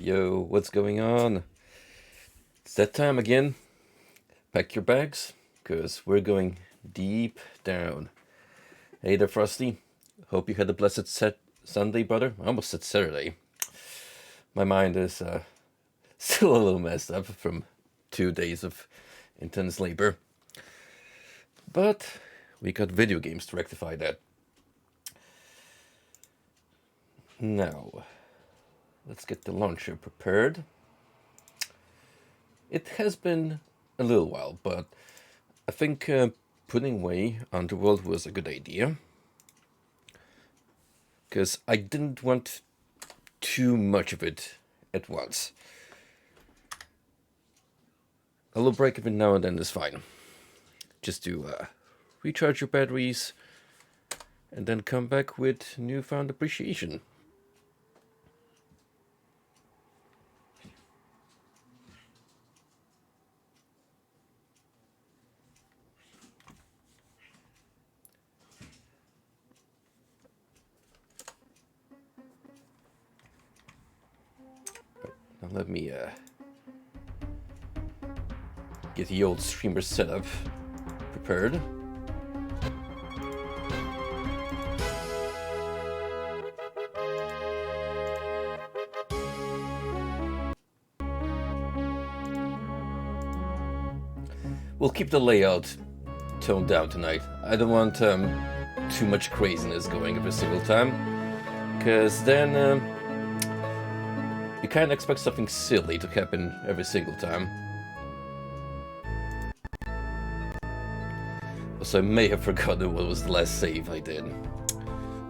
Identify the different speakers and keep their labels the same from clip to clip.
Speaker 1: Yo, what's going on? It's that time again. Pack your bags, because we're going deep down. Hey there, Frosty. Hope you had a blessed Sunday, brother. I almost said Saturday. My mind is still a little messed up from 2 days of intense labor. But we got video games to rectify that. Now, let's get the launcher prepared. It has been a little while, but I think putting away Underworld was a good idea. Because I didn't want too much of it at once. A little break every now and then is fine. Just to recharge your batteries and then come back with newfound appreciation. Now let me get the old streamer setup prepared. We'll keep the layout toned down tonight. I don't want too much craziness going every single time, because then you kind of expect something silly to happen every single time. Also, I may have forgotten what was the last save I did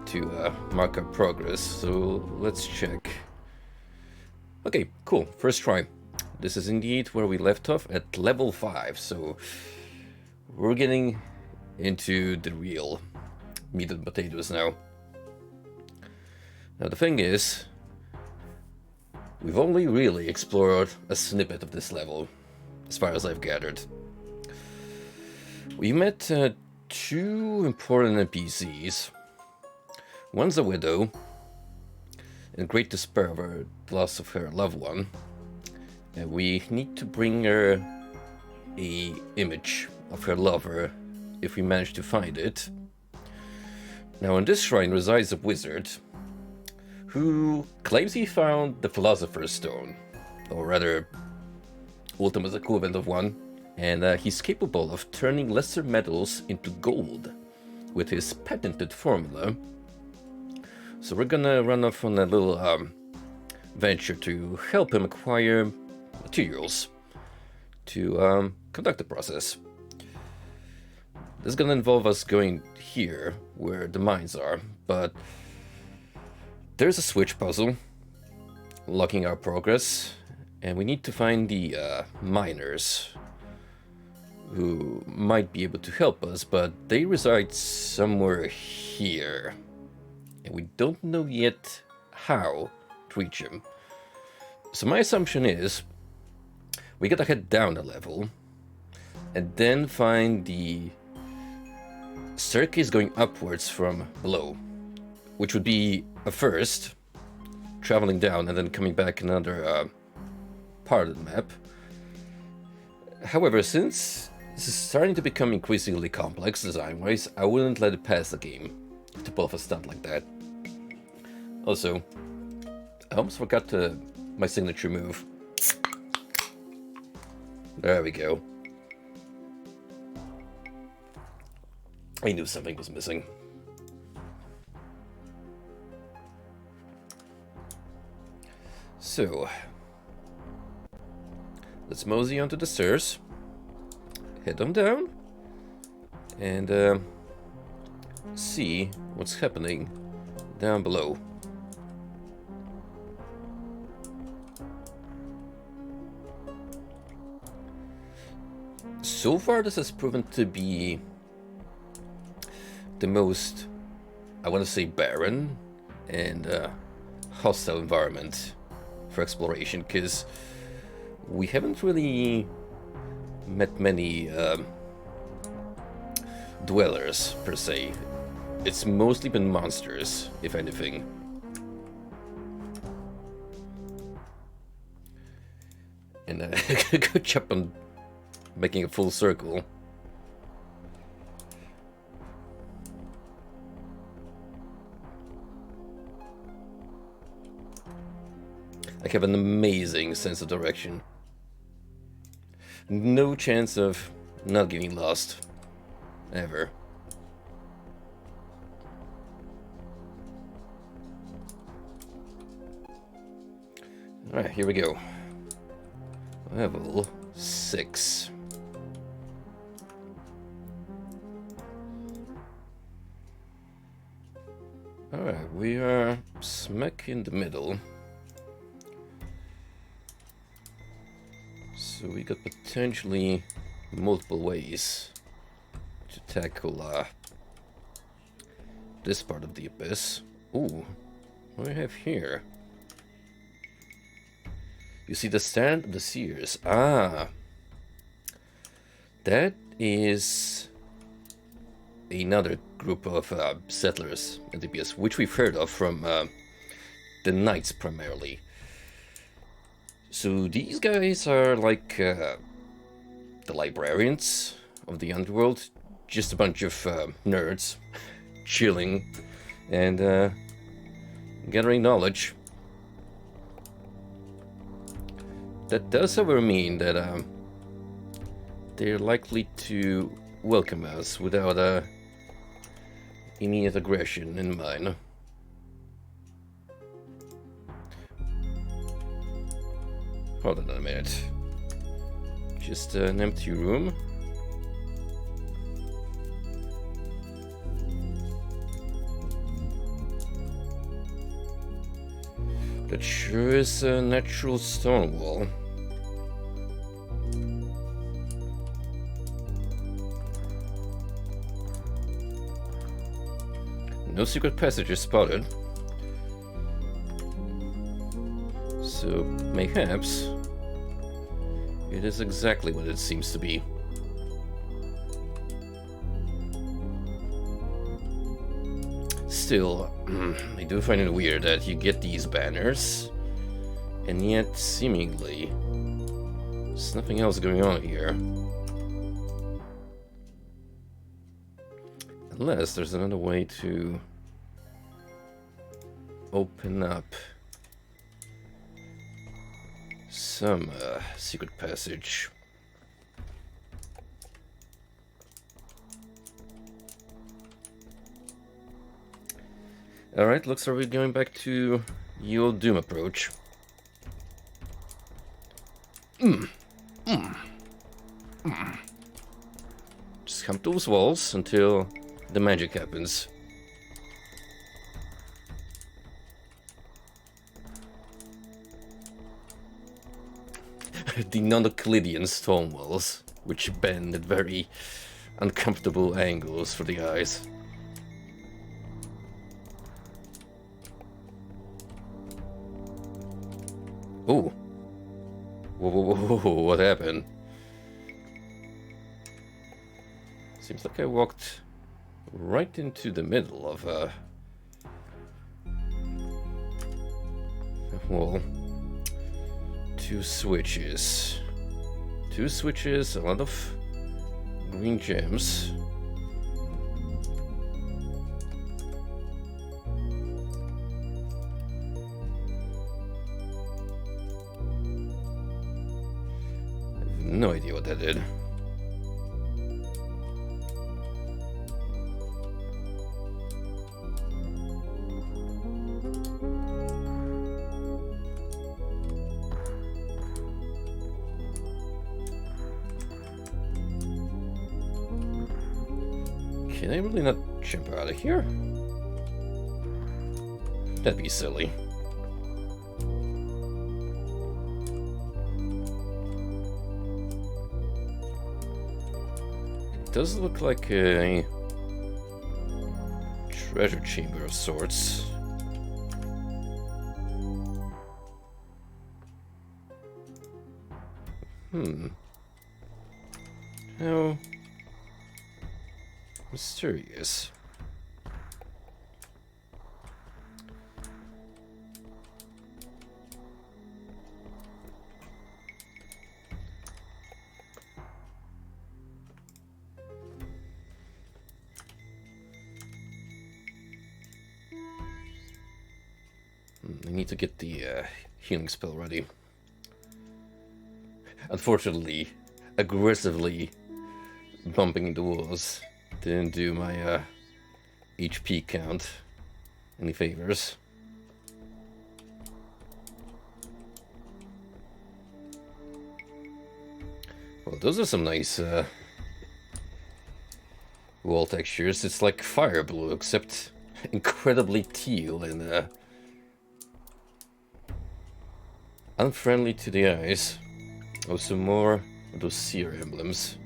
Speaker 1: to mark up progress, so let's check. Okay, cool, first try. This is indeed where we left off at level 5, so we're getting into the real meat and potatoes now. Now the thing is, we've only really explored a snippet of this level, as far as I've gathered. We met 2 important NPCs. One's a widow, in great despair over the loss of her loved one. And we need to bring her a image of her lover, if we manage to find it. Now in this shrine resides a wizard, who claims he found the Philosopher's Stone, or rather, Ultima's equivalent of one, and he's capable of turning lesser metals into gold with his patented formula. So we're gonna run off on a little venture to help him acquire materials to conduct the process. This is gonna involve us going here, where the mines are, but there's a switch puzzle locking our progress, and we need to find the miners who might be able to help us, but they reside somewhere here, and we don't know yet how to reach them. So my assumption is we gotta head down a level and then find the staircase going upwards from below, which would be a first, traveling down and then coming back another part of the map. However, since this is starting to become increasingly complex design-wise, I wouldn't let it pass the game to pull off a stunt like that. Also, I almost forgot my signature move. There we go. I knew something was missing. So, let's mosey onto the stairs, head on down, and see what's happening down below. So far, this has proven to be the most, I want to say, barren and hostile environment for exploration, because we haven't really met many dwellers per se. It's mostly been monsters, if anything. And good job on making a full circle. I have an amazing sense of direction. No chance of not getting lost. Ever. Alright, here we go. Level 6. Alright, we are smack in the middle. So we got potentially multiple ways to tackle this part of the abyss. Ooh, what do we have here? You see the stand of the seers. Ah, that is another group of settlers in the abyss, which we've heard of from the knights primarily. So these guys are like the librarians of the underworld, just a bunch of nerds chilling and gathering knowledge. That does, however, mean that they're likely to welcome us without immediate aggression in mind. Hold on a minute. Just an empty room. That sure is a natural stone wall. No secret passages spotted. So, mayhaps, it is exactly what it seems to be. Still, I do find it weird that you get these banners, and yet, seemingly, there's nothing else going on here. Unless there's another way to open up some secret passage. Alright, looks like we're going back to the old Doom approach. Just come to those walls until the magic happens. The non-Euclidean stone walls, which bend at very uncomfortable angles for the eyes. Ooh. Whoa, whoa, whoa, whoa, what happened? Seems like I walked right into the middle of a wall. Two switches, a lot of green gems. I have no idea what that did. Can I really not jump out of here? That'd be silly. It does look like a treasure chamber of sorts. How mysterious. I need to get the healing spell ready. Unfortunately, aggressively bumping into walls didn't do my HP count any favors. Well, those are some nice wall textures. It's like fire blue, except incredibly teal and unfriendly to the eyes. Also more of those seer emblems.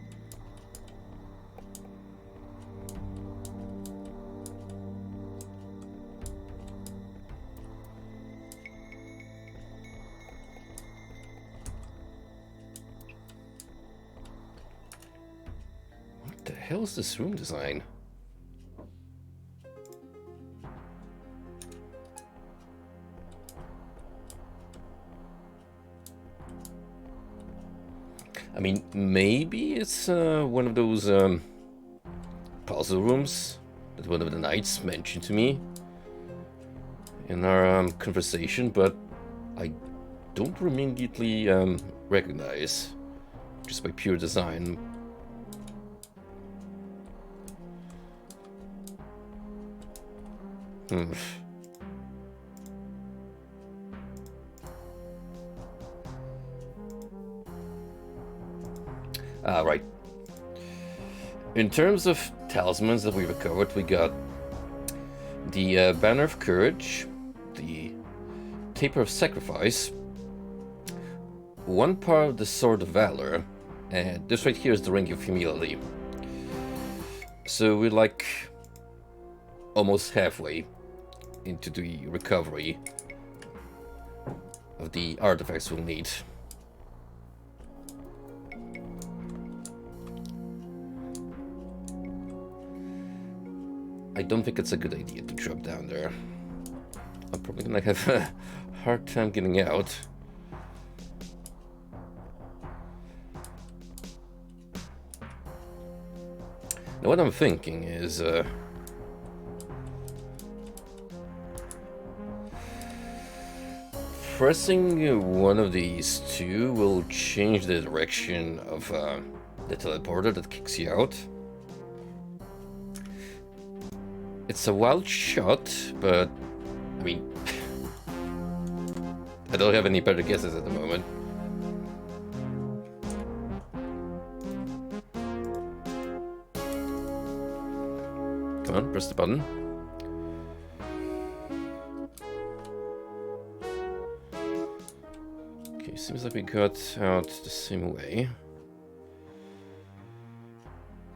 Speaker 1: What the hell is this room design? I mean, maybe it's one of those puzzle rooms that one of the knights mentioned to me in our conversation, but I don't immediately recognize, just by pure design. Right. In terms of talismans that we recovered, we got the Banner of Courage, the Taper of Sacrifice, one part of the Sword of Valor, and this right here is the Ring of Humility. So we're like almost halfway into the recovery of the artifacts we'll need. I don't think it's a good idea to drop down there. I'm probably gonna have a hard time getting out. Now what I'm thinking is pressing one of these two will change the direction of the teleporter that kicks you out. It's a wild shot, but I mean, I don't have any better guesses at the moment. Come on, press the button. Okay, seems like we got out the same way.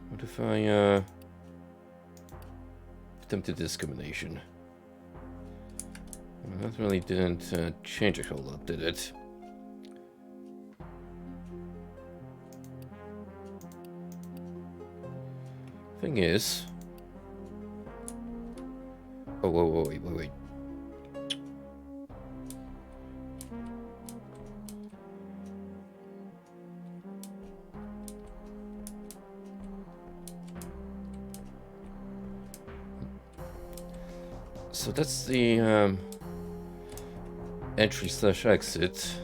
Speaker 1: What if I attempted this combination? Well, that really didn't change a whole lot, did it? Thing is... Oh, whoa, wait. So that's the entry/exit.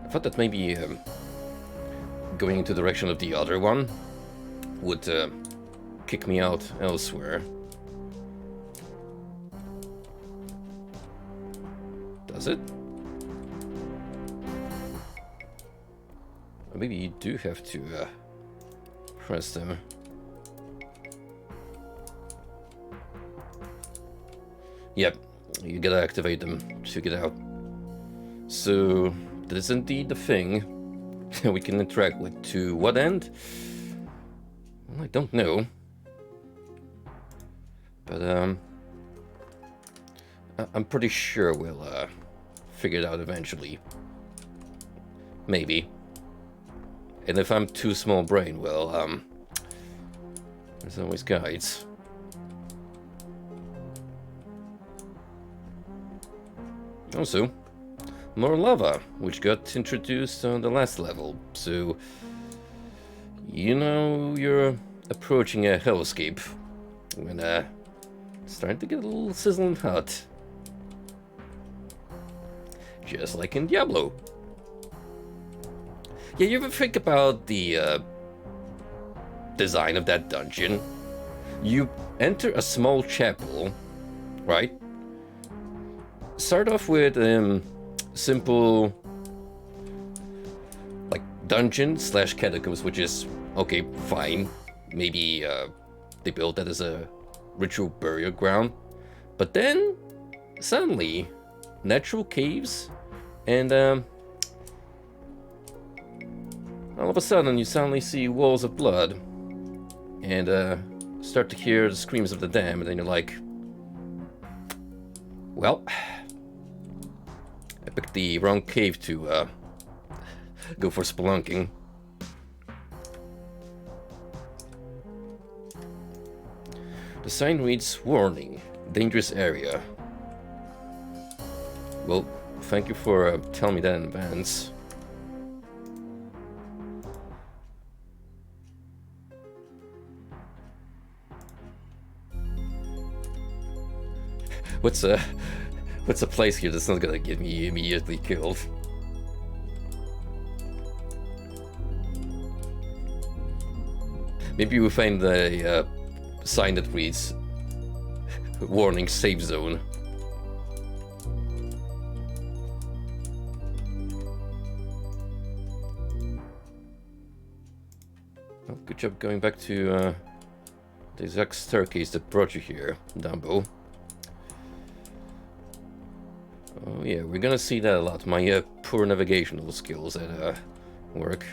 Speaker 1: I thought that maybe going into the direction of the other one would kick me out elsewhere. Does it? Or maybe you do have to press them. Yep, you gotta activate them to get out. So, that is indeed the thing we can interact with. To what end? Well, I don't know. But, I'm pretty sure we'll, figure it out eventually. Maybe. And if I'm too small brain, well, there's always guides. Also, more lava, which got introduced on the last level, so you know you're approaching a hellscape when it's starting to get a little sizzling hot. just like in Diablo. Yeah, you ever think about the design of that dungeon? You enter a small chapel, right? Start off with simple like dungeon slash catacombs, which is okay, fine. Maybe they built that as a ritual burial ground, but then suddenly natural caves, and all of a sudden you suddenly see walls of blood, and start to hear the screams of the damned, and then you're like, well, I picked the wrong cave to go for spelunking. The sign reads, warning, dangerous area. Well, thank you for telling me that in advance. What's a place here that's not gonna get me immediately killed? Maybe we'll find a sign that reads, warning, safe zone. Well, good job going back to the exact staircase that brought you here, Dumbo. Oh yeah, we're gonna see that a lot. My poor navigational skills at work.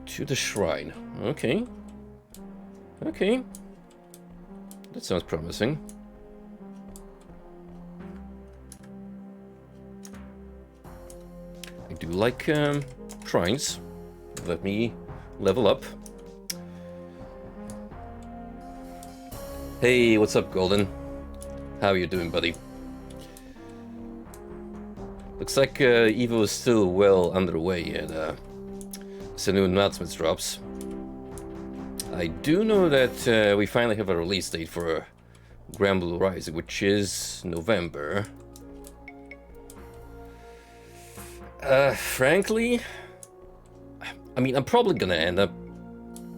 Speaker 1: To the shrine. Okay. Okay. That sounds promising. I do like shrines. Let me level up. Hey, what's up, Golden? How are you doing, buddy? Looks like Evo is still well underway, and some new announcements drops. I do know that we finally have a release date for Grand Blue Rising, which is November. Frankly, I mean, I'm probably gonna end up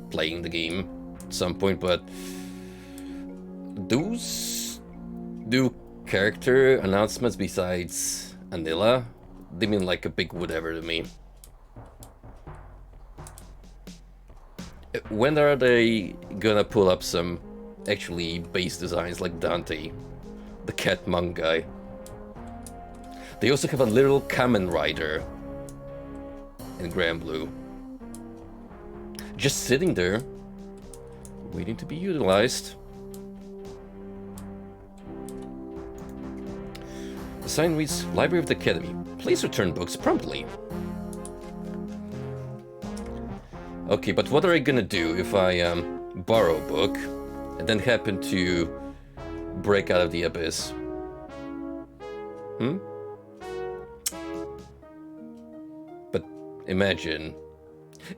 Speaker 1: playing the game at some point, but those new character announcements besides Anila, they mean like a big whatever to me. When are they gonna pull up some actually base designs like Dante, the cat monk guy? They also have a little Kamen Rider in Grand Blue. Just sitting there, waiting to be utilized. The sign reads, Library of the Academy. Please return books promptly. Okay, but what are I gonna do if I borrow a book and then happen to break out of the abyss? But imagine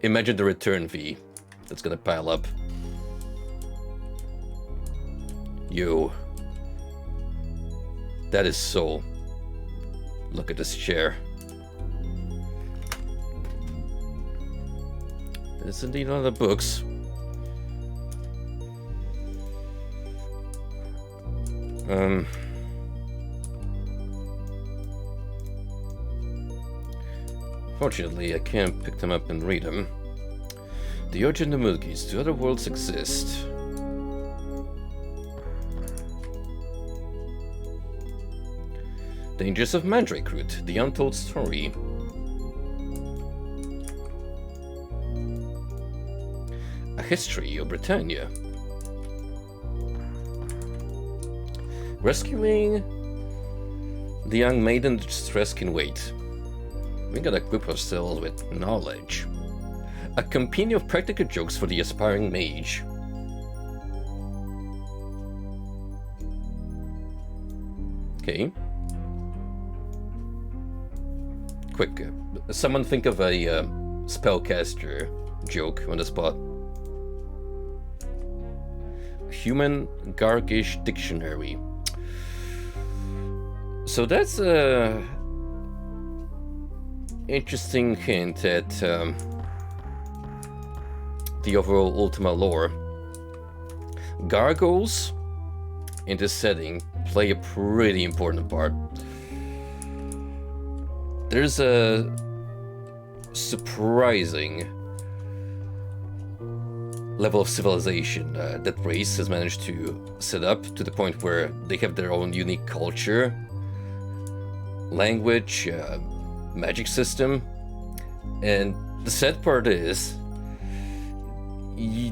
Speaker 1: the return fee that's gonna pile up. Yo. That is so. Look at this chair. There's indeed one of the books. Fortunately, I can't pick them up and read them. The urge and the Milkies, do other worlds exist? Dangers of Mandrake Root, the untold story. A history of Britannia. Rescuing the young maiden distress can wait. We gotta equip ourselves with knowledge. A compendium of practical jokes for the aspiring mage. Okay. Quick, someone think of a spellcaster joke on the spot. Human Gargish Dictionary. So that's a interesting hint at the overall Ultima lore. Gargoyles in this setting play a pretty important part. There's a surprising level of civilization that race has managed to set up, to the point where they have their own unique culture, language, magic system, and the sad part is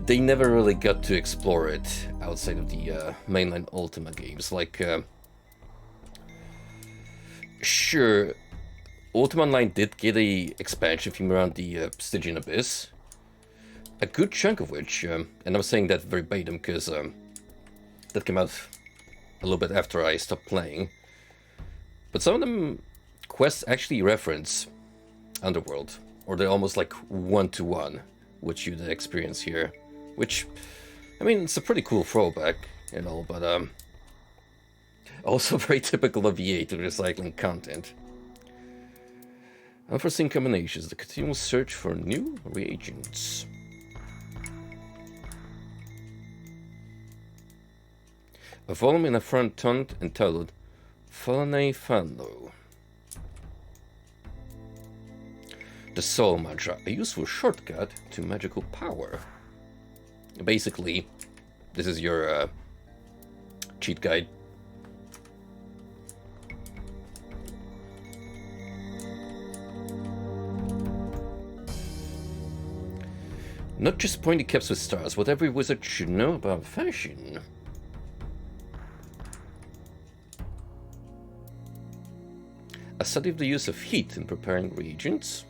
Speaker 1: they never really got to explore it outside of the mainline Ultima games. Like, sure, Ultima Online did get a expansion theme around the Stygian Abyss, a good chunk of which, and I'm saying that verbatim because that came out a little bit after I stopped playing, but some of them quests actually reference Underworld, or they're almost like one-to-one, which you'd experience here, which, I mean, it's a pretty cool throwback, you know, but also very typical of EA to recycling content. Unforeseen combinations, the continual search for new reagents. A volume in a front tont entitled Falane Fanlo. The Soul Mantra, a useful shortcut to magical power. Basically, this is your cheat guide. Not just pointy caps with stars, what every wizard should know about fashion. A study of the use of heat in preparing reagents.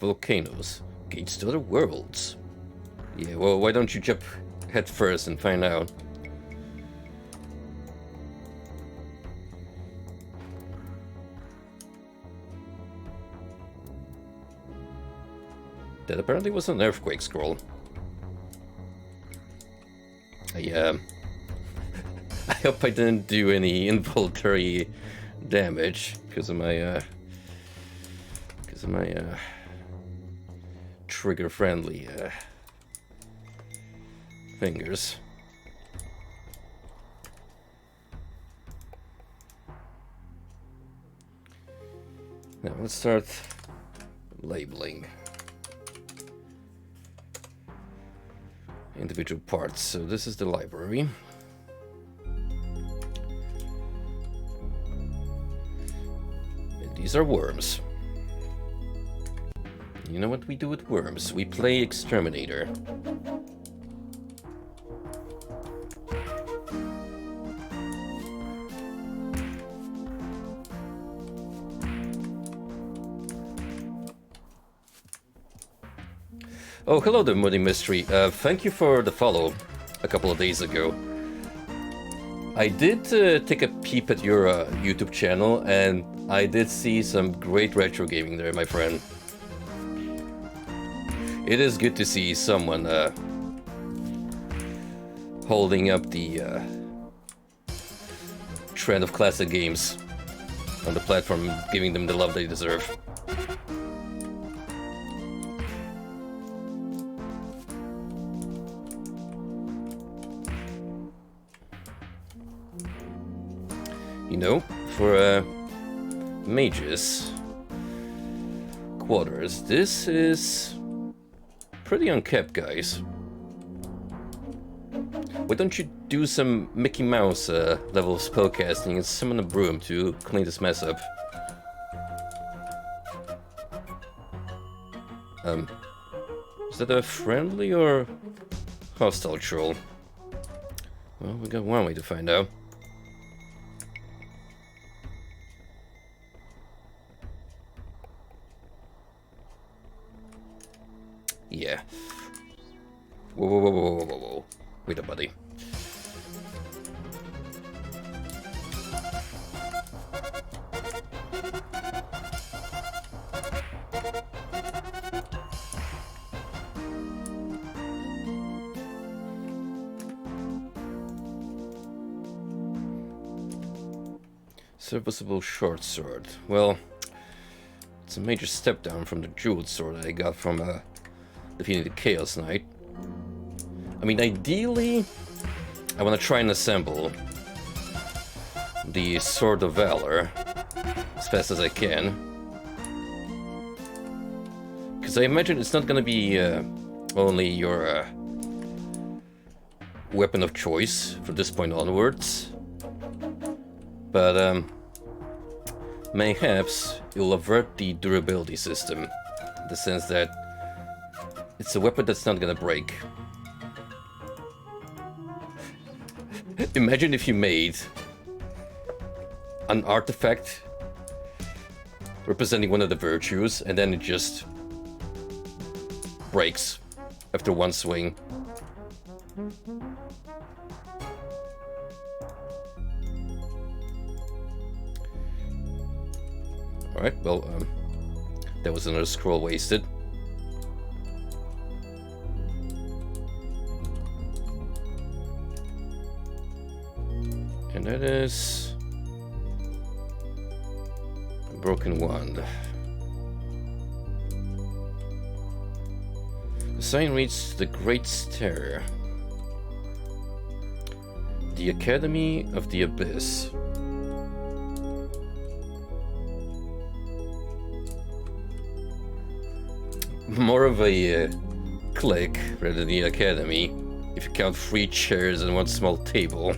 Speaker 1: Volcanoes, gates to other worlds. Yeah, well, why don't you jump head first and find out? That apparently was an earthquake scroll. I hope I didn't do any involuntary damage because of my trigger-friendly fingers. Now let's start labeling individual parts. So this is the library. And these are worms. You know what we do with worms? We play exterminator. Oh, hello there, Moody Mystery. Thank you for the follow a couple of days ago. I did take a peep at your YouTube channel, and I did see some great retro gaming there, my friend. It is good to see someone holding up the trend of classic games on the platform, giving them the love they deserve. You know, for mages quarters, this is pretty unkept, guys. Why don't you do some Mickey Mouse level spellcasting and summon a broom to clean this mess up? Is that a friendly or hostile troll? Well, we got one way to find out. Yeah. Whoa, whoa, whoa, whoa, whoa, whoa, whoa. Wait up, buddy. Serviceable short sword. Well, it's a major step down from the jeweled sword that I got from defeating the Chaos Knight. I mean, ideally, I want to try and assemble the Sword of Valor as fast as I can. Because I imagine it's not going to be only your weapon of choice from this point onwards. But mayhaps you'll avert the durability system, in the sense that it's a weapon that's not gonna break. Imagine if you made an artifact representing one of the virtues, and then it just breaks after one swing. Alright, well, that was another scroll wasted. And that is a broken wand. The sign reads the Great Stair. The Academy of the Abyss. More of a clique rather than the academy, if you count 3 chairs and 1 small table.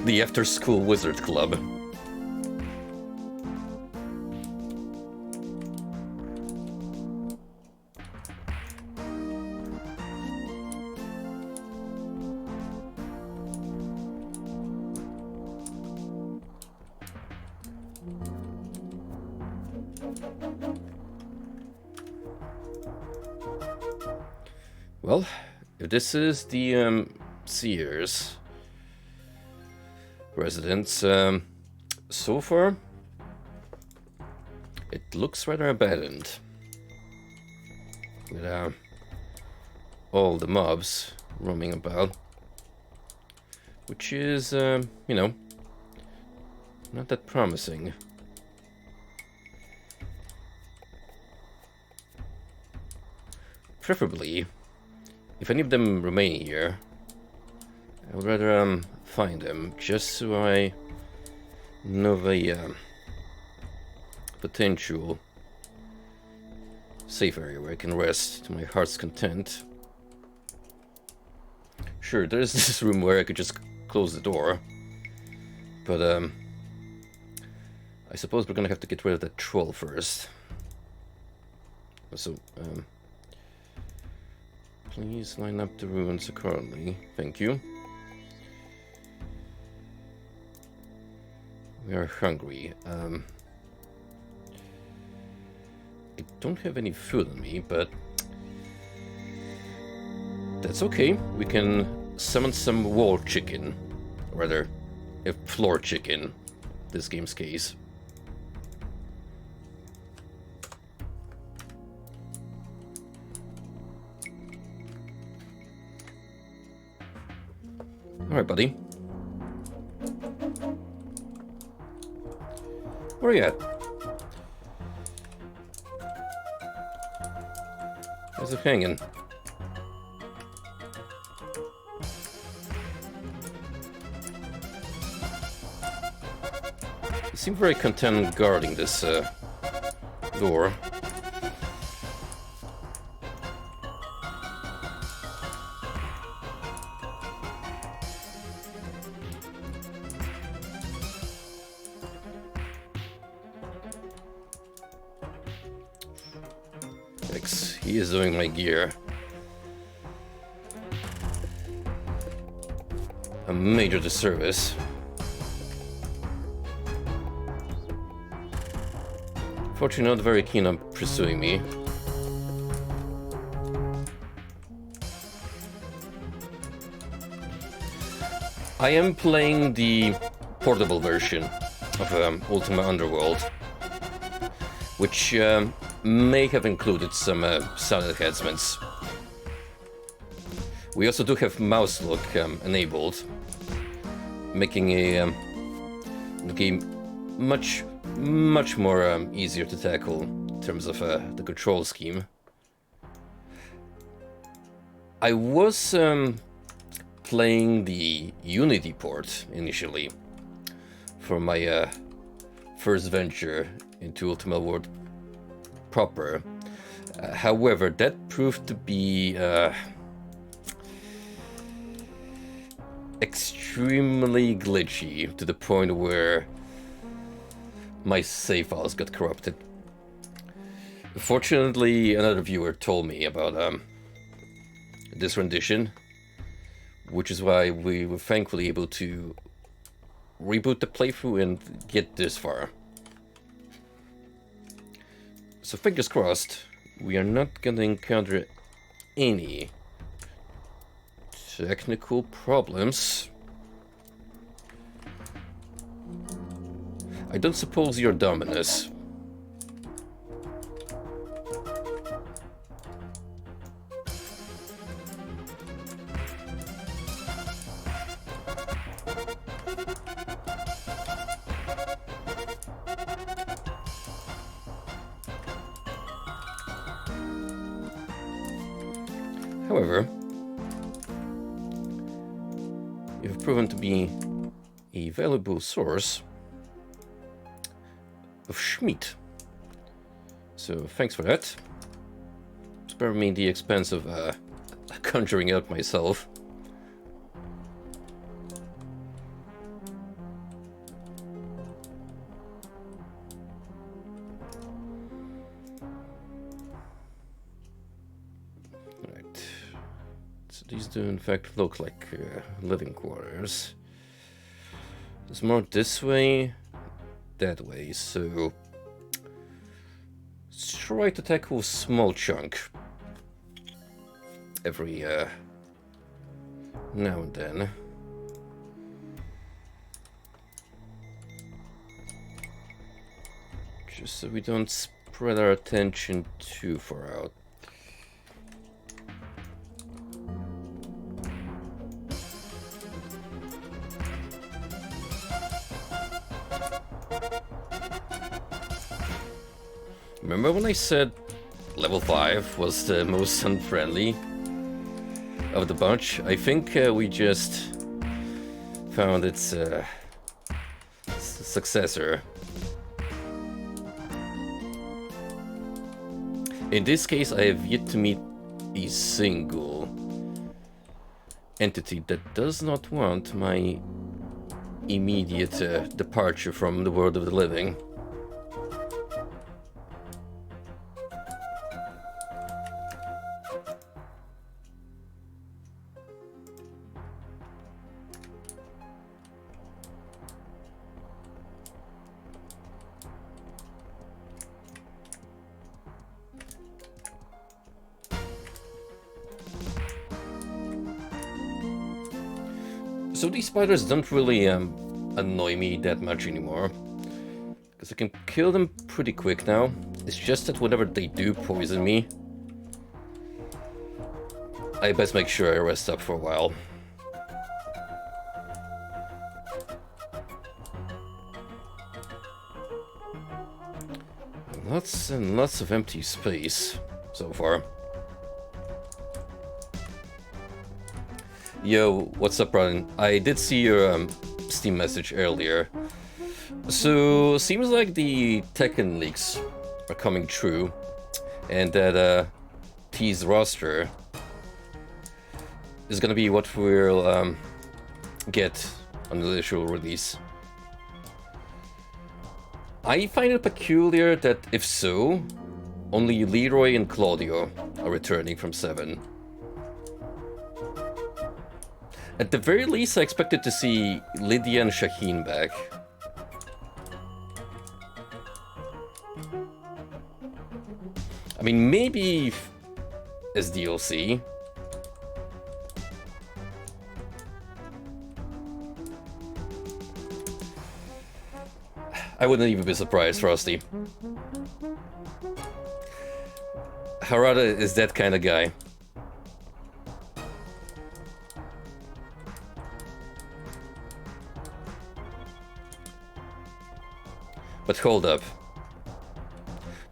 Speaker 1: The after-school wizard club. Well, if this is the Sears residence, so far it looks rather abandoned, with all the mobs roaming about, which is, you know, not that promising. Preferably, if any of them remain here, I would rather find them, just so I know the potential safe area where I can rest to my heart's content. Sure, there's this room where I could just close the door, but I suppose we're gonna have to get rid of that troll first. So, please line up the ruins accordingly. Thank you. We are hungry. I don't have any food on me, but that's okay. We can summon some wall chicken. Or rather, a floor chicken, this game's case. Alright, buddy. Where are you at? How's it hanging? You seem very content guarding this door. He is doing my gear a major disservice. Fortunately, not very keen on pursuing me. I am playing the portable version of Ultima Underworld, which may have included some sound enhancements. We also do have mouse look enabled, making a the game much more easier to tackle in terms of the control scheme. I was playing the Unity port initially for my first venture into Ultima Underworld proper. However, that proved to be extremely glitchy to the point where my save files got corrupted. Fortunately, another viewer told me about this rendition, which is why we were thankfully able to reboot the playthrough and get this far. So fingers crossed, we are not gonna encounter any technical problems. I don't suppose you're Dominus. However, you've proven to be a valuable source of Schmied. So thanks for that. Spare me the expense of conjuring out myself. Right. So these do in fact look like living quarters. There's more this way, that way, so let's try to tackle a small chunk every now and then. Just so we don't spread our attention too far out. Remember when I said level 5 was the most unfriendly of the bunch? I think we just found its successor. In this case, I have yet to meet a single entity that does not want my immediate departure from the world of the living. So these spiders don't really annoy me that much anymore, because I can kill them pretty quick now. It's just that whenever they do poison me, I best make sure I rest up for a while. Lots and lots of empty space so far. Yo, what's up, Brian? I did see your Steam message earlier. So, seems like the Tekken leaks are coming true, and that T's roster is gonna be what we'll get on the initial release. I find it peculiar that if so, only Leroy and Claudio are returning from 7. At the very least, I expected to see Lydia and Shaheen back. I mean, maybe as DLC. I wouldn't even be surprised, Frosty. Harada is that kind of guy. But hold up.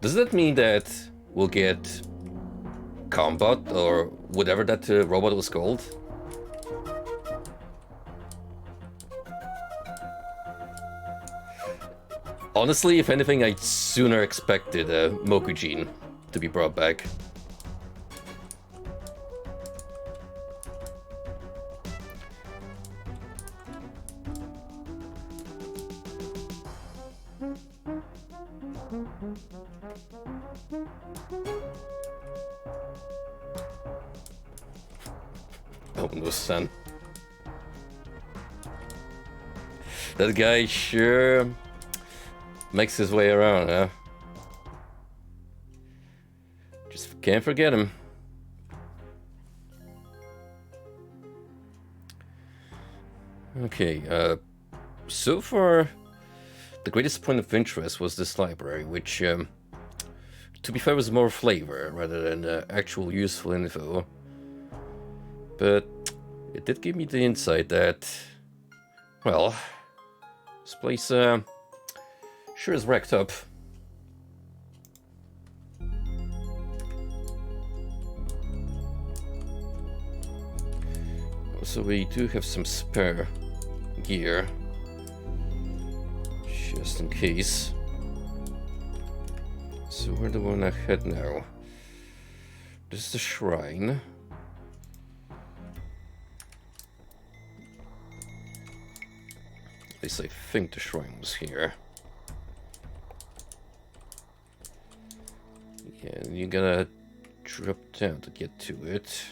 Speaker 1: Does that mean that we'll get combat or whatever that robot was called? Honestly, if anything, I'd sooner expected Mokujin to be brought back. Oh no, son. That guy sure makes his way around, huh? Just can't forget him. Okay, so far, the greatest point of interest was this library, which, to be fair, was more flavor rather than actual useful info. But it did give me the insight that, well, this place sure is wrecked up. So we do have some spare gear, just in case. So where do we want to head now? This is the shrine. At least I think the shrine was here. Yeah, you gotta drop down to get to it.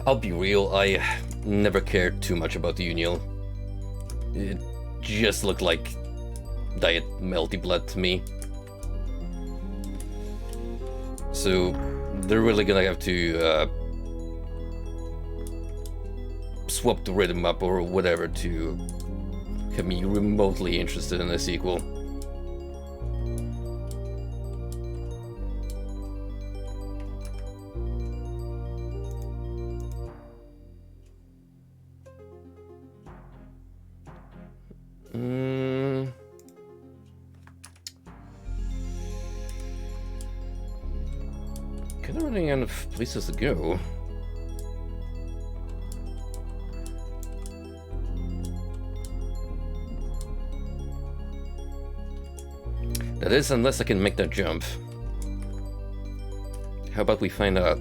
Speaker 1: I'll be real, I never cared too much about the Union. It just looked like diet melty blood to me. So they're really gonna have to swap the rhythm up or whatever to have me remotely interested in a sequel. Kind of running out of places to go. That is, unless I can make that jump. How about we find out?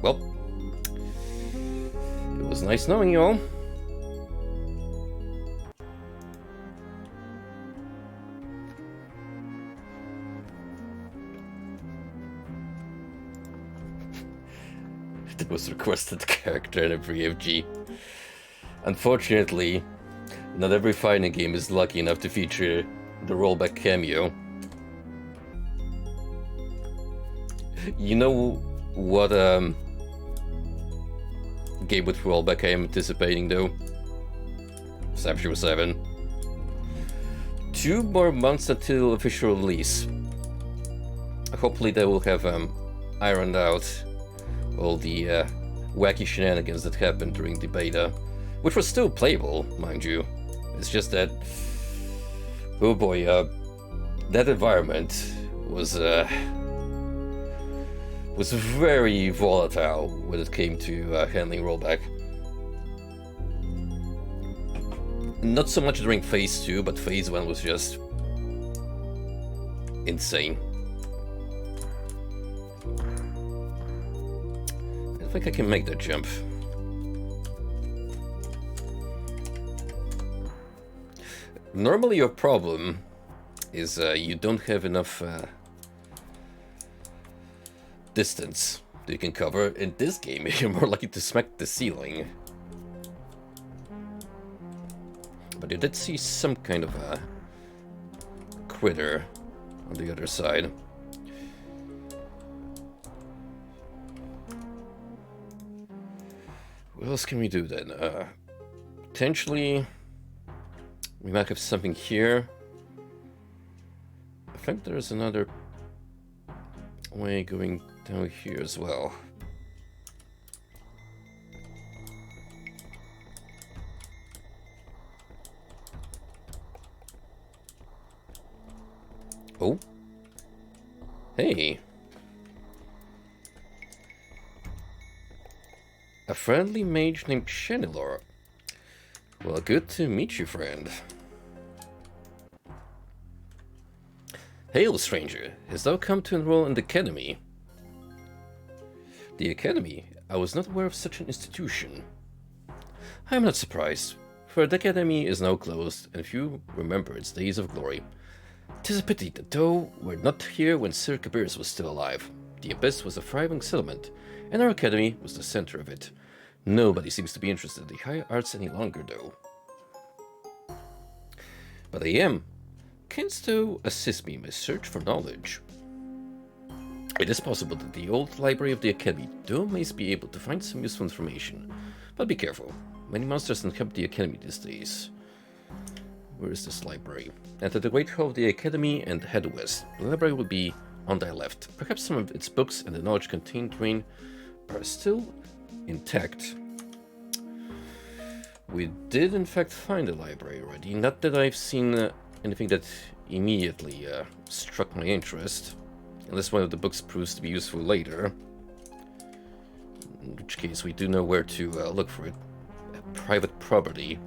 Speaker 1: Well, it was nice knowing you all. The most requested character in every FG. Unfortunately, not every fighting game is lucky enough to feature the rollback cameo. You know what game with rollback I am anticipating though? Sapphire 7. 2 more months until official release. Hopefully they will have ironed out all the wacky shenanigans that happened during the beta, which was still playable, mind you. It's just that, oh boy, that environment was very volatile when it came to handling rollback. Not so much during Phase 2, but Phase 1 was just insane. I think I can make that jump. Normally your problem is you don't have enough distance that you can cover. In this game, you're more likely to smack the ceiling. But you did see some kind of a critter on the other side. What else can we do then? Potentially, we might have something here. I think there's another way going down here as well. Oh. Hey. A friendly mage named Shenilor. Well, good to meet you, friend. Hail, stranger. Hast thou come to enroll in the academy? The academy? I was not aware of such an institution. I am not surprised, for the academy is now closed, and few remember its days of glory. 'Tis a pity that thou wert not here when Sir Kabir's was still alive. The Abyss was a thriving settlement, and our academy was the center of it. Nobody seems to be interested in the high arts any longer, though. But I am. Canst thou assist me in my search for knowledge? It is possible that the old library of the academy thou mayst be able to find some useful information. But be careful. Many monsters inhabit the academy these days. Where is this library? Enter the great hall of the academy and head west. The library will be on thy left. Perhaps some of its books and the knowledge contained therein are still intact. We did in fact find a library already. Not that I've seen anything that immediately struck my interest. Unless one of the books proves to be useful later. In which case we do know where to look for it. Private property.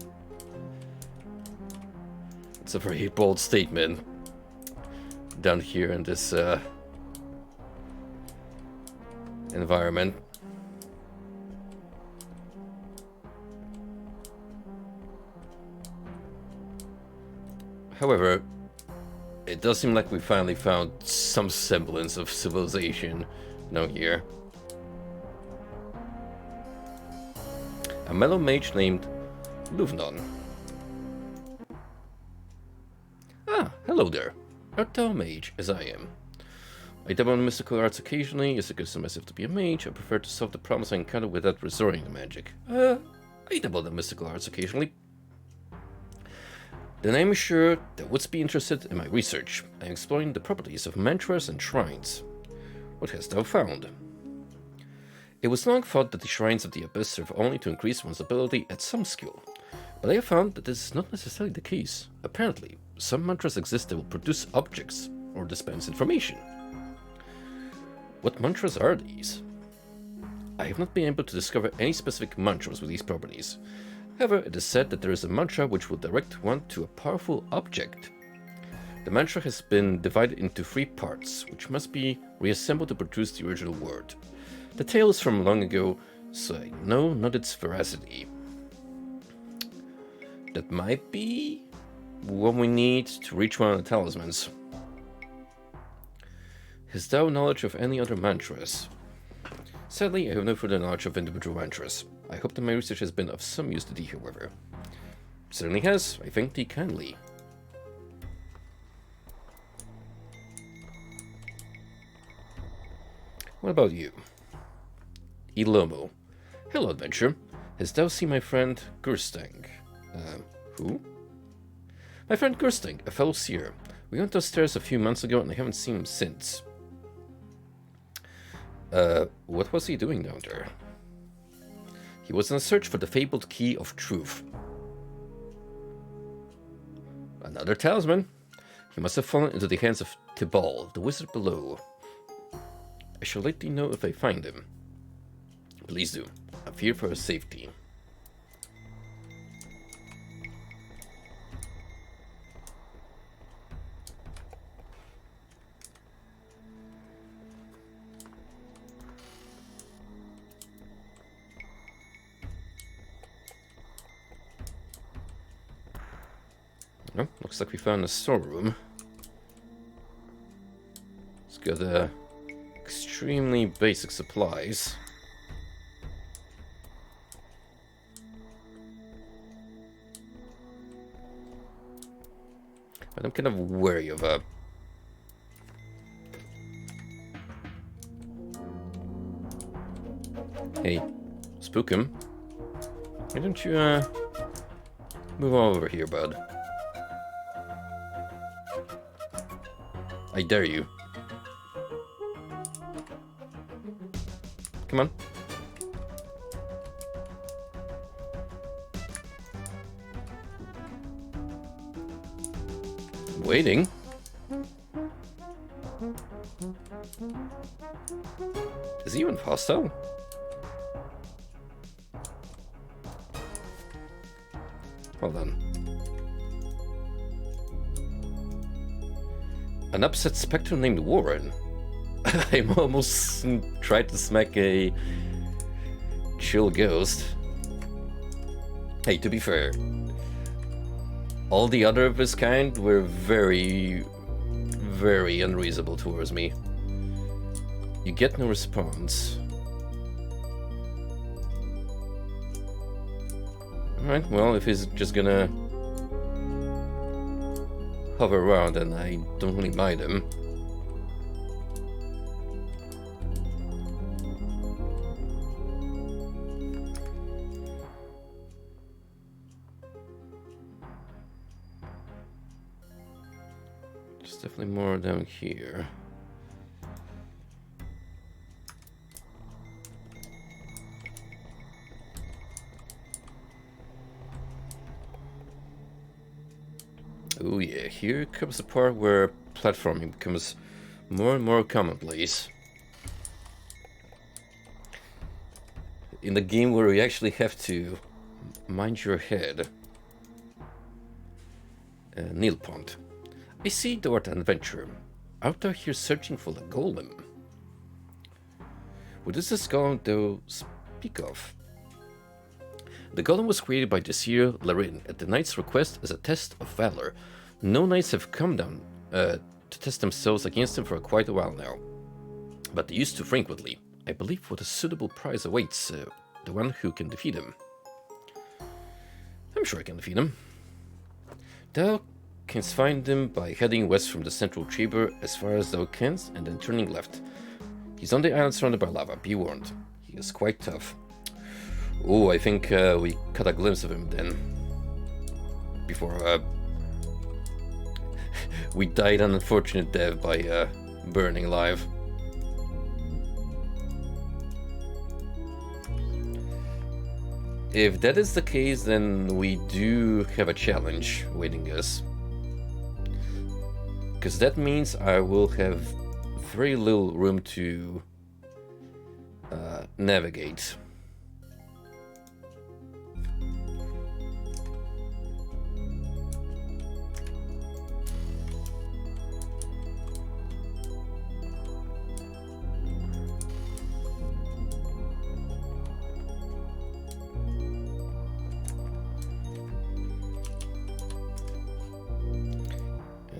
Speaker 1: It's a very bold statement down here in this environment. However, it does seem like we finally found some semblance of civilization down here. A mellow mage named Luvnon. Ah, hello there. Art thou a mage, as I am? I dabble in mystical arts occasionally. Is it good to myself to be a mage? I prefer to solve the problems I encounter without resorting to magic. I dabble in mystical arts occasionally. Then I am sure that wouldst be interested in my research. I am exploring the properties of mantras and shrines. What hast thou found? It was long thought that the shrines of the Abyss serve only to increase one's ability at some skill. But I have found that this is not necessarily the case. Apparently, some mantras exist that will produce objects or dispense information. What mantras are these? I have not been able to discover any specific mantras with these properties. However, it is said that there is a mantra which will direct one to a powerful object. The mantra has been divided into 3 parts, which must be reassembled to produce the original word. The tale is from long ago, so I know not its veracity. That might be what we need to reach one of the talismans. Hast thou knowledge of any other mantras? Sadly, I have no further knowledge of individual mantras. I hope that my research has been of some use to thee, however. Certainly has. I thank thee kindly. What about you? Ilomo. Hello, adventure. Hast thou seen my friend Gerstang? Who? My friend Gerstang, a fellow seer. We went downstairs a few months ago and I haven't seen him since. What was he doing down there? He was in a search for the fabled key of truth. Another talisman. He must have fallen into the hands of Tibal, the wizard below. I shall let thee know if I find him. Please do. I fear for his safety. Oh, looks like we found a storeroom. It's got extremely basic supplies. But I'm kind of wary of her. Hey, spook him. Why don't you, move over here, bud? I dare you. Come on. Waiting. Is he even hostile? Hold on. An upset spectre named Warren. I'm almost tried to smack a chill ghost. Hey, to be fair, all the other of his kind were very, very unreasonable towards me. You get no response. Alright, well, if he's just gonna hover around, then I don't really mind him. There's definitely more down here. Oh yeah, here comes the part where platforming becomes more and more commonplace. In the game where you actually have to mind your head. Neil Pond. I see thou art an adventurer. Out thou here searching for the golem. What is this golem thou speak of? The golem was created by Desir Larin at the knight's request as a test of valor. No knights have come down to test themselves against him for quite a while now, but they used to frequently. I believe what a suitable prize awaits the one who can defeat him. I'm sure I can defeat him. Thou canst find him by heading west from the central chamber as far as thou canst and then turning left. He's on the island surrounded by lava, be warned. He is quite tough. Oh, I think we caught a glimpse of him then. Before we died an unfortunate death by burning alive. If that is the case, then we do have a challenge waiting us. Because that means I will have very little room to navigate.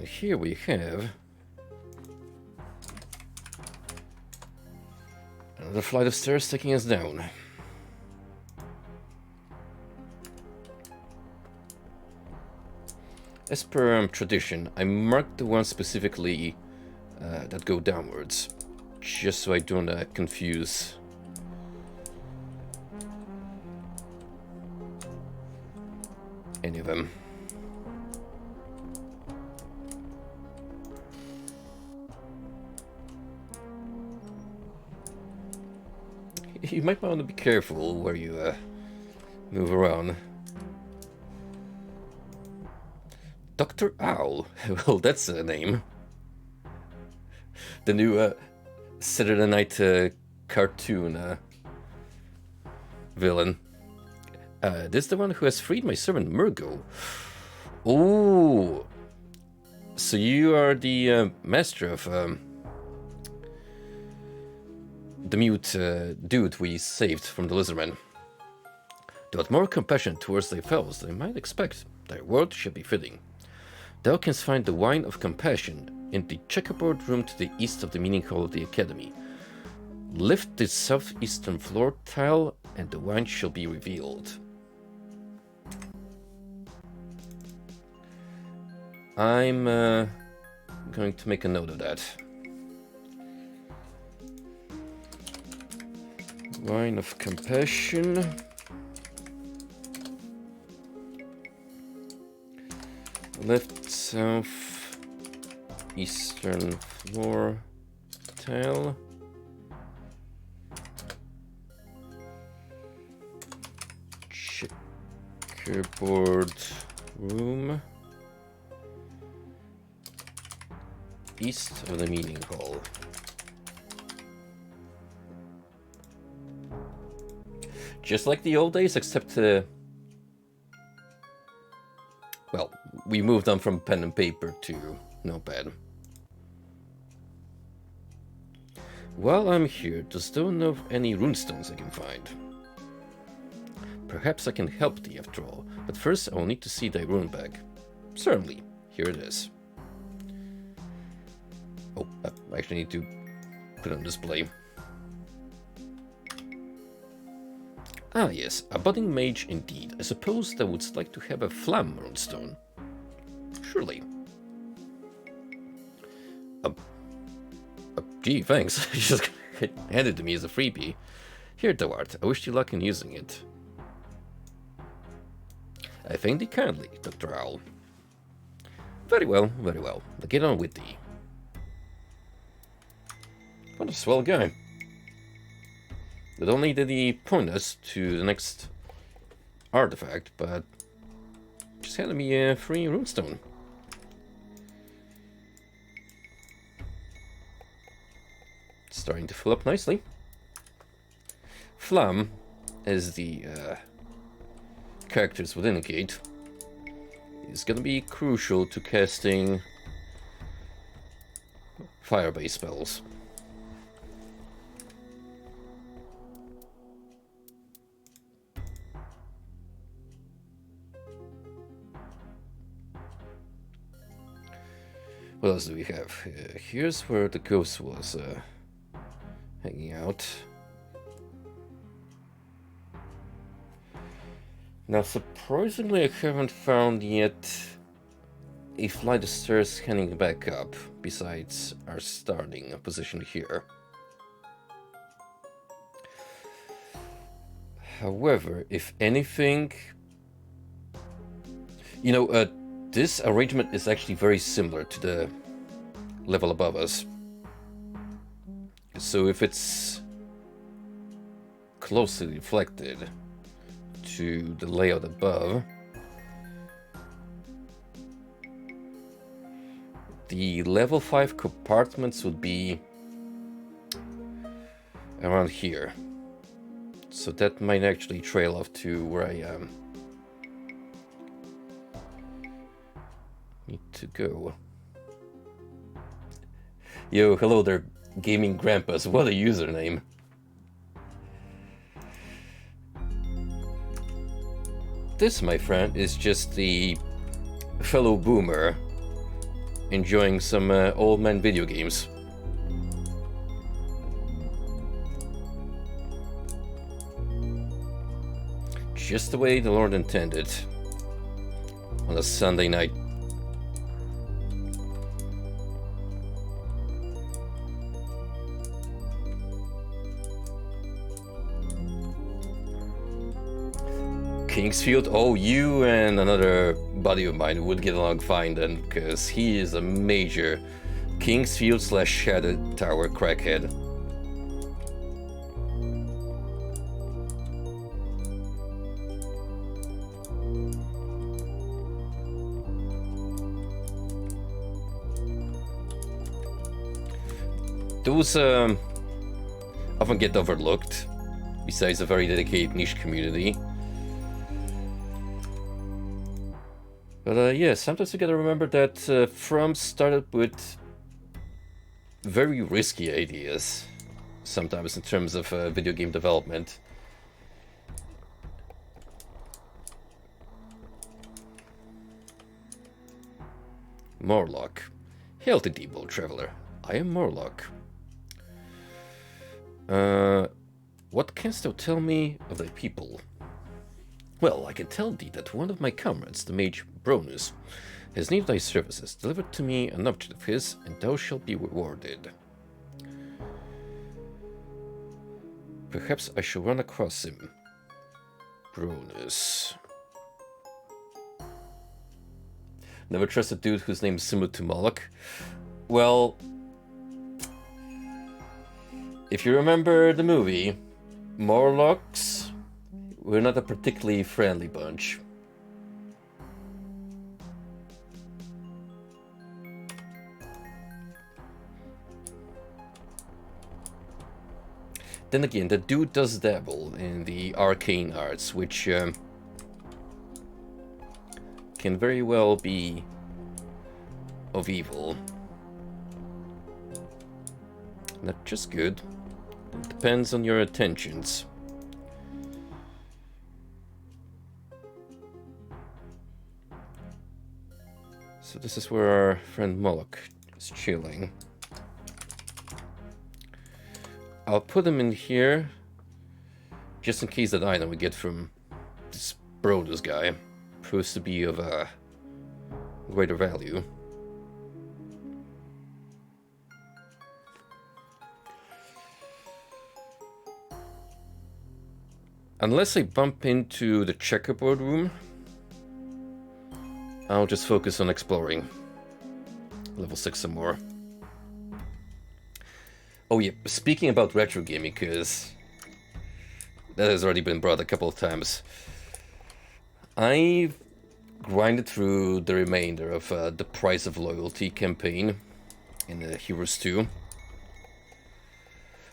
Speaker 1: Here we have another flight of stairs taking us down. As per tradition, I marked the ones specifically that go downwards, just so I don't confuse any of them. You might want to be careful where you move around. Dr. Owl. Well, that's a name. The new Saturday Night cartoon villain. This is the one who has freed my servant Murgo. Oh, so you are the master of the mute dude we saved from the lizardman. Thou art more compassionate towards thy fellows than I might expect. Thy word should be fitting. Thou canst find the wine of compassion in the checkerboard room to the east of the meeting hall of the academy. Lift the southeastern floor tile and the wine shall be revealed. I'm going to make a note of that. Wine of Compassion. Left, south, eastern floor tile. Checkerboard room. East of the meeting hall. Just like the old days, except well, we moved on from pen and paper to notepad. While I'm here, just don't know of any runestones I can find. Perhaps I can help thee after all, but first I'll need to see thy rune bag. Certainly, here it is. Oh, I actually need to put it on display. Ah yes, a budding mage indeed. I suppose thou wouldst like to have a flam runestone. Surely. Gee, thanks. You just handed it to me as a freebie. Here thou art. I wish you luck in using it. I thank thee kindly, Dr. Owl. Very well, very well. Now get on with thee. What a swell guy. Not only did he point us to the next artifact, but just handed me a free runestone. Starting to fill up nicely. Flam, as the characters would indicate, is going to be crucial to casting fire-based spells. What else do we have? Here's where the ghost was hanging out. Now, surprisingly, I haven't found yet a flight of stairs heading back up, besides our starting position here. However, if anything, you know, this arrangement is actually very similar to the level above us. So if it's closely reflected to the layout above, the level 5 compartments would be around here. So that might actually trail off to where I need to go. Yo, hello there, Gaming Grandpas. What a username. This, my friend, is just the fellow boomer enjoying some old man video games. Just the way the Lord intended on a Sunday night. Kingsfield? Oh, you and another buddy of mine would get along fine then, because he is a major Kingsfield / Shadow Tower crackhead. Those often get overlooked, besides a very dedicated niche community. But yeah, sometimes you gotta remember that From started with very risky ideas, sometimes in terms of video game development. Morlock. Hail to thee, bold traveler. I am Morlock. What canst thou tell me of thy people? Well, I can tell thee that one of my comrades, the mage Bronus, has need thy services. Deliver to me an object of his, and thou shalt be rewarded. Perhaps I shall run across him. Bronus. Never trust a dude whose name is similar to Moloch. Well, if you remember the movie, Morlocks were not a particularly friendly bunch. Then again, the dude does dabble in the arcane arts, which can very well be of evil. Not just good. It depends on your intentions. So this is where our friend Moloch is chilling. I'll put him in here, just in case that item we get from this Brodus guy proves to be of greater value. Unless I bump into the checkerboard room, I'll just focus on exploring. Level 6 some more. Oh yeah, speaking about retro gaming, because that has already been brought a couple of times. I've grinded through the remainder of the Price of Loyalty campaign in Heroes 2.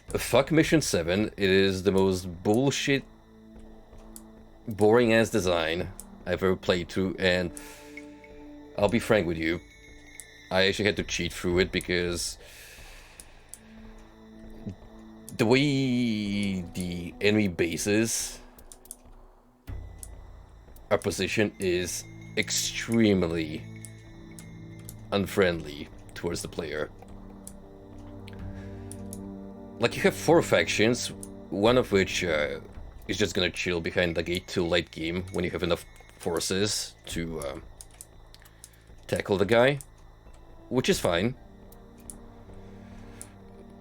Speaker 1: Fuck Mission 7, it is the most bullshit, boring ass design I've ever played through, and I'll be frank with you, I actually had to cheat through it because the way the enemy bases are positioned is extremely unfriendly towards the player. Like, you have 4 factions, one of which is just gonna chill behind the gate till late game when you have enough forces to tackle the guy, which is fine.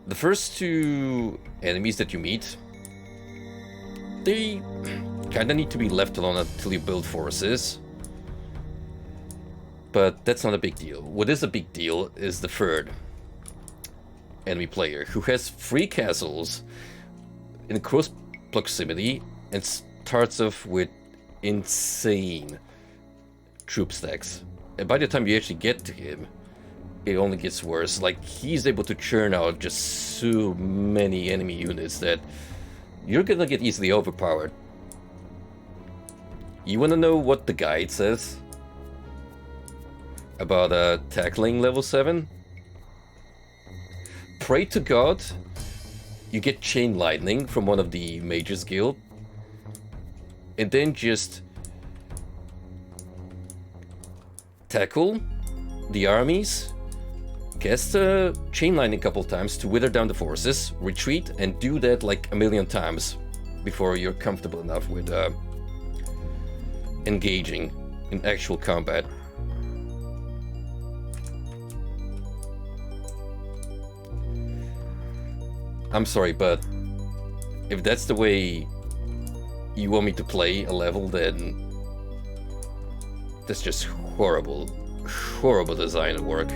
Speaker 1: The first 2 enemies that you meet, they kinda need to be left alone until you build forces. But that's not a big deal. What is a big deal is the third enemy player, who has 3 castles in close proximity and starts off with insane troop stacks. And by the time you actually get to him, it only gets worse. Like, he's able to churn out just so many enemy units that you're gonna get easily overpowered. You wanna know what the guide says about tackling level 7? Pray to God you get Chain Lightning from one of the Mages Guild, and then just tackle the armies, cast Chain Lightning a couple times to wither down the forces, retreat, and do that like a million times before you're comfortable enough with engaging in actual combat. I'm sorry, but if that's the way you want me to play a level, then that's just horrible, horrible design work.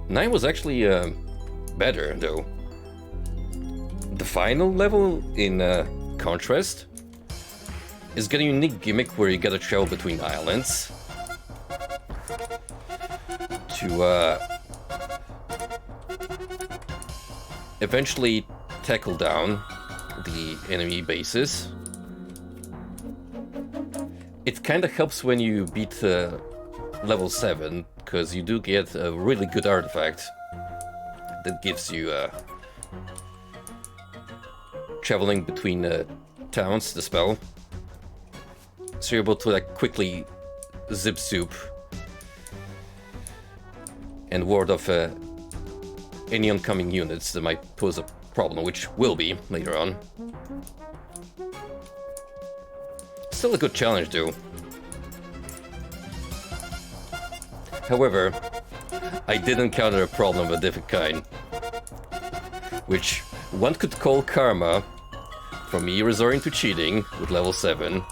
Speaker 1: 9 was actually better, though. The final level, in contrast, is got a unique gimmick where you gotta travel between islands to eventually tackle down the enemy bases. It kind of helps when you beat level 7, because you do get a really good artifact that gives you traveling between towns, the spell. So you're able to like quickly zip soup and ward off any oncoming units that might pose a problem, which will be later on. Still a good challenge, though. However, I did encounter a problem of a different kind, which one could call karma from me resorting to cheating with level 7.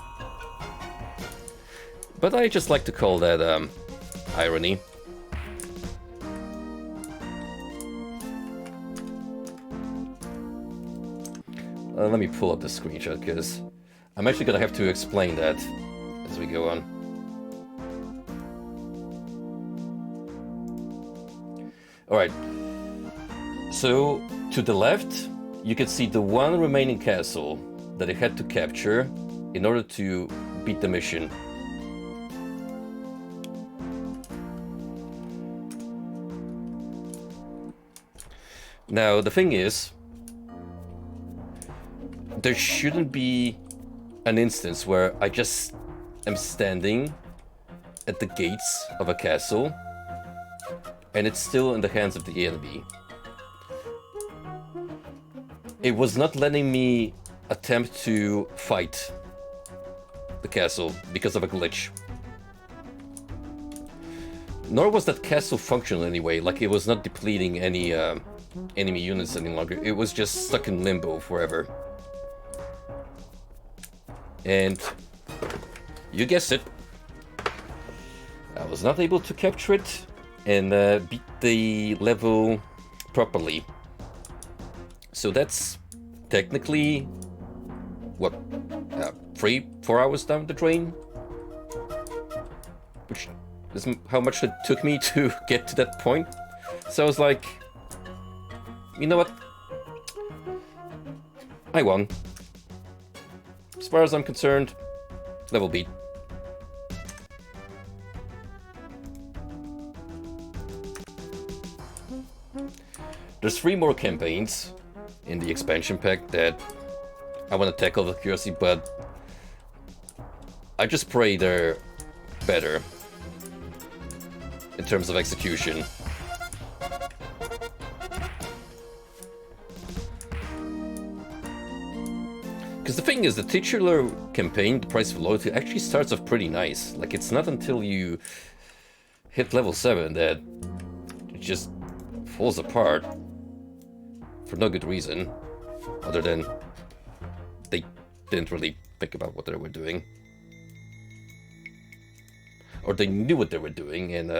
Speaker 1: But I just like to call that irony. Let me pull up the screenshot, because I'm actually gonna have to explain that as we go on. Alright, so to the left, you can see the one remaining castle that I had to capture in order to beat the mission. Now, the thing is, there shouldn't be an instance where I just am standing at the gates of a castle and it's still in the hands of the enemy. It was not letting me attempt to fight the castle because of a glitch. Nor was that castle functional anyway, like it was not depleting any enemy units any longer. It was just stuck in limbo forever. And you guessed it, I was not able to capture it and beat the level properly. So that's technically, what, 3-4 hours down the drain? Which is how much it took me to get to that point. So I was like, you know what? I won. As far as I'm concerned, level beat. There's 3 more campaigns in the expansion pack that I want to tackle with curiosity, but I just pray they're better in terms of execution. Because the thing is, the titular campaign, the Price of Loyalty, actually starts off pretty nice. Like, it's not until you hit level 7 that it just falls apart. For no good reason, other than they didn't really think about what they were doing. Or they knew what they were doing and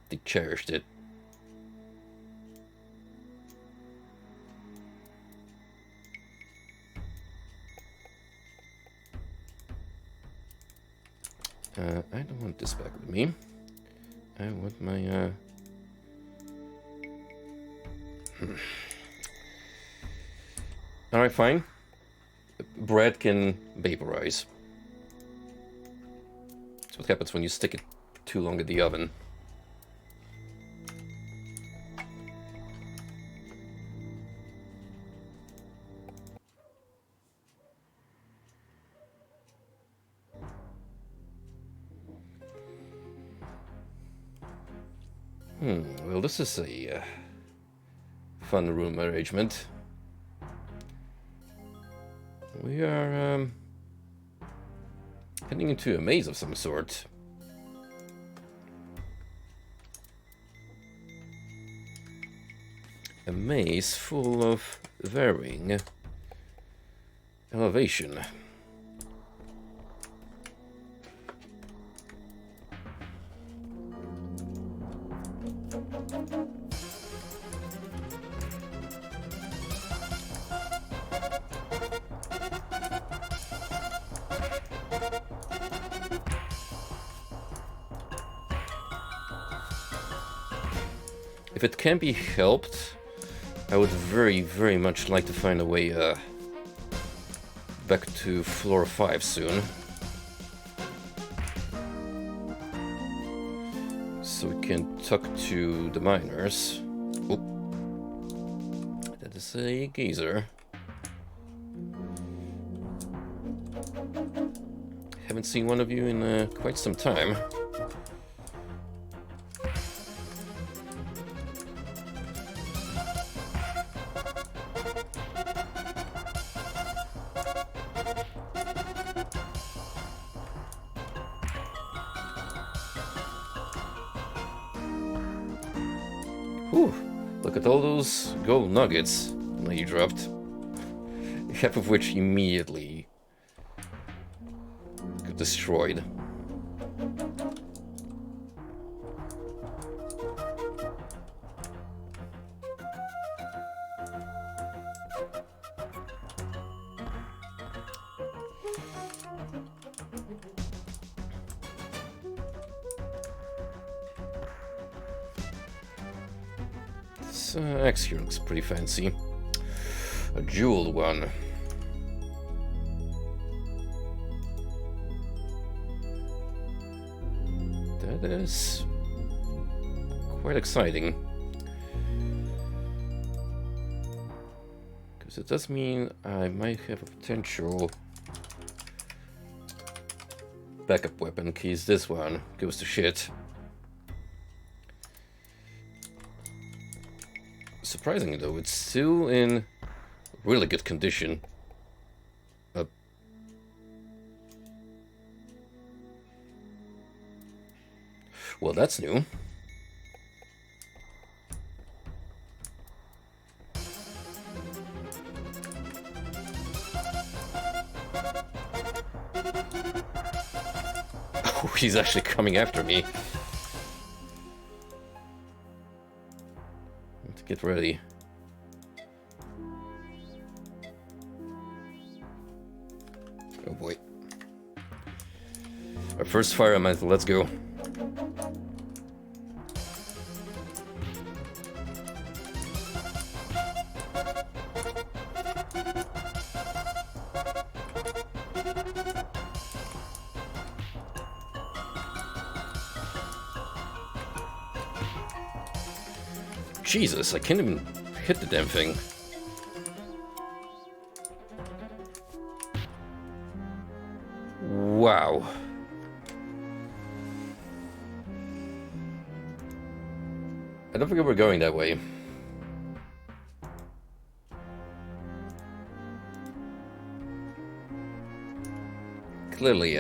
Speaker 1: they cherished it. I don't want this back with me. I want my Alright, fine. Bread can vaporize. That's what happens when you stick it too long in the oven. Well, this is a fun room arrangement. We are heading into a maze of some sort. A maze full of varying elevation. If it can be helped, I would very, very much like to find a way back to floor 5 soon. So we can talk to the miners. Oh, that is a geyser. Haven't seen one of you in quite some time. Ooh, look at all those gold nuggets that you dropped. Half of which immediately got destroyed. This axe here looks pretty fancy. A jeweled one. That is quite exciting. Because it does mean I might have a potential backup weapon in case this one goes to shit. Surprisingly though, it's still in really good condition. Well, that's new. Oh, he's actually coming after me. I have to get ready. Oh boy. Our first fire elemental, let's go. Jesus, I can't even hit the damn thing. Wow. I don't think we're going that way. Clearly,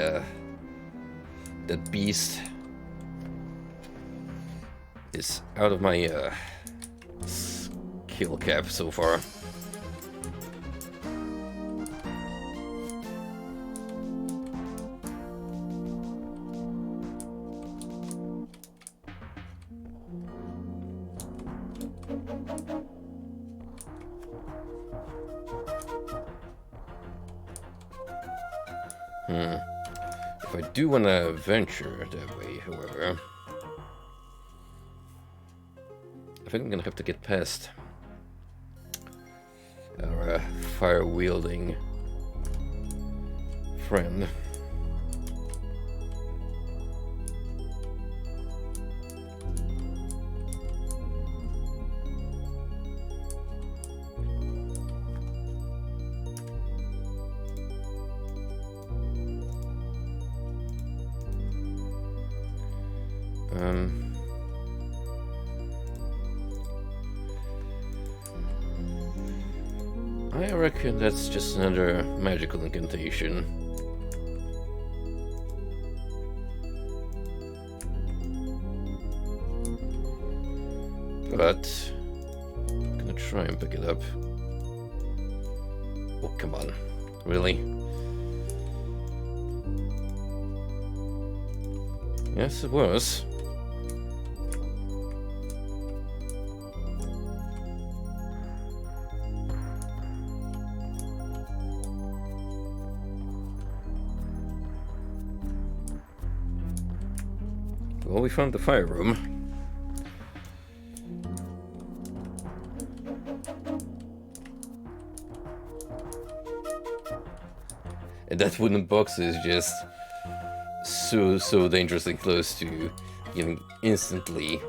Speaker 1: that beast is out of my skill cap so far. If I do want to venture that way, however, I think I'm gonna have to get past our fire-wielding friend. I reckon that's just another magical incantation. But I'm gonna try and pick it up. Oh, come on. Really? Yes, it was. Well, we found the fire room. And that wooden box is just so dangerously close to getting instantly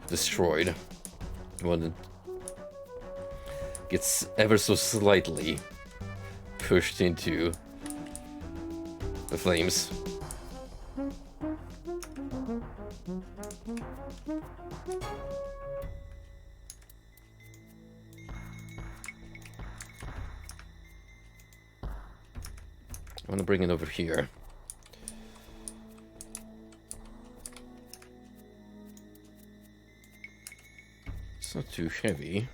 Speaker 1: destroyed when it gets ever so slightly pushed into the flames. I want to bring it over here. too heavy.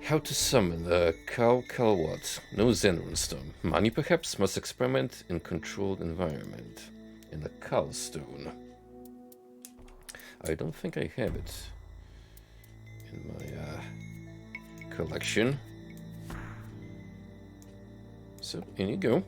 Speaker 1: How to summon the Kalwat? No Zenron stone. Money perhaps? Must experiment in controlled environment. In the Kal stone. I don't think I have it in my collection. So, in you go.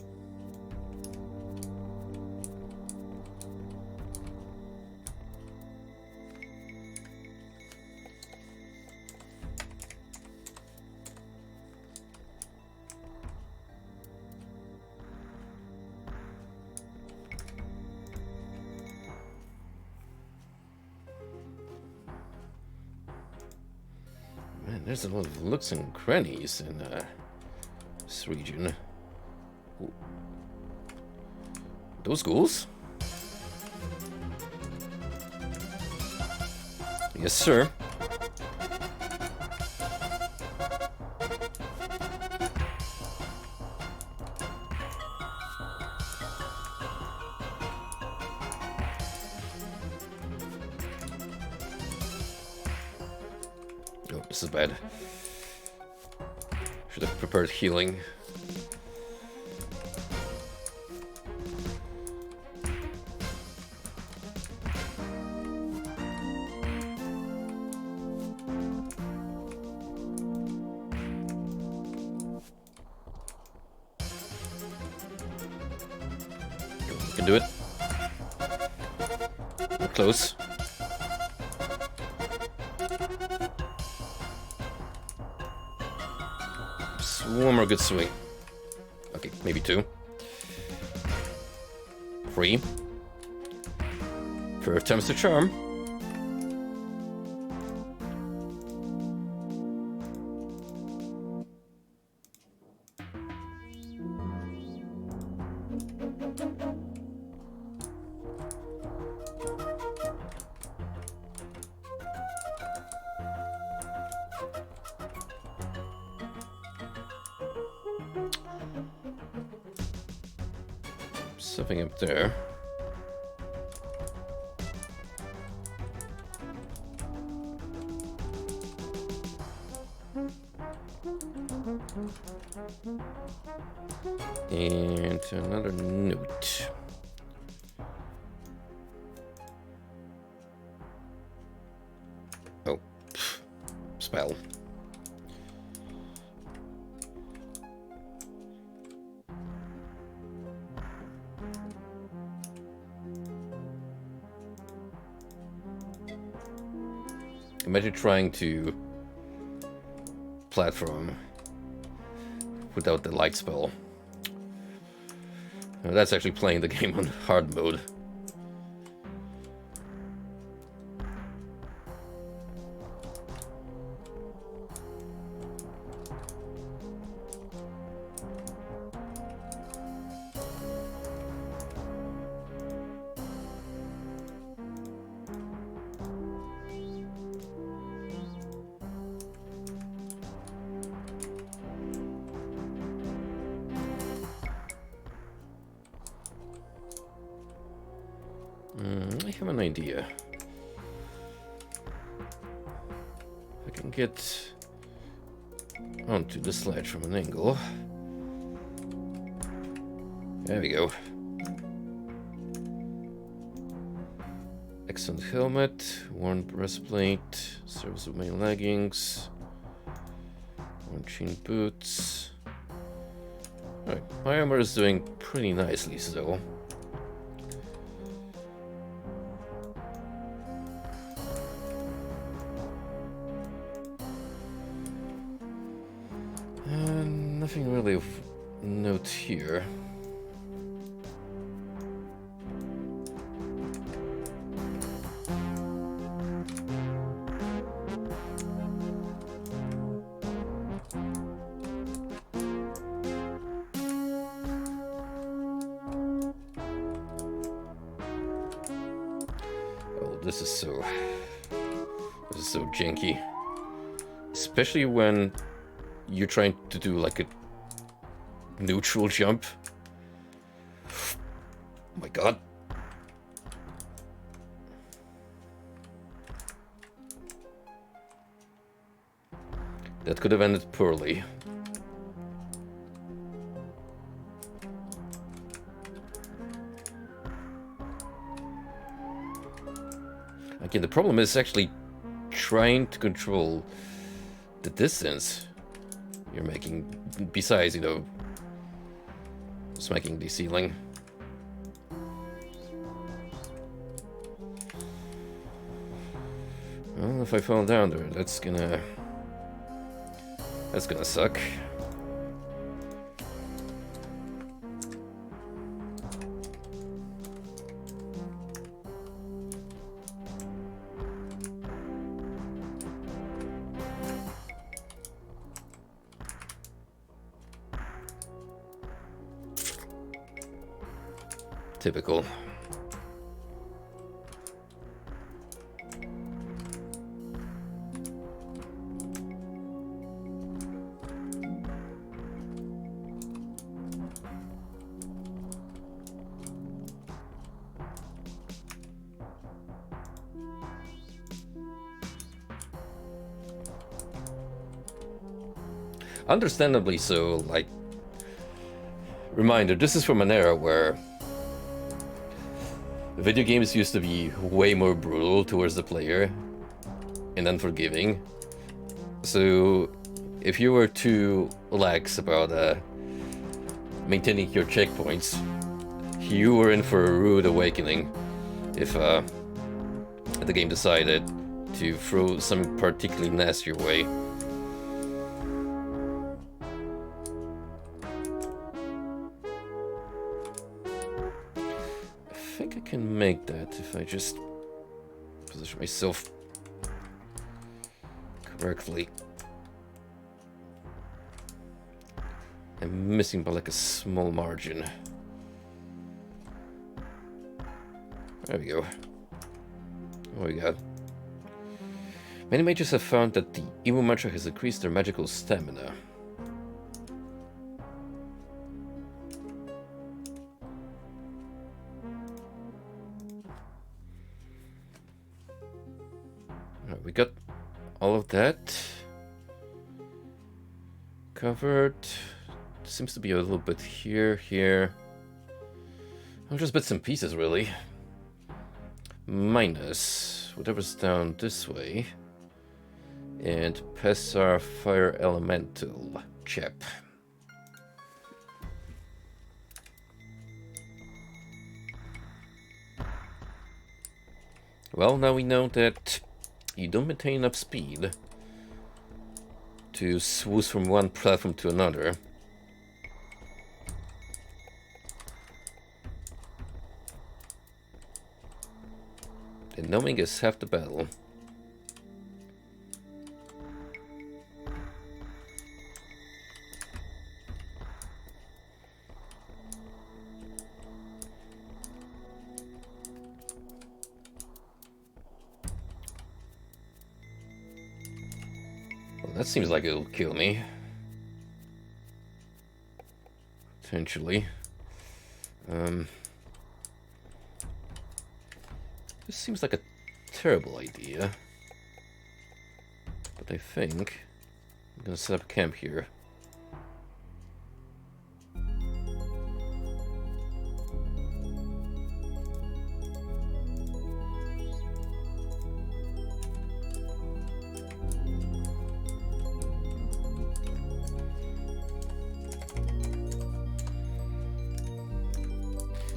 Speaker 1: Man, there's a lot of nooks and crannies in this region. Ooh. Those ghouls? Yes, sir. Oh, this is bad. Should have prepared healing. We can do it. We're close. One more good swing. Okay, maybe two. 3. Third time's the charm. Something up there. And another note. Oh, spell. Imagine trying to platform without the light spell. Now that's actually playing the game on hard mode. I have an idea. I can get onto the sledge from an angle. There we go. Excellent helmet, worn breastplate, serves with my leggings, worn chain boots. Alright, my armor is doing pretty nicely, so. Nothing really of note here. Oh, this is so janky. Especially when you're trying to do like a neutral jump. Oh my god. That could have ended poorly. Again, the problem is actually trying to control the distance you're making, besides, you know, smacking the ceiling. Well, if I fall down there, that's gonna suck. Typical. Understandably so, like, reminder, this is from an era where video games used to be way more brutal towards the player and unforgiving. So if you were too lax about maintaining your checkpoints, you were in for a rude awakening if the game decided to throw something particularly nasty your way. I think I can make that if I just position myself correctly. I'm missing by like a small margin. There we go. What we got? Many mages have found that the evil mantra has increased their magical stamina. Alright, we got all of that covered. Seems to be a little bit here. Oh, just bits and pieces, really. Minus whatever's down this way. And Pessar Fire Elemental chip. Well, now we know that you don't maintain enough speed to swoosh from one platform to another. And knowing is half the battle. Well, that seems like it'll kill me. Potentially. This seems like a terrible idea. But I think I'm gonna set up camp here.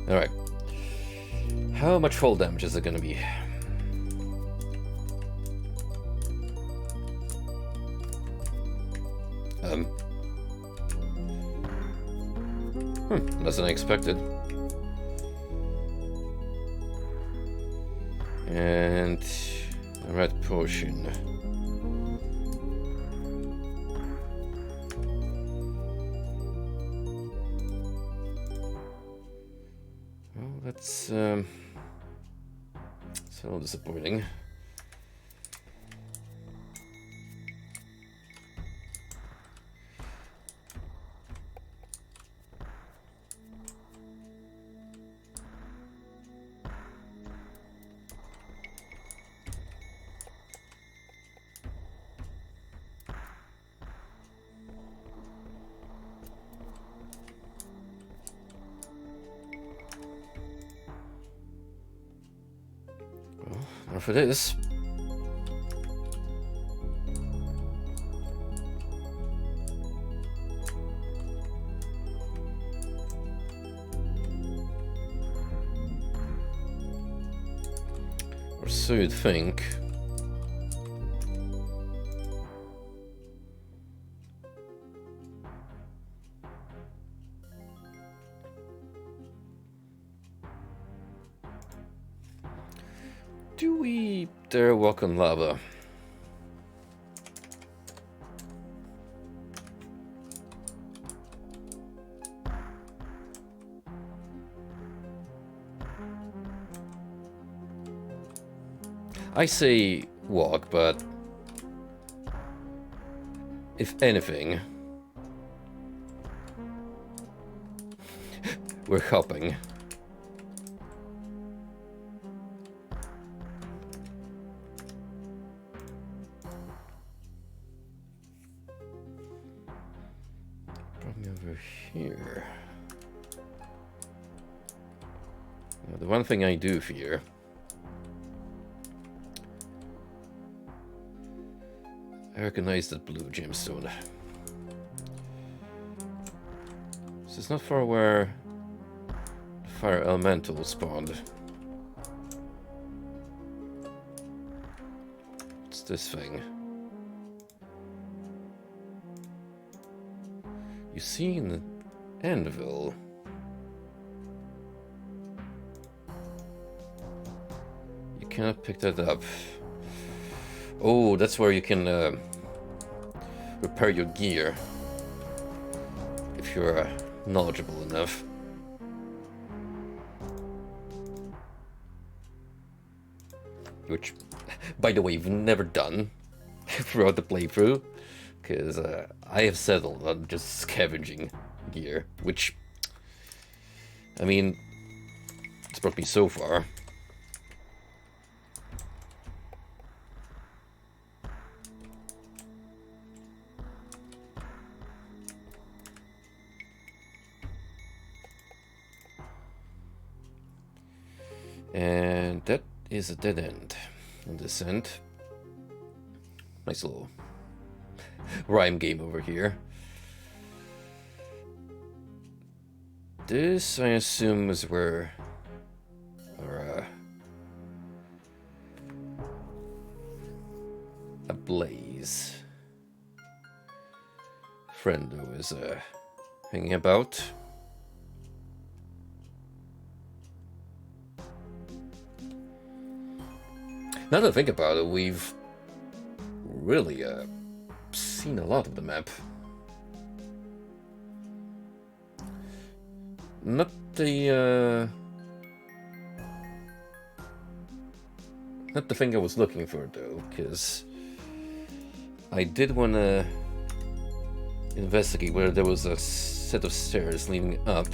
Speaker 1: Alright. How much fall damage is it gonna be? Less than I expected. And a red potion. Well, that's a little disappointing. Well, enough it is. Or so you'd think. Do we dare walk on lava? I say walk, but if anything, we're hopping. Probably over here. Now, the one thing I do fear I recognize that blue gemstone. This is not far where the fire elemental spawned. What's this thing? You see an anvil. You cannot pick that up. Oh, that's where you can repair your gear, if you're knowledgeable enough. Which, by the way, you've never done throughout the playthrough, because I have settled on just scavenging gear, which, I mean, it's brought me so far. And that is a dead end on this end. Nice little rhyme game over here. This, I assume, is where our Ablaze friendo is hanging about. Now that I think about it, we've really seen a lot of the map. Not the thing I was looking for though, because I did want to investigate whether there was a set of stairs leading up,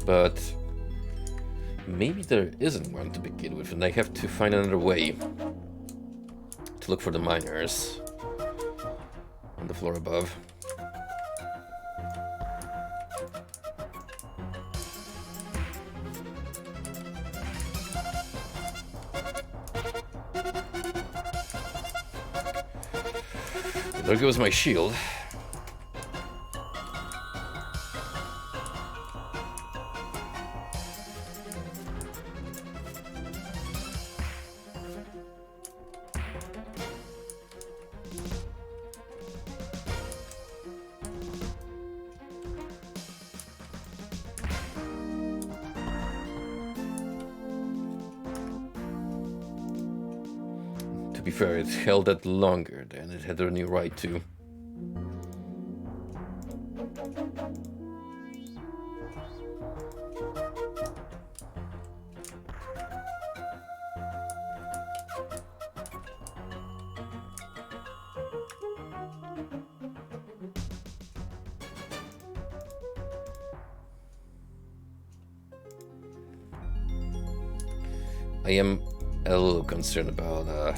Speaker 1: but maybe there isn't one to begin with, and I have to find another way to look for the miners on the floor above. There goes my shield. To be fair, it held that longer than it had any right to. I am a little concerned about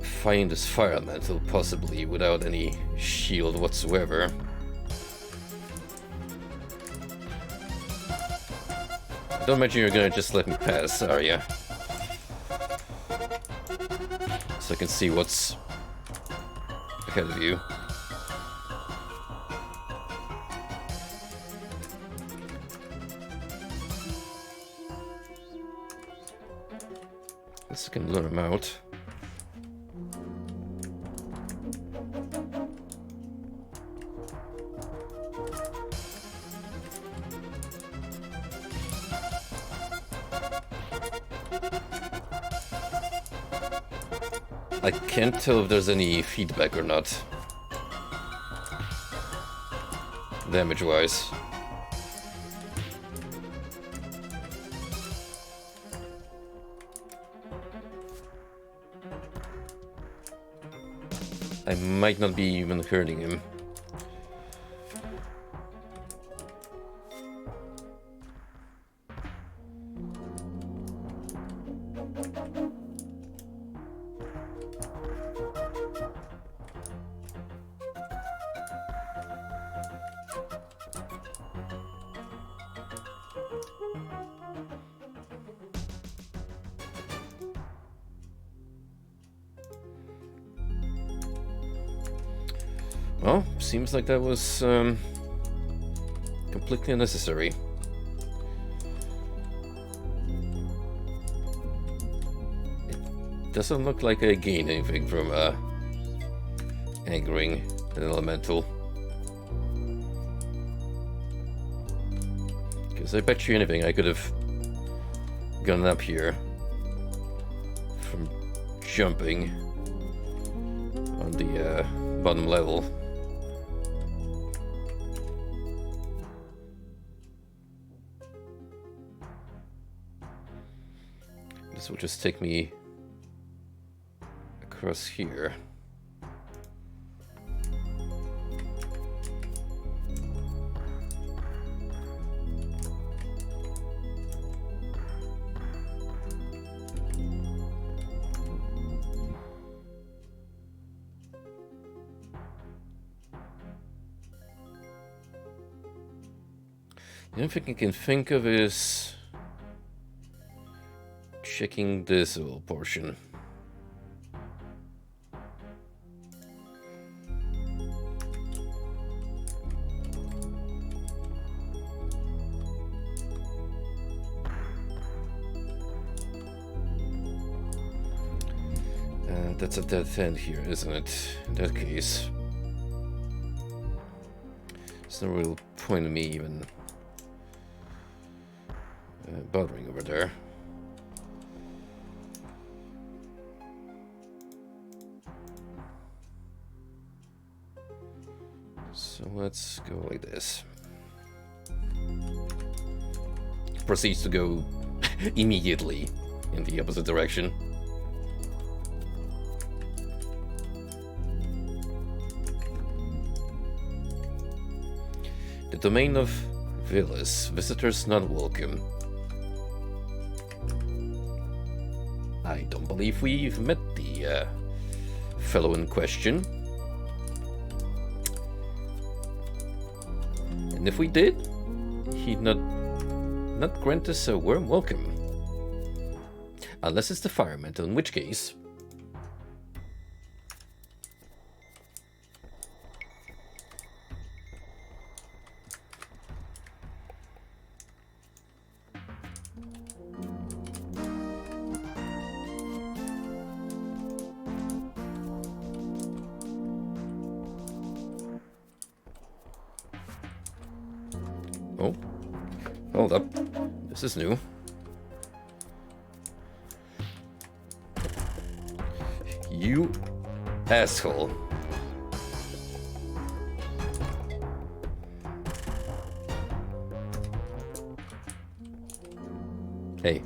Speaker 1: finding this fire elemental possibly without any shield whatsoever. Don't imagine you're gonna just let me pass, are you? So I can see what's ahead of you. This can lure him out. I can't tell if there's any feedback or not. Damage-wise. I might not be even hurting him. Well, seems like that was completely unnecessary. It doesn't look like I gained anything from angering an elemental. Because I bet you anything I could have gone up here from jumping on the bottom level. This will just take me across here. The only thing I can think of is checking this little portion. That's a dead end here, isn't it? In that case, there's no real point in me even bothering over there. So let's go like this. Proceeds to go immediately in the opposite direction. The domain of Villas. Visitors not welcome. I don't believe we've met the fellow in question. And if we did, he'd not grant us a warm welcome. Unless it's the fireman, in which case... Oh, hold up. This is new. You asshole. Hey.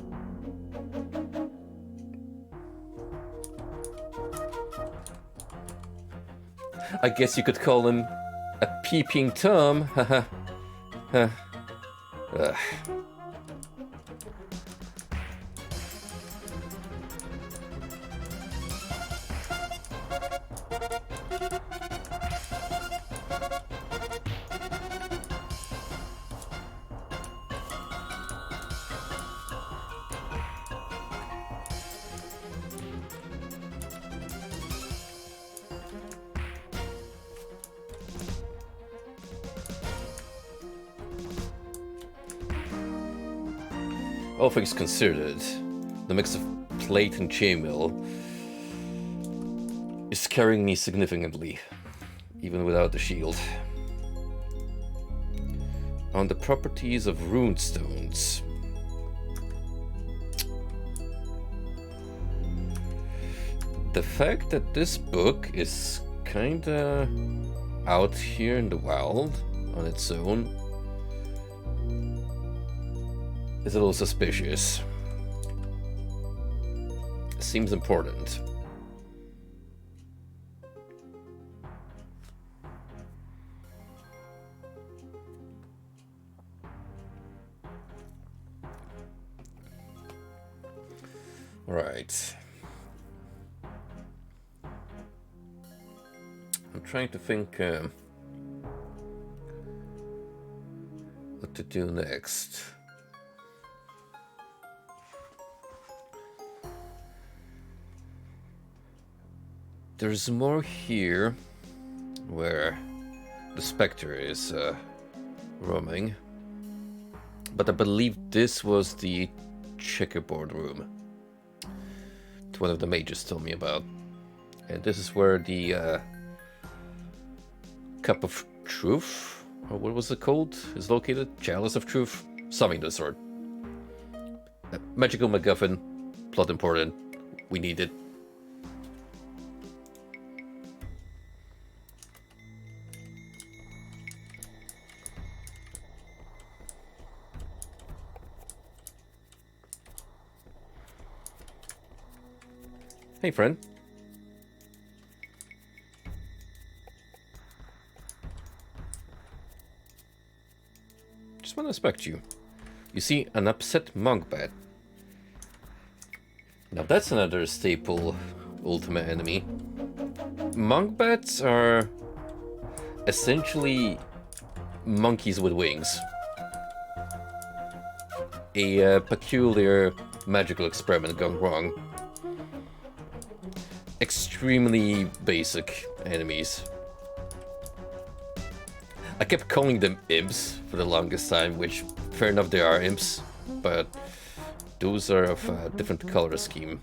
Speaker 1: I guess you could call him a peeping Tom, haha. Huh. Ugh. all things considered, the mix of plate and chainmail is carrying me significantly, even without the shield. On the properties of runestones. The fact that this book is kinda out here in the wild on its own is a little suspicious. Seems important. Right. I'm trying to think what to do next. There's more here where the Spectre is roaming, but I believe this was the checkerboard room. It's one of the mages told me about, and this is where the Cup of Truth, or what was it called, is located. Chalice of Truth, something of the sort. Magical MacGuffin, plot important. We need it. Hey, friend. Just want to inspect you. You see an upset monk bat. Now that's another staple Ultima enemy. Monk bats are essentially monkeys with wings. A peculiar magical experiment gone wrong. Extremely basic enemies. I kept calling them imps for the longest time, which, fair enough, they are imps, but those are of a different color scheme,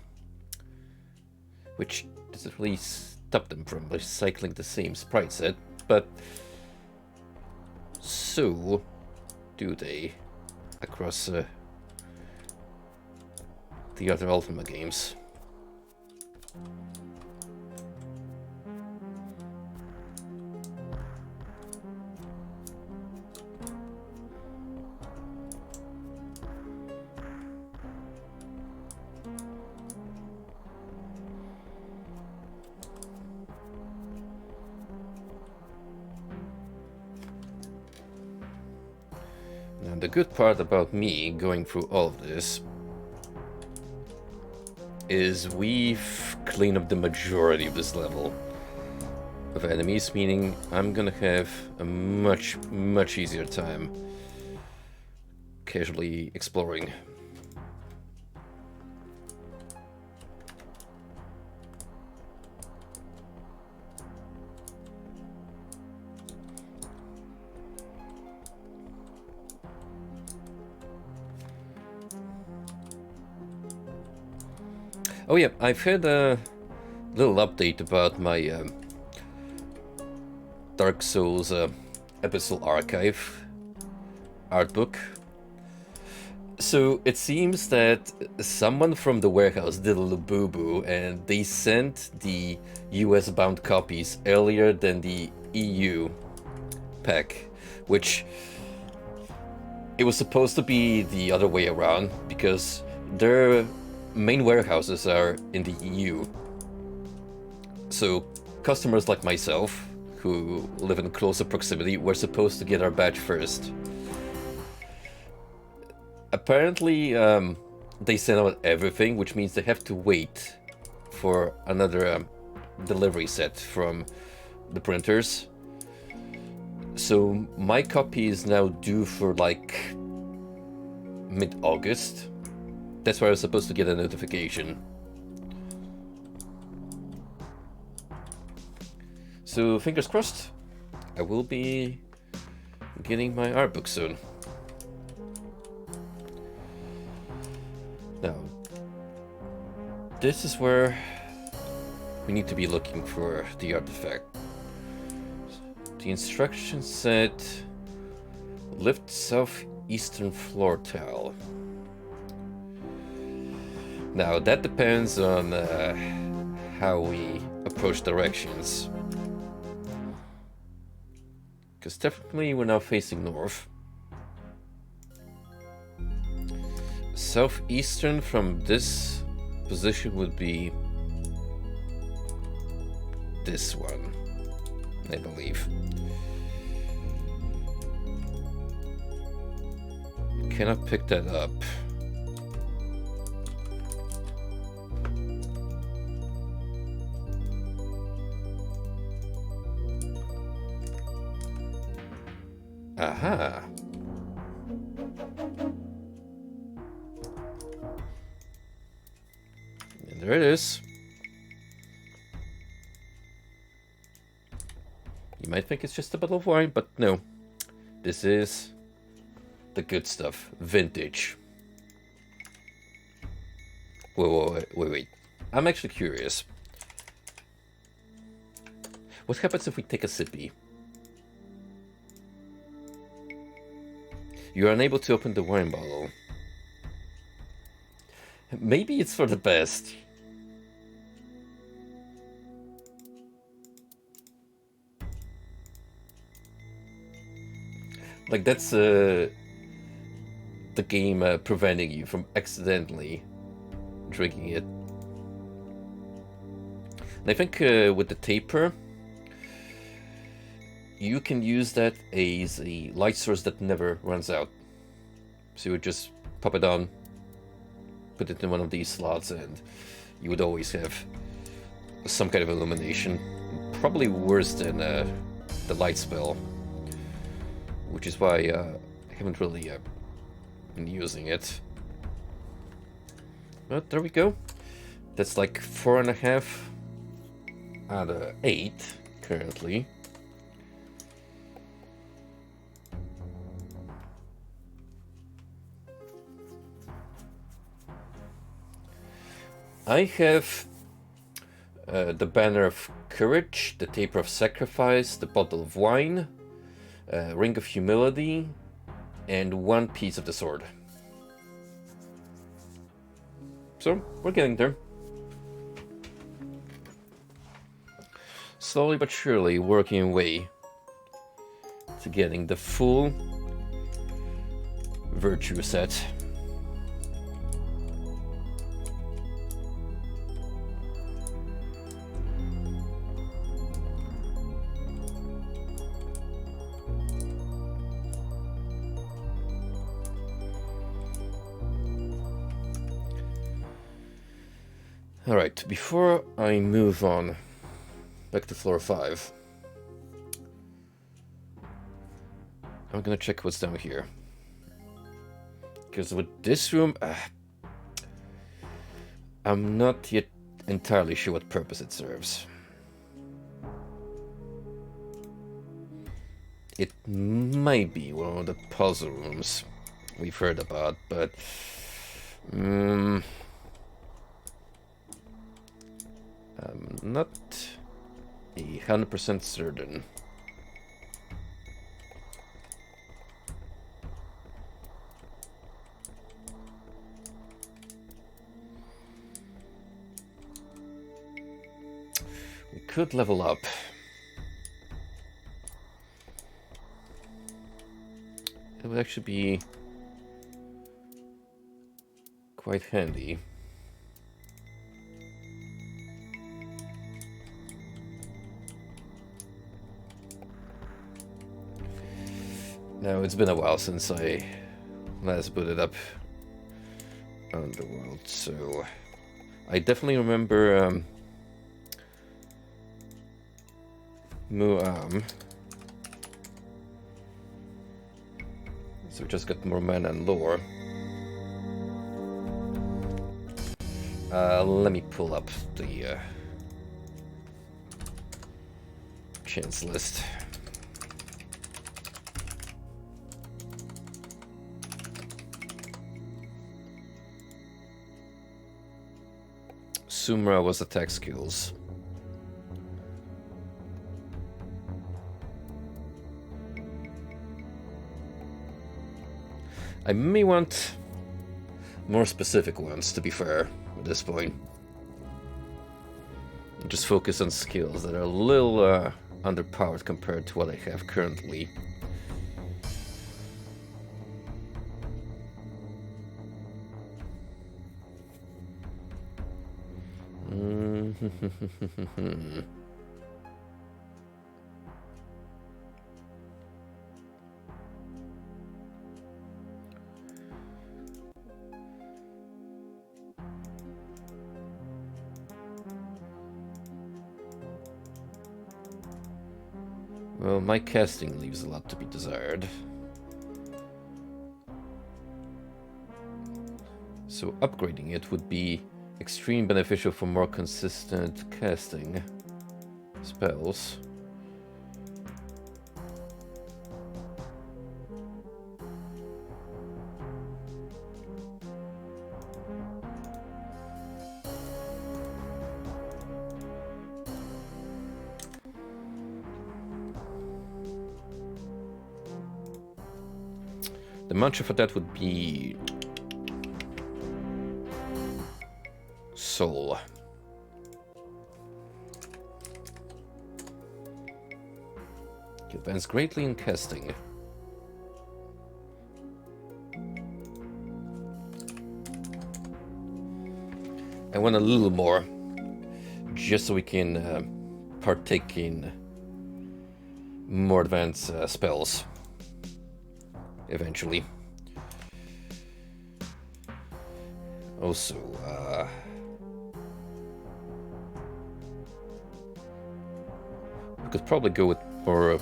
Speaker 1: which doesn't really stop them from recycling the same sprite set, but so do they across the other Ultima games. And the good part about me going through all of this is we've cleaned up the majority of this level of enemies, meaning I'm gonna have a much easier time casually exploring. Oh yeah, I've had a little update about my Dark Souls episode archive art book. So it seems that someone from the warehouse did a little boo-boo and they sent the US bound copies earlier than the EU pack, which it was supposed to be the other way around because their main warehouses are in the EU. So customers like myself, who live in closer proximity, were supposed to get our batch first. Apparently, they sent out everything, which means they have to wait for another delivery set from the printers. So my copy is now due for like mid-August. That's where I was supposed to get a notification. So fingers crossed, I will be getting my art book soon. Now, this is where we need to be looking for the artifact. The instructions said lift southeastern floor tile. Now that depends on how we approach directions. Because technically we're now facing north. Southeastern from this position would be this one, I believe. Cannot pick that up. Aha. And there it is. You might think it's just a bottle of wine, but no. This is the good stuff. Vintage. Wait. I'm actually curious. What happens if we take a sippy? You are unable to open the wine bottle. Maybe it's for the best. Like that's the game preventing you from accidentally drinking it. And I think with the taper, you can use that as a light source that never runs out. So you would just pop it on, put it in one of these slots, and you would always have some kind of illumination. Probably worse than the light spell, which is why I haven't really been using it. But there we go. That's like 4.5 out of 8 currently. I have the Banner of Courage, the Taper of Sacrifice, the Bottle of Wine, Ring of Humility, and 1 piece of the sword. So, we're getting there. Slowly but surely working away to getting the full virtue set. Alright, before I move on back to floor 5, I'm gonna check what's down here. Because with this room, I'm not yet entirely sure what purpose it serves. It might be one of the puzzle rooms we've heard about, but I'm not 100% certain. We could level up. It would actually be quite handy. Now, it's been a while since I last booted up Underworld, so I definitely remember Muam. So we just got more mana and lore. Let me pull up the chance list. Sumra was attack skills. I may want more specific ones, to be fair, at this point. Just focus on skills that are a little underpowered compared to what I have currently. Well, my casting leaves a lot to be desired. So upgrading it would be extremely beneficial for more consistent casting spells. The mantra for that would be Soul. Advance greatly in casting. I want a little more, just so we can partake in more advanced spells eventually. Also, we could probably go with more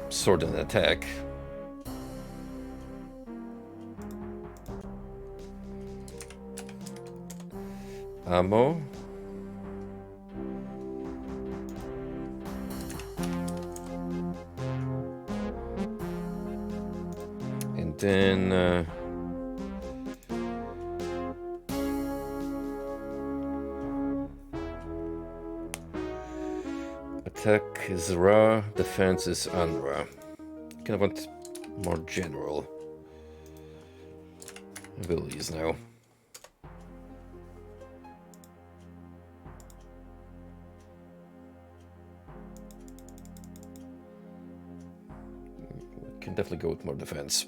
Speaker 1: sword and attack. Ammo. And then attack is raw, defense is unraw. Kind of want more general abilities now. We can definitely go with more defense.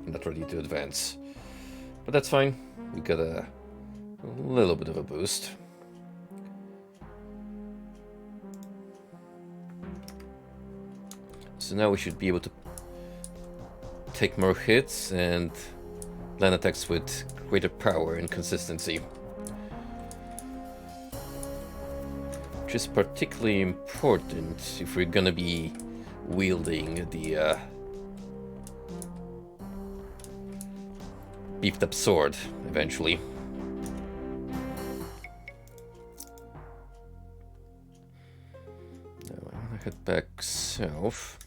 Speaker 1: Not ready to advance, but that's fine. We got a little bit of a boost. So now we should be able to take more hits and land attacks with greater power and consistency, which is particularly important if we're gonna be wielding the beefed up sword eventually. Now I want to head back south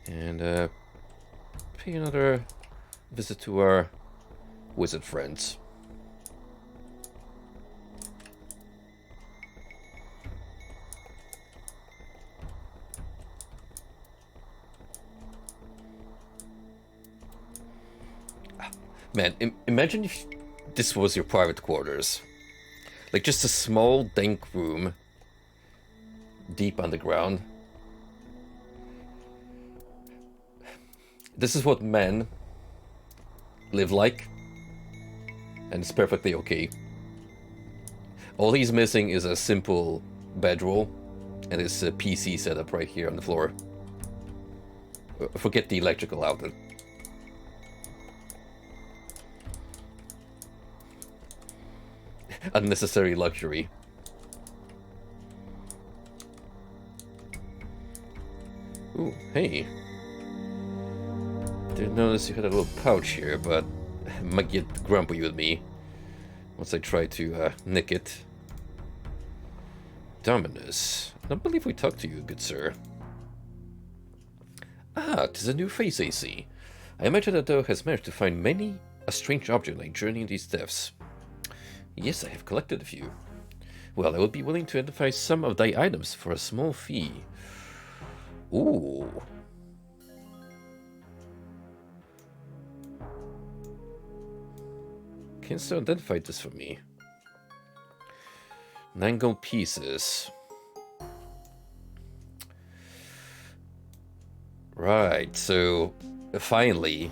Speaker 1: and pay another visit to our wizard friends. Man, imagine if this was your private quarters. Like just a small, dank room deep underground. This is what men live like, and it's perfectly okay. All he's missing is a simple bedroll and his PC setup right here on the floor. Forget the electrical outlet. Unnecessary luxury. Ooh, hey. Didn't notice you had a little pouch here, but it might get grumpy with me once I try to nick it. Dominus. I don't believe we talked to you, good sir. Ah, 'tis a new face I see. I imagine that thou hast managed to find many a strange object like journeying these depths. Yes, I have collected a few. Well, I would be willing to identify some of thy items for a small fee. Ooh. Canst thou identify this for me? 9 gold pieces. Right, so finally,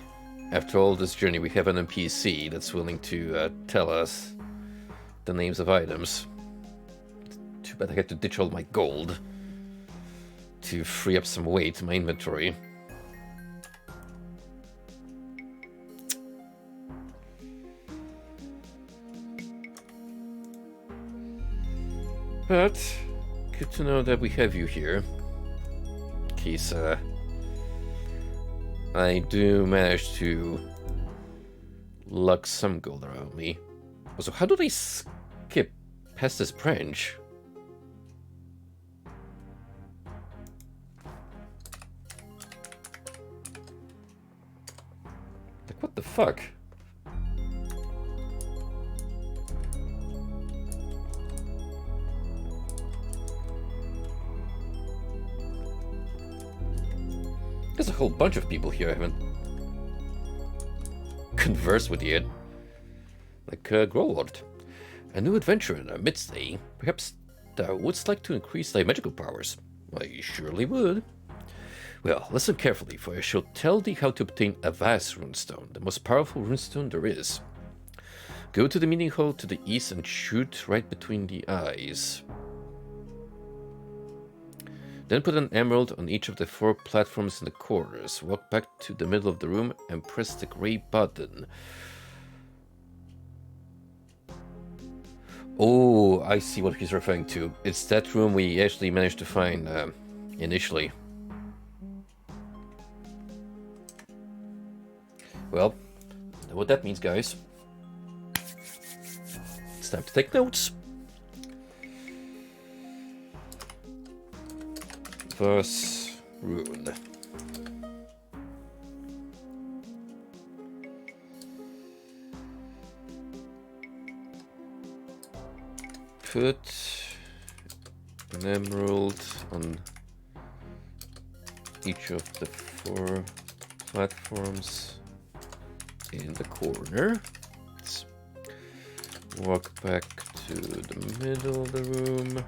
Speaker 1: after all this journey, we have an NPC that's willing to tell us the names of items. Too bad I had to ditch all my gold to free up some weight in my inventory. But good to know that we have you here, in case I do manage to lug some gold around me. So how do they skip past this branch? Like, what the fuck? There's a whole bunch of people here I haven't conversed with yet. Like Growlord. A new adventurer in our midst, eh? Perhaps thou wouldst like to increase thy magical powers. I surely would. Well, listen carefully, for I shall tell thee how to obtain a vast runestone, the most powerful runestone there is. Go to the meeting hall to the east and shoot right between the eyes. Then put an emerald on each of the 4 platforms in the corners. Walk back to the middle of the room and press the gray button. Oh, I see what he's referring to. It's that room we actually managed to find initially. Well, know what that means, guys. It's time to take notes. Verse rune. Put an emerald on each of the 4 platforms in the corner. Let's walk back to the middle of the room.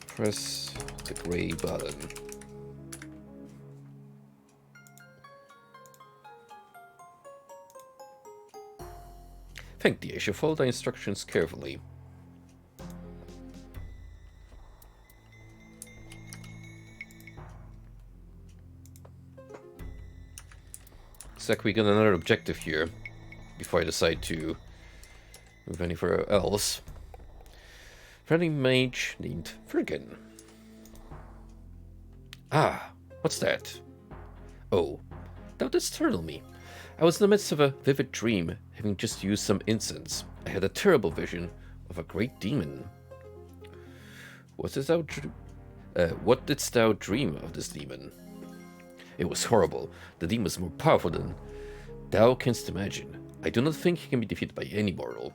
Speaker 1: Press the gray button. Thank thee, I shall follow thy instructions carefully. Looks like we got another objective here before I decide to move anywhere else. Friendly mage named Friggin. Ah, what's that? Oh, thou didst startle me. I was in the midst of a vivid dream, having just used some incense. I had a terrible vision of a great demon. What didst thou dream of this demon? It was horrible. The demon was more powerful than thou canst imagine. I do not think he can be defeated by any mortal.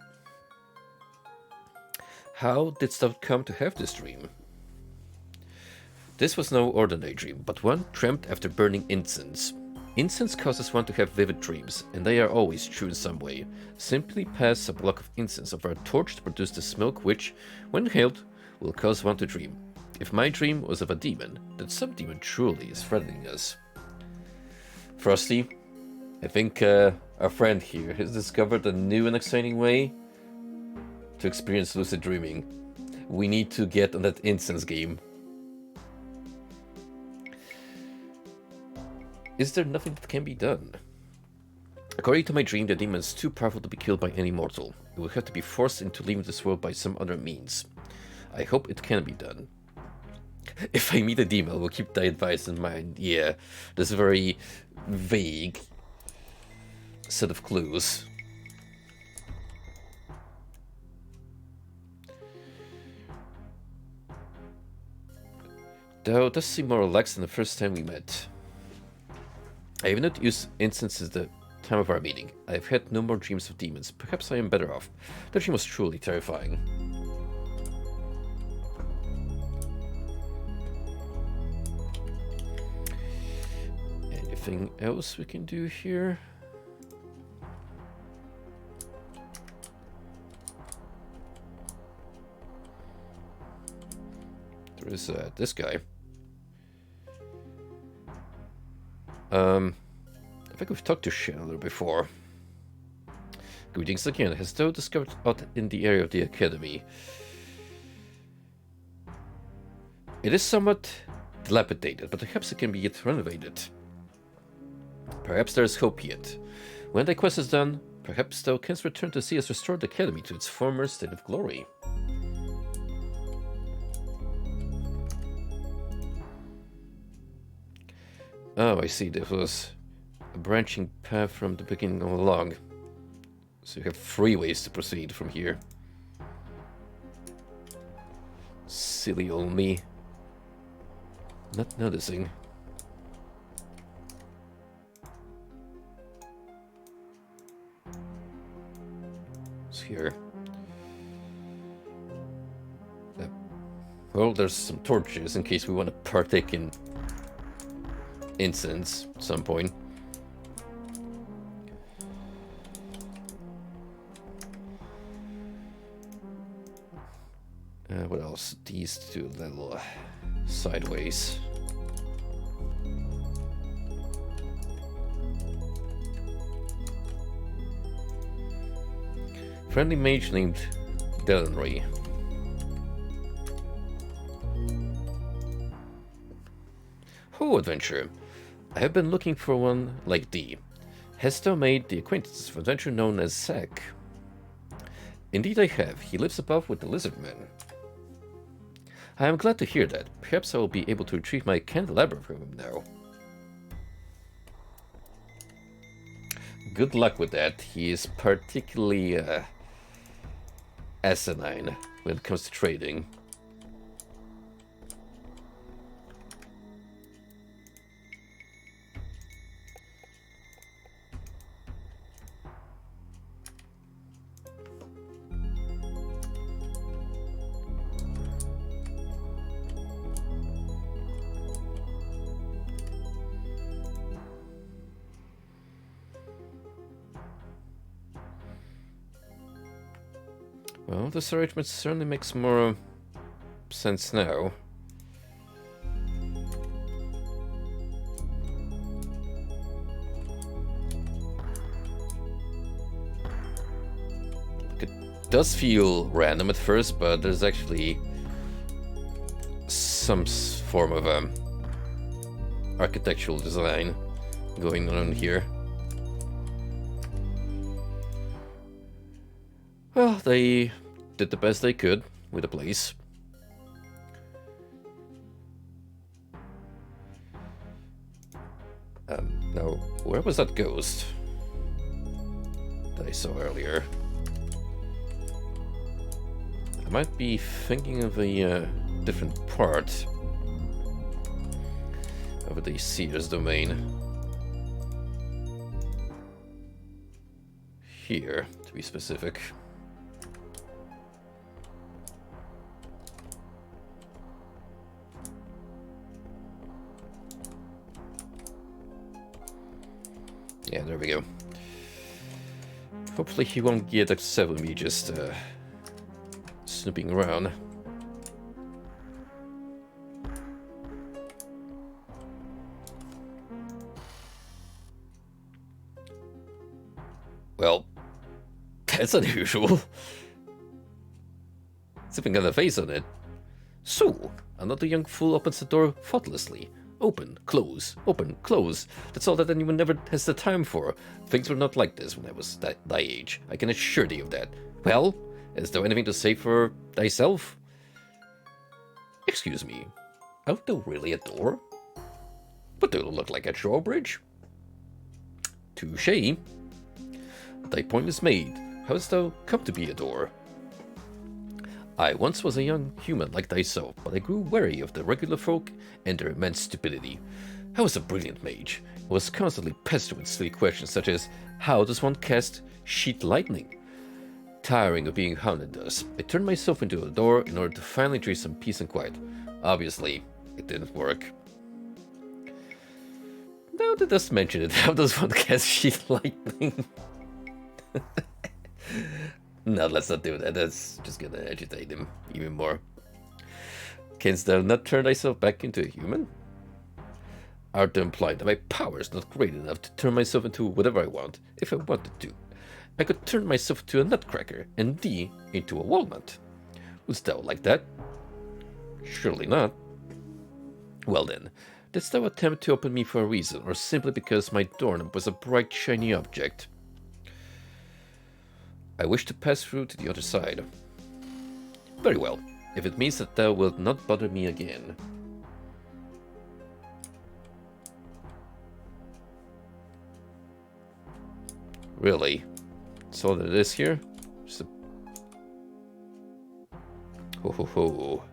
Speaker 1: How didst thou come to have this dream? This was no ordinary dream, but one dreamt after burning incense. Incense causes one to have vivid dreams, and they are always true in some way. Simply pass a block of incense over a torch to produce the smoke which, when inhaled, will cause one to dream. If my dream was of a demon, then some demon truly is threatening us. Frosty, I think our friend here has discovered a new and exciting way to experience lucid dreaming. We need to get on that incense game. Is there nothing that can be done? According to my dream, the demon is too powerful to be killed by any mortal. It will have to be forced into leaving this world by some other means. I hope it can be done. If I meet a demon, I will keep thy advice in mind. Yeah, this very vague set of clues. Though it does seem more relaxed than the first time we met. I have not used incense since the time of our meeting. I have had no more dreams of demons. Perhaps I am better off. That dream was truly terrifying. Anything else we can do here? There is this guy. I think we've talked to Chandler before. Greetings again. Has Doe discovered out in the area of the academy? It is somewhat dilapidated, but perhaps it can be yet renovated. Perhaps there is hope yet. When the quest is done, perhaps Doe can return to see us restore the academy to its former state of glory. Oh, I see. There was a branching path from the beginning all along. So you have 3 ways to proceed from here. Silly old me. Not noticing. It's here. Well, there's some torches in case we want to partake in incense at some point. What else? These 2 little sideways. Friendly mage named Dellenry. Oh, adventure. I have been looking for one like thee. Hast thou made the acquaintance of an adventurer known as Zack? Indeed I have. He lives above with the lizard men. I am glad to hear that. Perhaps I will be able to retrieve my candelabra from him now. Good luck with that. He is particularly asinine when it comes to trading. Well, this arrangement certainly makes more sense now. It does feel random at first, but there's actually some form of architectural design going on here. Well, they did the best they could with the place. Now, where was that ghost that I saw earlier? I might be thinking of a different part of the Seer's domain. Here, to be specific. Yeah, there we go. Hopefully he won't get upset with me just snooping around. Well, that's unusual. Something got a face on it. So, another young fool opens the door thoughtlessly. Open, close, open, close. That's all that anyone ever has the time for. Things were not like this when I was thy age. I can assure thee of that. Well, is there anything to say for thyself? Excuse me, art thou really a door? But thou look like a drawbridge. Touché. Thy point is made. How hast thou come to be a door? I once was a young human like thyself, but I grew wary of the regular folk and their immense stupidity. I was a brilliant mage. I was constantly pestered with silly questions such as, how does one cast sheet lightning? Tiring of being hounded thus, I turned myself into a door in order to finally enjoy some peace and quiet. Obviously, it didn't work. Now that just mention it, how does one cast sheet lightning? No, let's not do that. That's just gonna agitate him even more. Canst thou not turn thyself back into a human? Art thou implying that my power is not great enough to turn myself into whatever I want, if I wanted to? I could turn myself into a nutcracker, and thee into a walnut. Wouldst thou like that? Surely not. Well then, didst thou attempt to open me for a reason, or simply because my doorknob was a bright shiny object? I wish to pass through to the other side. Very well, if it means that thou wilt not bother me again. Really? That's all that it is here? Just a... Ho ho ho.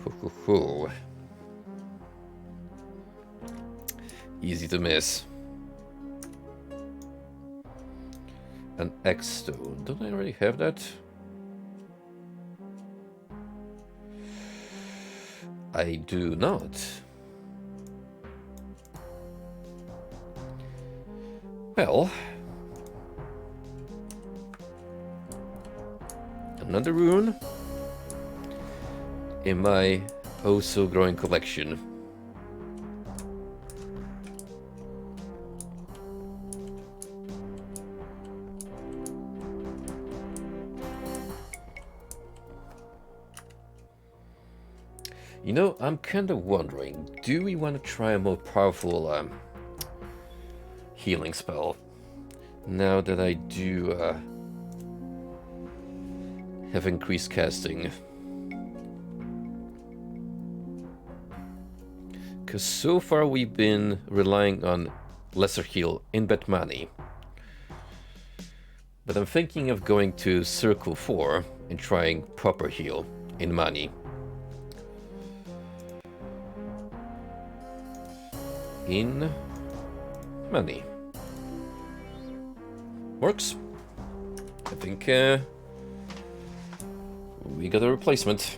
Speaker 1: Ho ho ho. Easy to miss. An X stone. Don't I already have that? I do not. Well, another rune in my oh-so-growing collection. You know, I'm kind of wondering, do we want to try a more powerful healing spell? Now that I do have increased casting. Because so far we've been relying on lesser heal in Betmani. But I'm thinking of going to Circle 4 and trying proper heal in Mani. In Mani. Works. I think we got a replacement.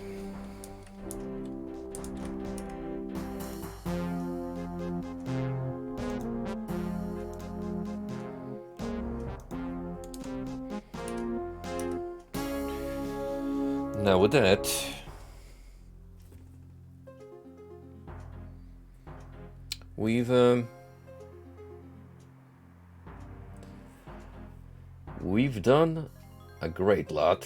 Speaker 1: Now with that, we've done a great lot.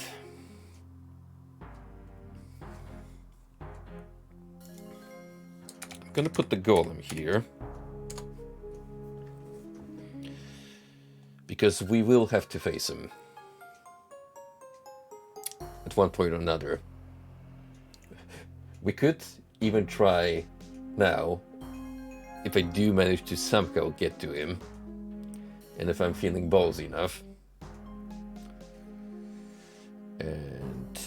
Speaker 1: I'm gonna put the golem here because we will have to face him at one point or another. We could even try now, if I do manage to somehow get to him, and if I'm feeling ballsy enough. And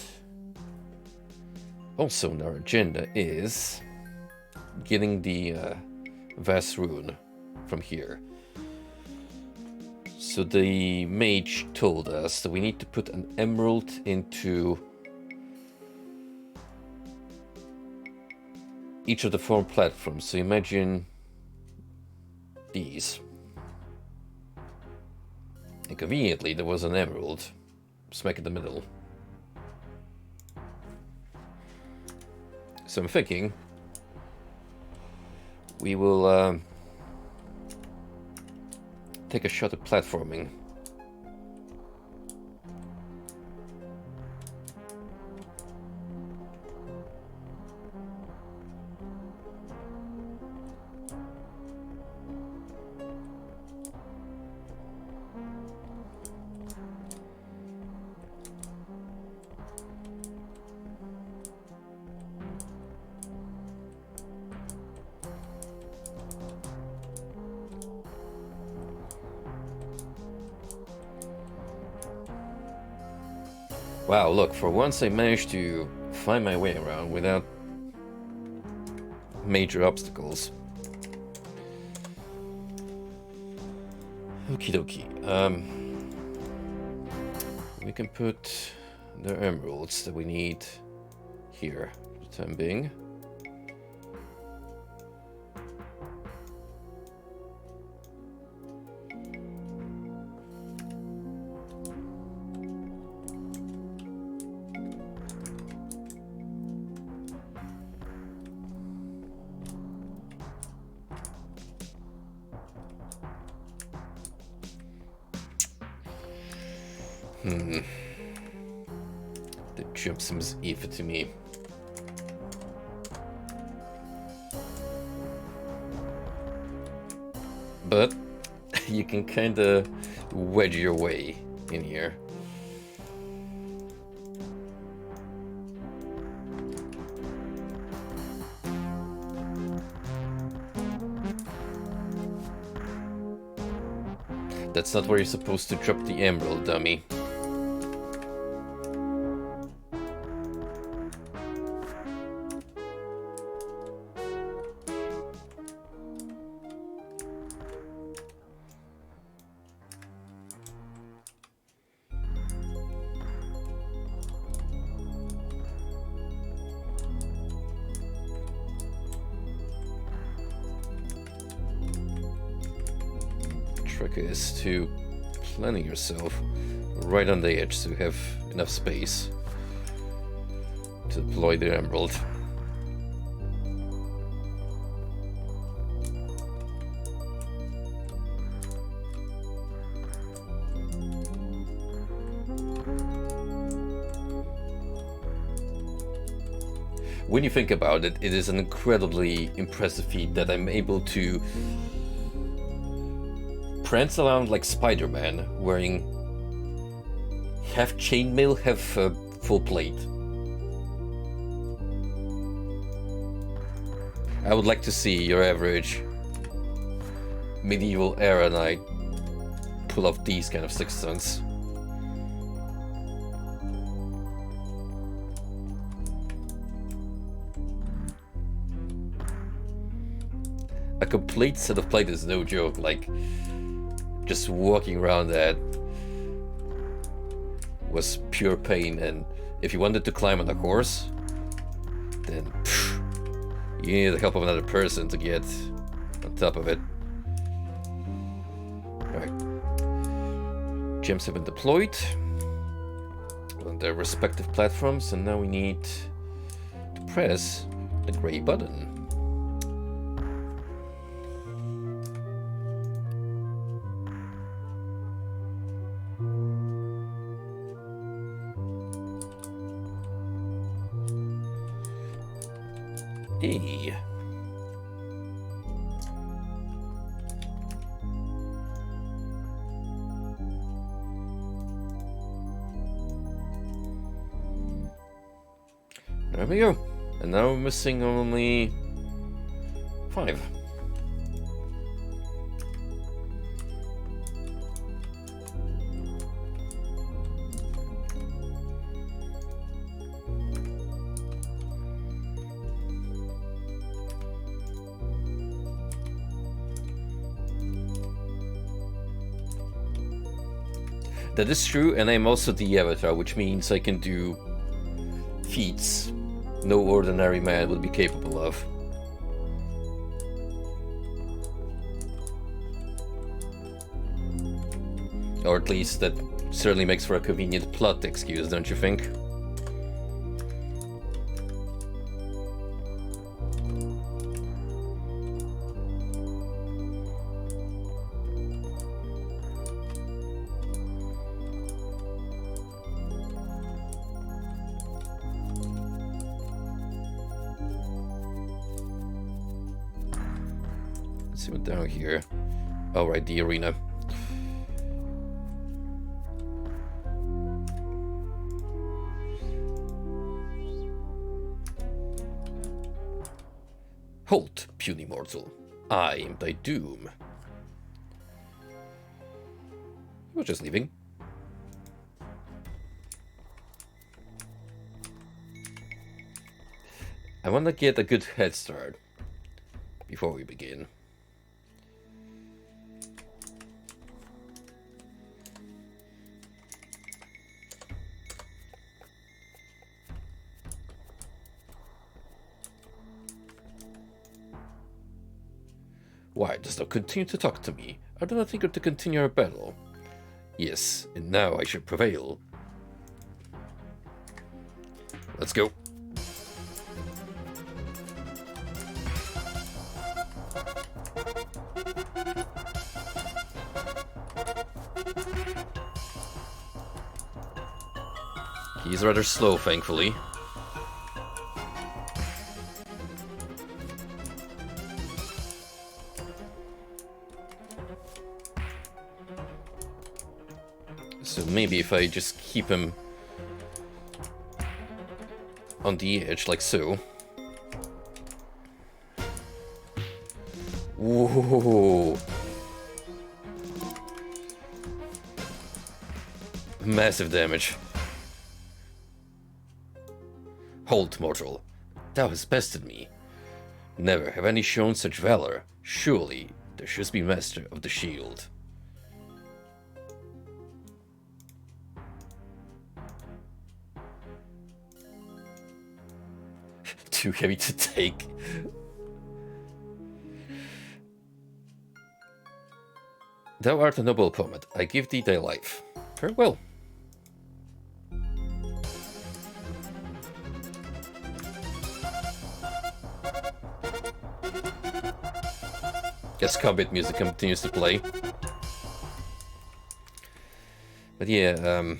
Speaker 1: also on our agenda is getting the Vast Rune from here. So the mage told us that we need to put an emerald into each of the 4 platforms. So imagine these. And conveniently there was an emerald smack in the middle. So I'm thinking we will take a shot at platforming. Wow, look, for once I managed to find my way around without major obstacles. Okie dokie. We can put the emeralds that we need here for the time being. The jump seems iffy to me. But you can kinda wedge your way in here. That's not where you're supposed to drop the emerald, dummy. Trick is to planning yourself right on the edge so you have enough space to deploy the emerald. When you think about it, it is an incredibly impressive feat that I'm able to prance around like Spider-Man, wearing half chainmail, half full plate. I would like to see your average medieval era knight pull off these kind of six stunts. A complete set of plate is no joke, like just walking around that was pure pain, and if you wanted to climb on a horse, then you need the help of another person to get on top of it. Alright. Gems have been deployed on their respective platforms, and now we need to press the gray button. Hey. There we go. And now we're missing only 5. That is true, and I'm also the avatar, which means I can do feats no ordinary man would be capable of. Or at least that certainly makes for a convenient plot excuse, don't you think? See what down here. Oh, right, the arena. Halt, puny mortal. I am thy doom. He was just leaving. I want to get a good head start before we begin. Why does thou continue to talk to me? I do not think to continue our battle. Yes, and now I should prevail. Let's go. He's rather slow, thankfully. So maybe if I just keep him on the edge, like so. Whoa! Massive damage. Hold, mortal. Thou hast bested me. Never have any shown such valor. Surely thou shouldst be master of the shield. Too heavy to take. Thou art a noble poet. I give thee thy life. Farewell. Yes, combat music continues to play. But yeah,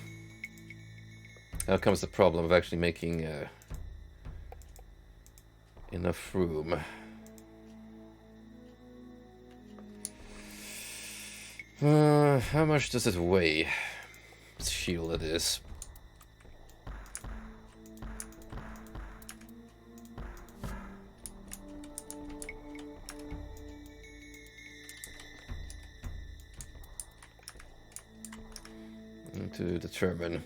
Speaker 1: now comes the problem of actually making enough room. How much does it weigh? This shield it is. To determine.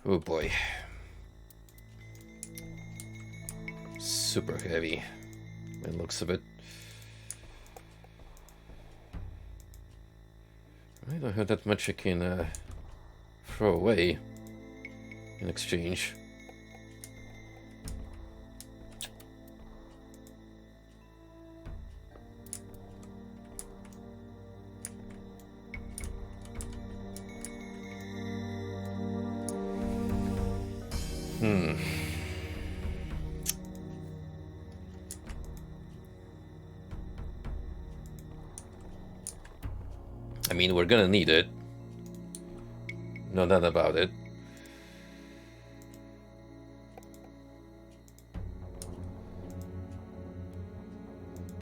Speaker 1: Oh boy. Super heavy, by the looks of it. I don't have that much I can throw away in exchange. I mean, we're gonna need it. No doubt about it.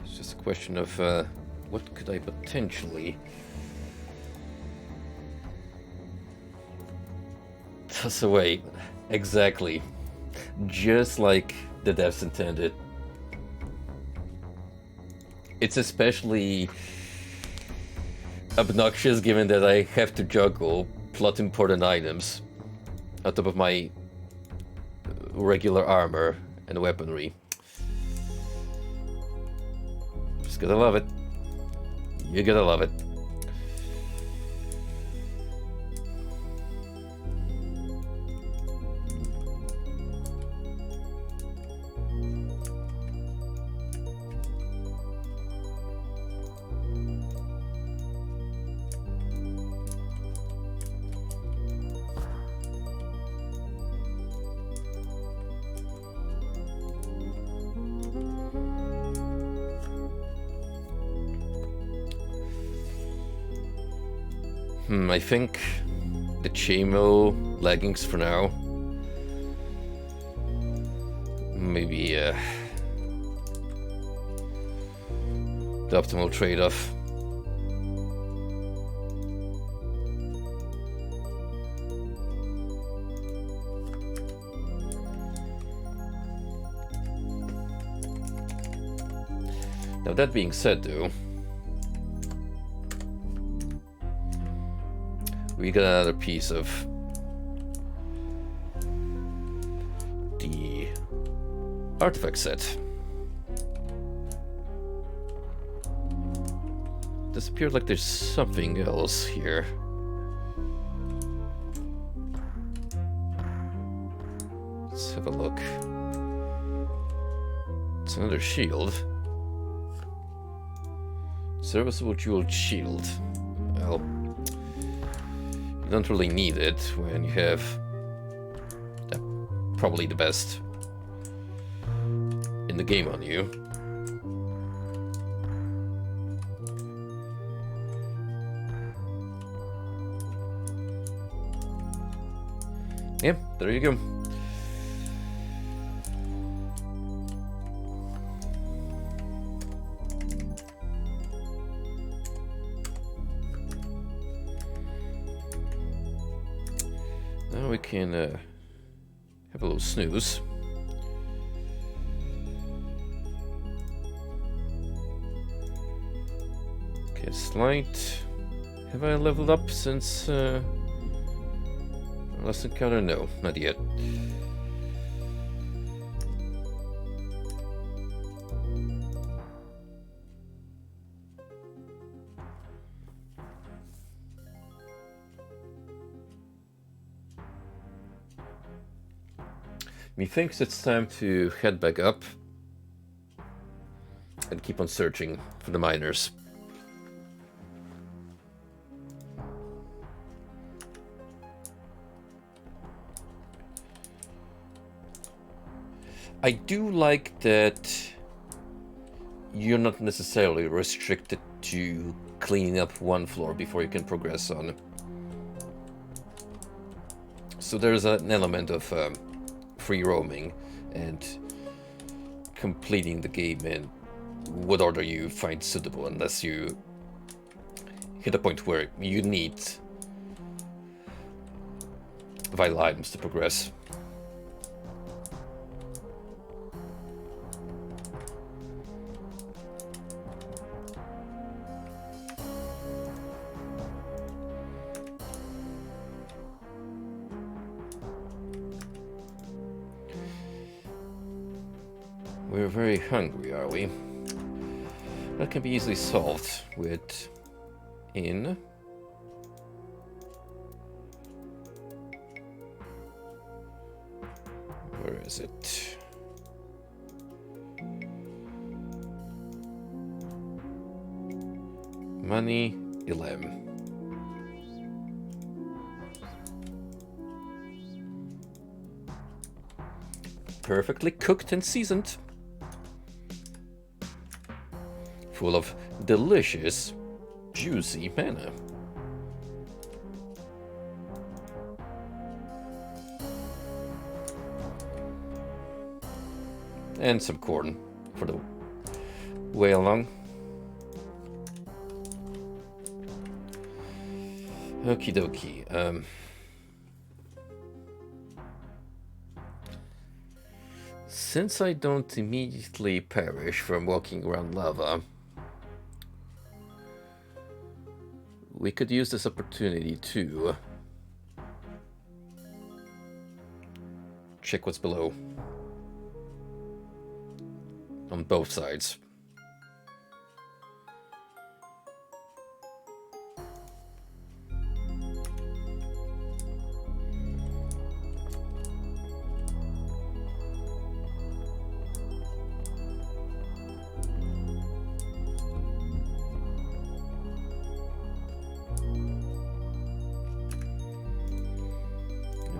Speaker 1: It's just a question of what could I potentially toss away. Exactly. Just like the devs intended. It's especially obnoxious given that I have to juggle plot important items on top of my regular armor and weaponry. Just gotta love it. You gotta love it. I think the chainmail leggings for now. Maybe the optimal trade-off. Now that being said though, we got another piece of Artifact set. Does appear like there's something else here. Let's have a look. It's another shield. Serviceable jeweled shield. Well, you don't really need it when you have probably the best in the game on you. Yeah, there you go. Now we can have a little snooze. Okay, slight. Have I leveled up since last encounter? No, not yet. Methinks it's time to head back up and keep on searching for the miners. I do like that you're not necessarily restricted to cleaning up one floor before you can progress on. So there's an element of free roaming and completing the game in what order you find suitable, unless you hit a point where you need vital items to progress. We're very hungry, are we? That can be easily solved with in. Where is it? Money, 11. Perfectly cooked and seasoned. Full of delicious, juicy mana. And some corn for the way along. Okie dokie. Since I don't immediately perish from walking around lava, we could use this opportunity to check what's below on both sides.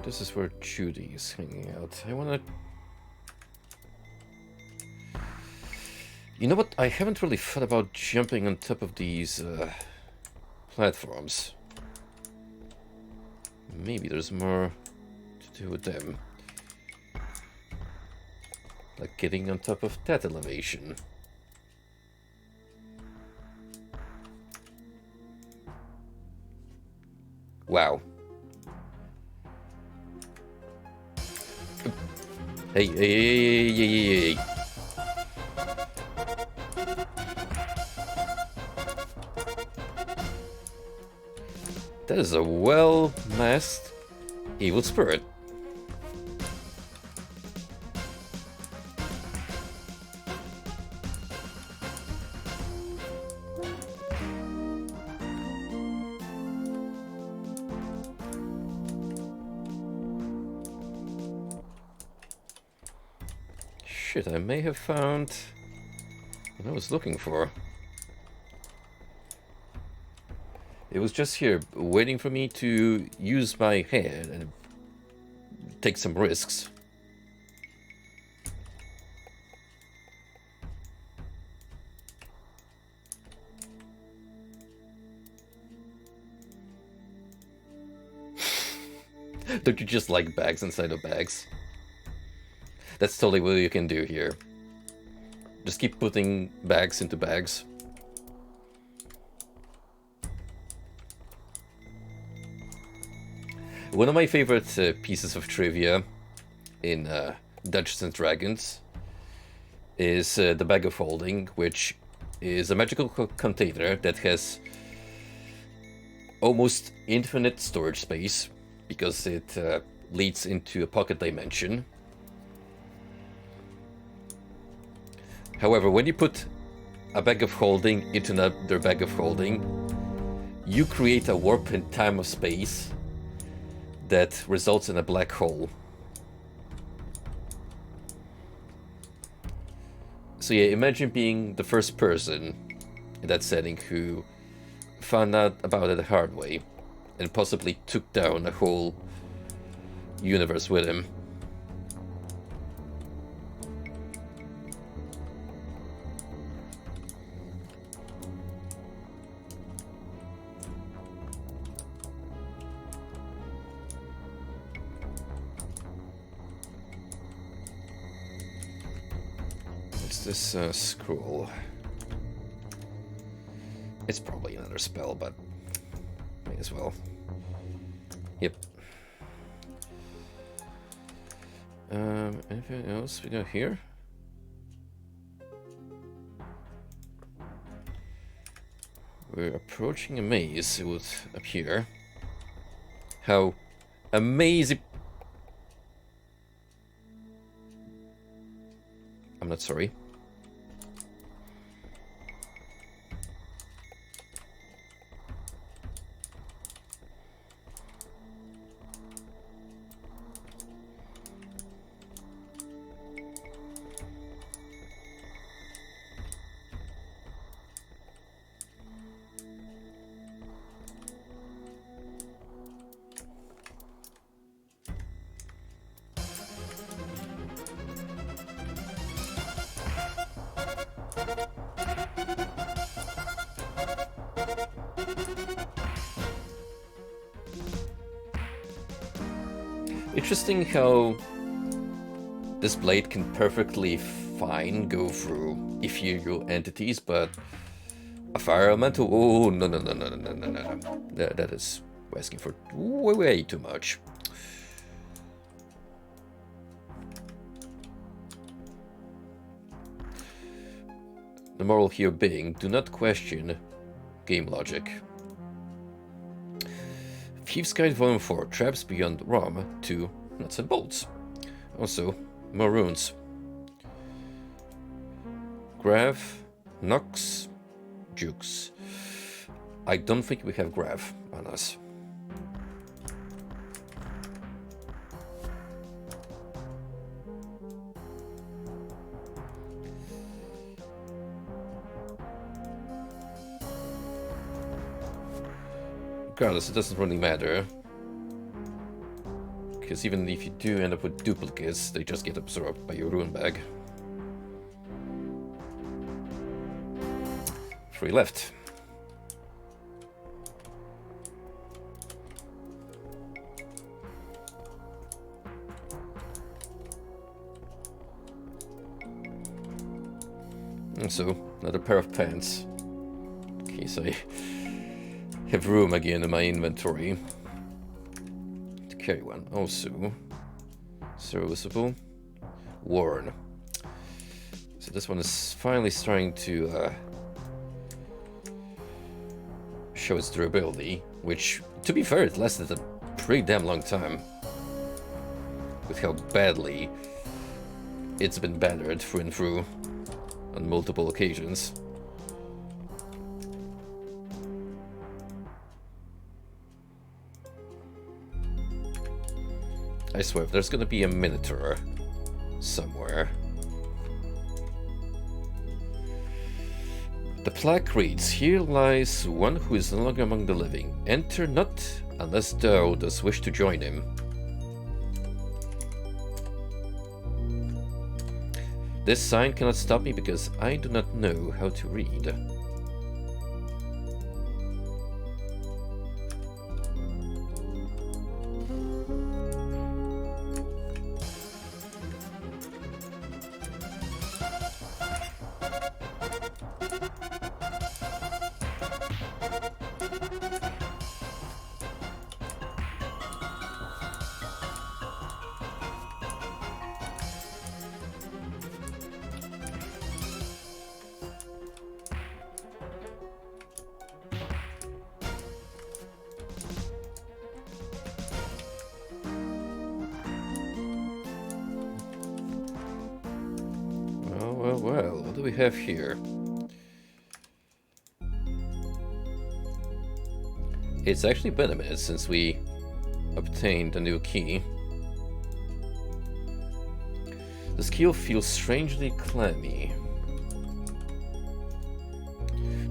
Speaker 1: This is where Judy is hanging out. I wanna... You know what? I haven't really thought about jumping on top of these platforms. Maybe there's more to do with them. Like getting on top of that elevation. Wow. Hey, hey, hey, hey, hey, hey. That is a well-masked evil spirit. shit, I may have found what I was looking for. It was just here, waiting for me to use my head and take some risks. Don't you just like bags inside of bags? That's totally what you can do here. Just keep putting bags into bags. One of my favorite pieces of trivia in Dungeons and Dragons is the Bag of Holding, which is a magical container that has almost infinite storage space because it leads into a pocket dimension. However, when you put a Bag of Holding into another Bag of Holding, you create a warp in time of space that results in a black hole. So yeah, imagine being the first person in that setting who found out about it the hard way and possibly took down a whole universe with him. This scroll. It's probably another spell, but may as well. Yep. Anything else we got here? We're approaching a maze, it would appear. How amazing! I'm not sorry. Interesting how this blade can perfectly fine go through ethereal entities, but a fire elemental? Oh, no. That is asking for way too much. The moral here being, do not question game logic. Thieves Guide Volume 4, Traps Beyond Rom 2, Nuts and Bolts. Also, more runes. Grav, Nox, Jukes. I don't think we have Grav on us. Regardless, it doesn't really matter. Because even if you do end up with duplicates, they just get absorbed by your rune bag. 3 left. And so, another pair of pants. In case I have room again in my inventory to carry one. Also, serviceable, worn. So this one is finally starting to show its durability, which, to be fair, it lasted a pretty damn long time. With how badly it's been battered through and through on multiple occasions. I swear, there's gonna be a Minotaur somewhere. The plaque reads, "Here lies one who is no longer among the living. Enter not unless thou dost wish to join him." This sign cannot stop me because I do not know how to read. Well, what do we have here? It's actually been a minute since we obtained a new key. This key feels strangely clammy.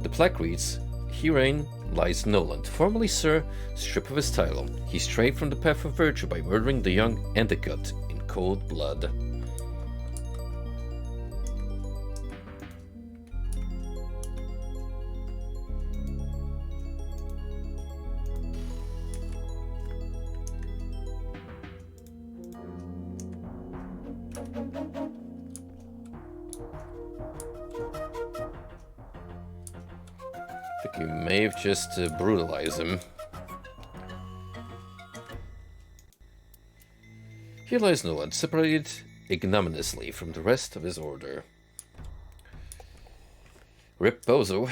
Speaker 1: The plaque reads, "Herein lies Noland, formerly Sir, stripped of his title. He strayed from the path of virtue by murdering the young Endicott in cold blood." I think you may have just brutalized him. Here lies Noland, separated ignominiously from the rest of his order. Rip Bozo.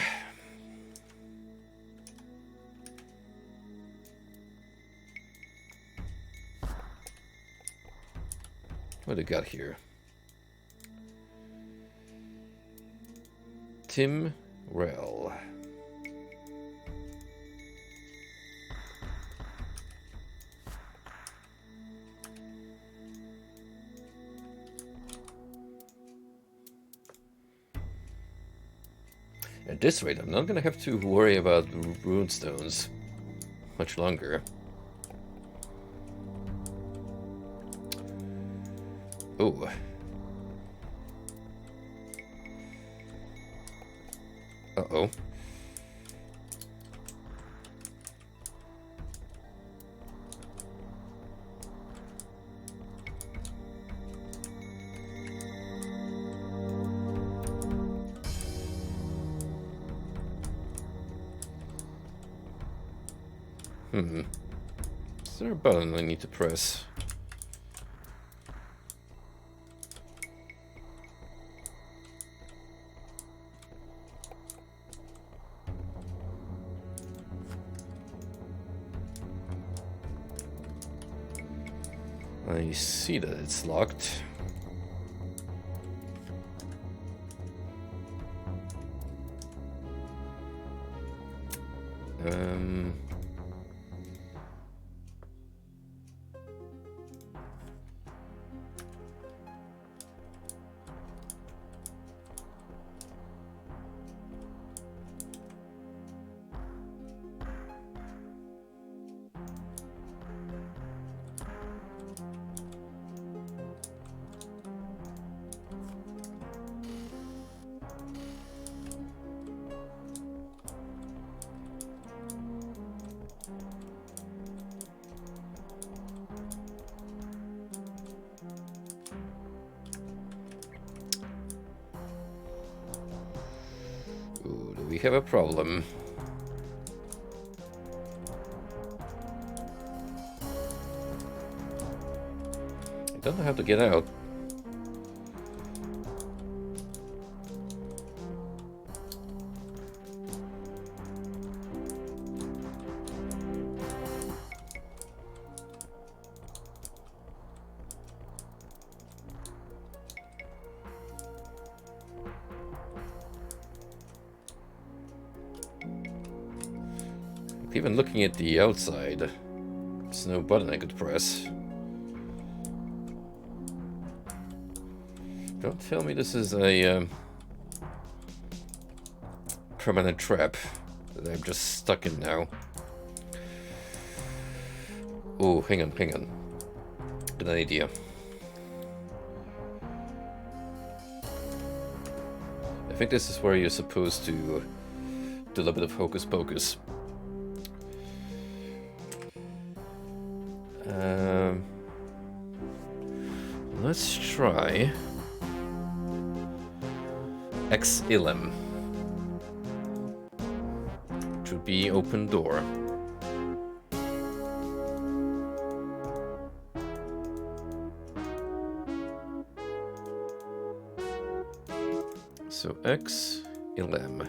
Speaker 1: What do we got here? Tim Rell. At this rate, I'm not gonna have to worry about runestones much longer. Oh. Uh-oh. Is there a button I need to press? I see that it's locked. We have a problem. I don't know how to get out. Even looking at the outside, there's no button I could press. Don't tell me this is a permanent trap that I'm just stuck in now. Oh, hang on. Got an idea. I think this is where you're supposed to do a little bit of hocus pocus. Let's try Ex Illum. Which would be open door. So Ex Illum.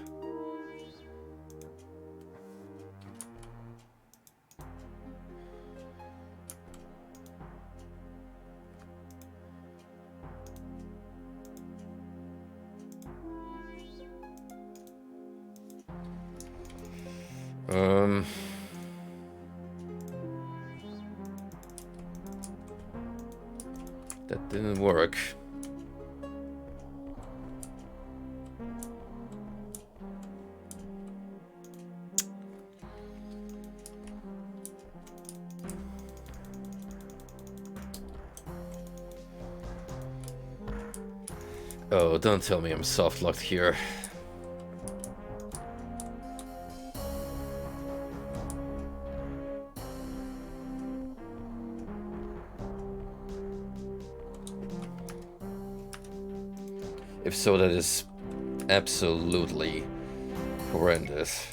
Speaker 1: That didn't work. Oh, don't tell me I'm soft-locked here. If so, that is absolutely horrendous.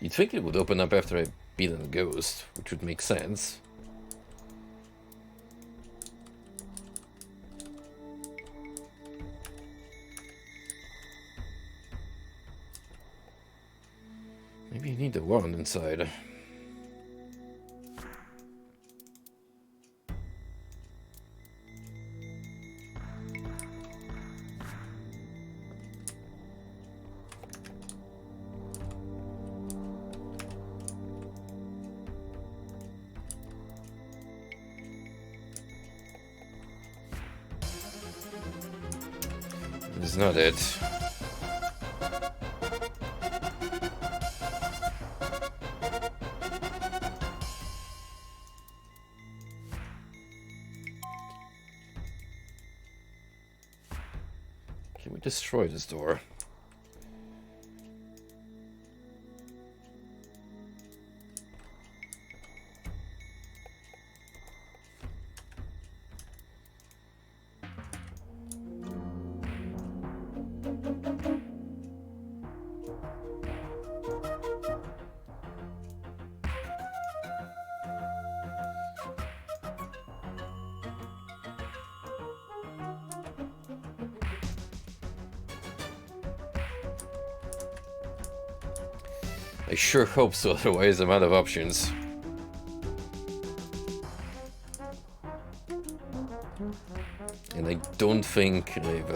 Speaker 1: You'd think it would open up after I beat a ghost, which would make sense. Maybe you need the wand inside. It's not it. Can we destroy this door? I sure hope so, otherwise I'm out of options. And I don't think I've...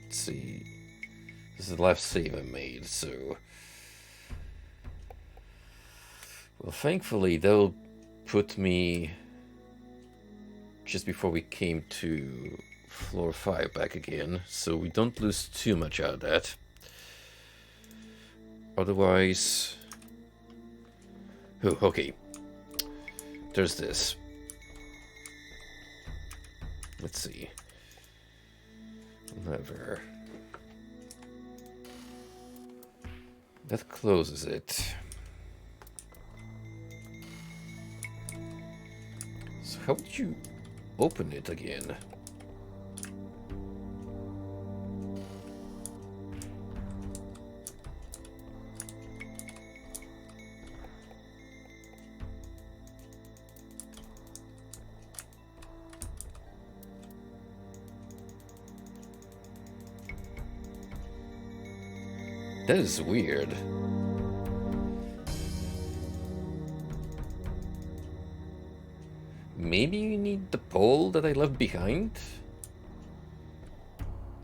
Speaker 1: Let's see... This is the last save I made, so... Well, thankfully they'll put me... just before we came to floor 5 back again, so we don't lose too much out of that. Otherwise... Oh, okay. There's this. Let's see. Lever. That closes it. So how would you open it again? That is weird. Maybe you need the pole that I left behind?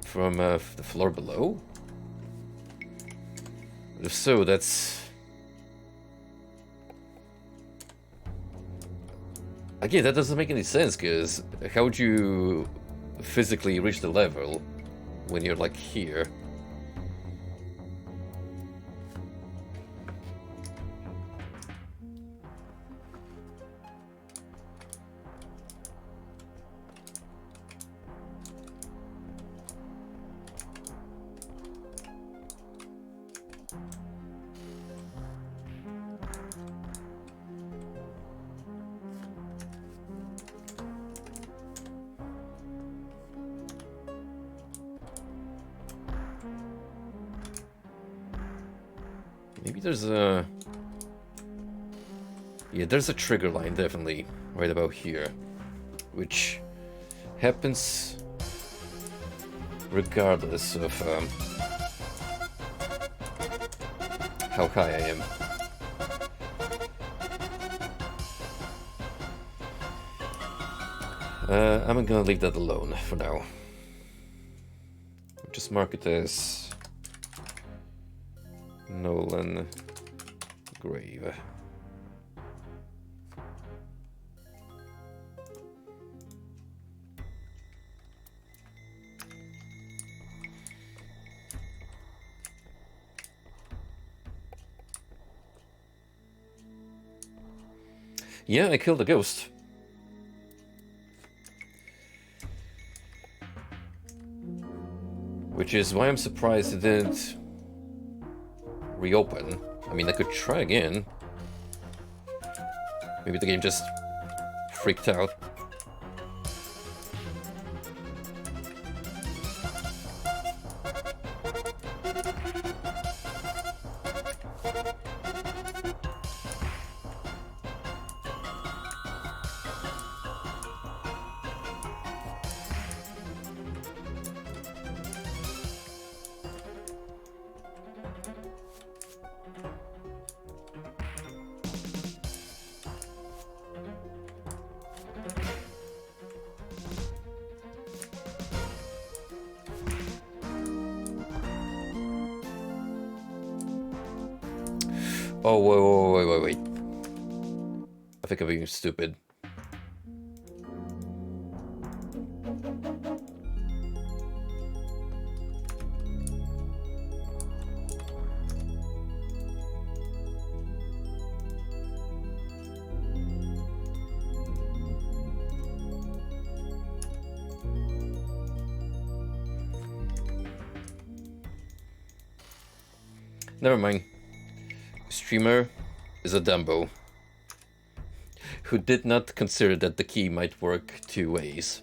Speaker 1: From the floor below? If so, that's... Again, that doesn't make any sense, because how would you physically reach the level when you're like here? Maybe there's a... Yeah, there's a trigger line, definitely, right about here. Which happens regardless of how high I am. I'm gonna leave that alone for now. Just mark it as Nolan Grave. Yeah, I killed a ghost. Which is why I'm surprised it didn't reopen. I mean, I could try again. Maybe the game just freaked out. Oh, wait. I think I'm being stupid. Never mind. Streamer is a Dumbo who did not consider that the key might work two ways.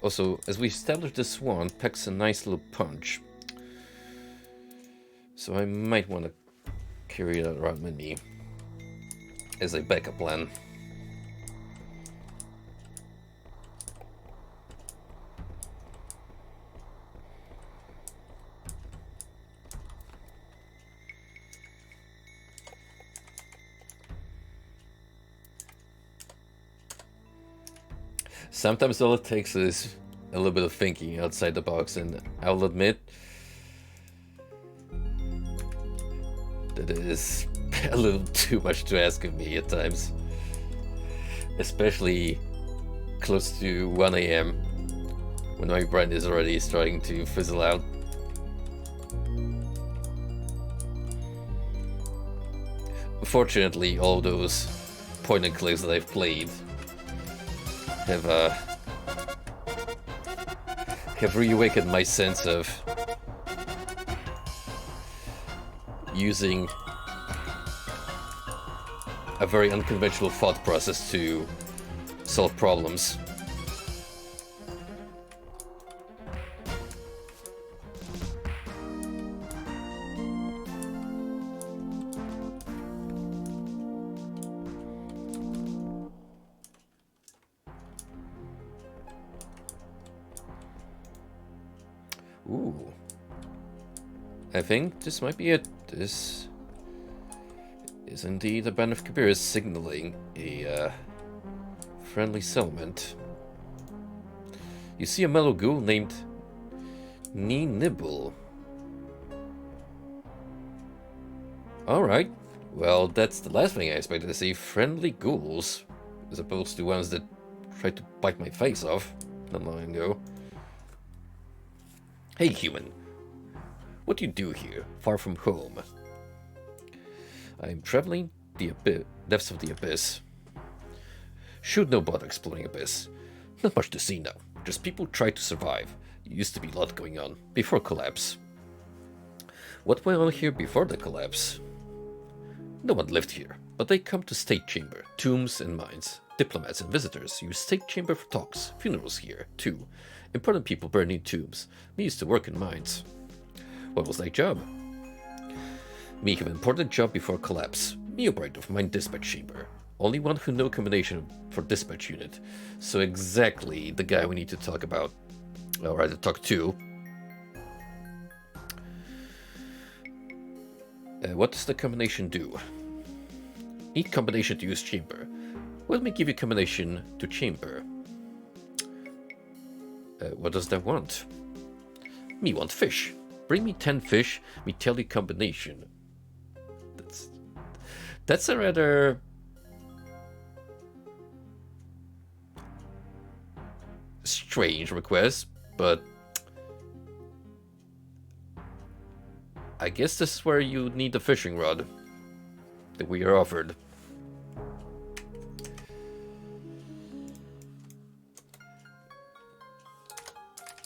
Speaker 1: Also, as we established, this swan packs a nice little punch. So I might want to carry that around with me as a backup plan. Sometimes all it takes is a little bit of thinking outside the box, and I'll admit that it is a little too much to ask of me at times. Especially close to 1 AM, when my brain is already starting to fizzle out. Fortunately, all those point and clicks that I've played have reawakened my sense of using a very unconventional thought process to solve problems. Ooh. I think this might be it. This is indeed a band of Kabiras signaling a friendly settlement. You see a mellow ghoul named Nibble. Alright. Well, that's the last thing I expected to see. Friendly ghouls. As opposed to ones that tried to bite my face off not long ago. Hey, human. What do you do here, far from home? I'm traveling the depths of the abyss. Should no bother exploring abyss. Not much to see now. Just people try to survive. Used to be a lot going on before collapse. What went on here before the collapse? No one lived here, but they come to state chamber, tombs and mines. Diplomats and visitors use state chamber for talks, funerals here, too. Important people burn in tombs. Me used to work in mines. What was that job? Me have an important job before collapse. Me operator of mine dispatch chamber. Only one who know combination for dispatch unit. So exactly the guy we need to talk about. Or rather talk to. What does the combination do? Need combination to use chamber. Let me give you combination to chamber. What does that want? Me want fish. Bring me 10 fish, me tell you combination. That's a rather strange request, but I guess this is where you need the fishing rod that we are offered.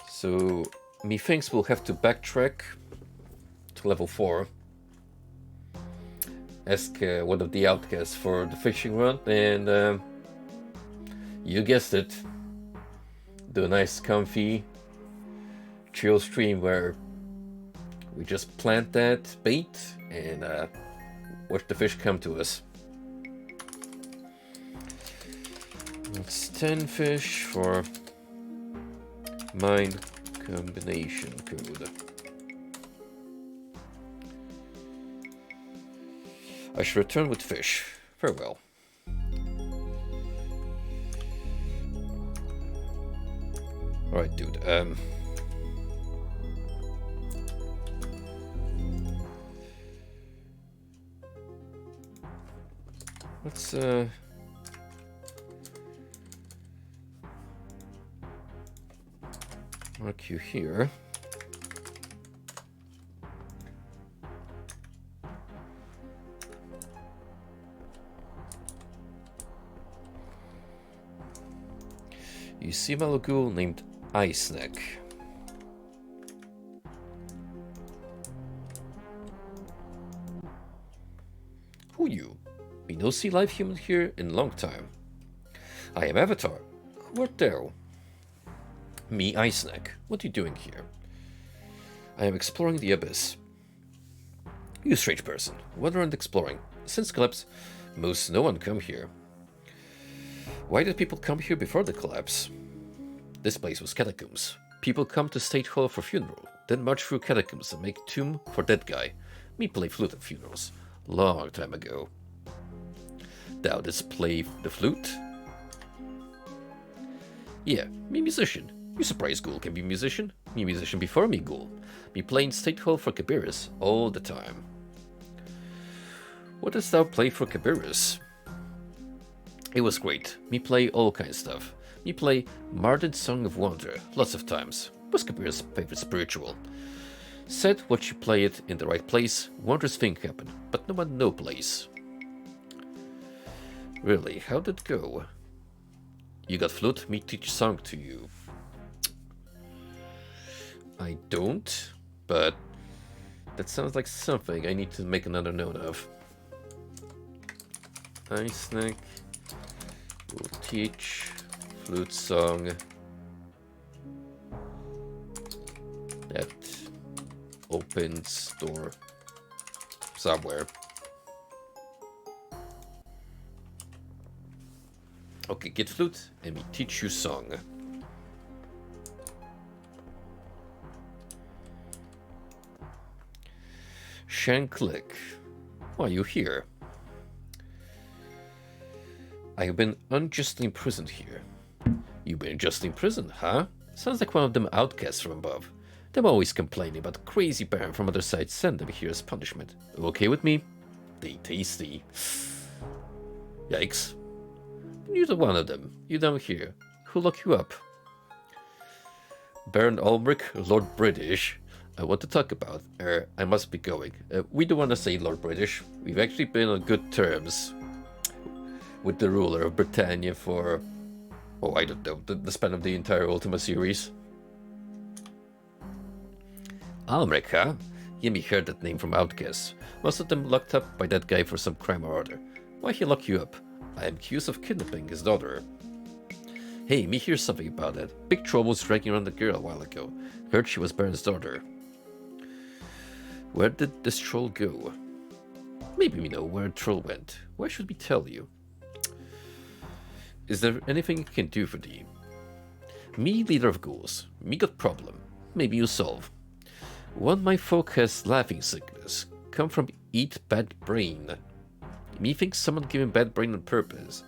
Speaker 1: So, methinks we'll have to backtrack to level 4. Ask one of the outcasts for the fishing rod, and you guessed it. Do a nice, comfy, chill stream where we just plant that bait and watch the fish come to us. It's 10 fish for mine combination code. I should return with fish. Farewell. Alright, dude. Let's mark you here. You see a Malagul named Ice Neck. Who you? We no see live human here in long time. I am Avatar. Who art thou? Me, Ice Neck. What are you doing here? I am exploring the abyss. You strange person. What aren't exploring? Since collapse, most no one come here. Why did people come here before the collapse? This place was catacombs. People come to State Hall for funeral, then march through catacombs and make tomb for dead guy. Me play flute at funerals. Long time ago. Thou didst play the flute? Yeah, me musician. You surprised ghoul can be musician? Me musician before me ghoul. Me playing State Hall for Kabiras all the time. What dost thou play for Kabiras? It was great. Me play all kinds of stuff. Me play Mardin's Song of Wonder lots of times. Was Kabir's favorite spiritual. Said what you play it in the right place, wondrous thing happen, but no one no place. Really, how did it go? You got flute, me teach song to you. I don't, but that sounds like something I need to make another note of. Ice Neck will teach flute song that opens door somewhere. Okay, get flute and we teach you song. Shanklick, why are you here? I have been unjustly imprisoned here. You've been unjustly imprisoned, huh? Sounds like one of them outcasts from above. Them always complaining about the crazy baron from other side sent them here as punishment. Okay with me? They tasty. Yikes. You're the one of them. You down here. Who locked you up? Baron Ulrich, Lord British. I want to talk about. I must be going. We don't want to say Lord British. We've actually been on good terms with the ruler of Britannia for, oh, I don't know, the span of the entire Ultima series. Ulrich, huh? You may heard that name from outcasts. Most of them locked up by that guy for some crime or other. Why he lock you up? I am accused of kidnapping his daughter. Hey, me hear something about that. Big trouble was dragging around the girl a while ago. Heard she was Baron's daughter. Where did this troll go? Maybe we know where the troll went. Why should we tell you? Is there anything you can do for thee? Me, leader of ghouls. Me got problem. Maybe you solve. One my folk has laughing sickness. Come from eat bad brain. Me thinks someone giving bad brain on purpose.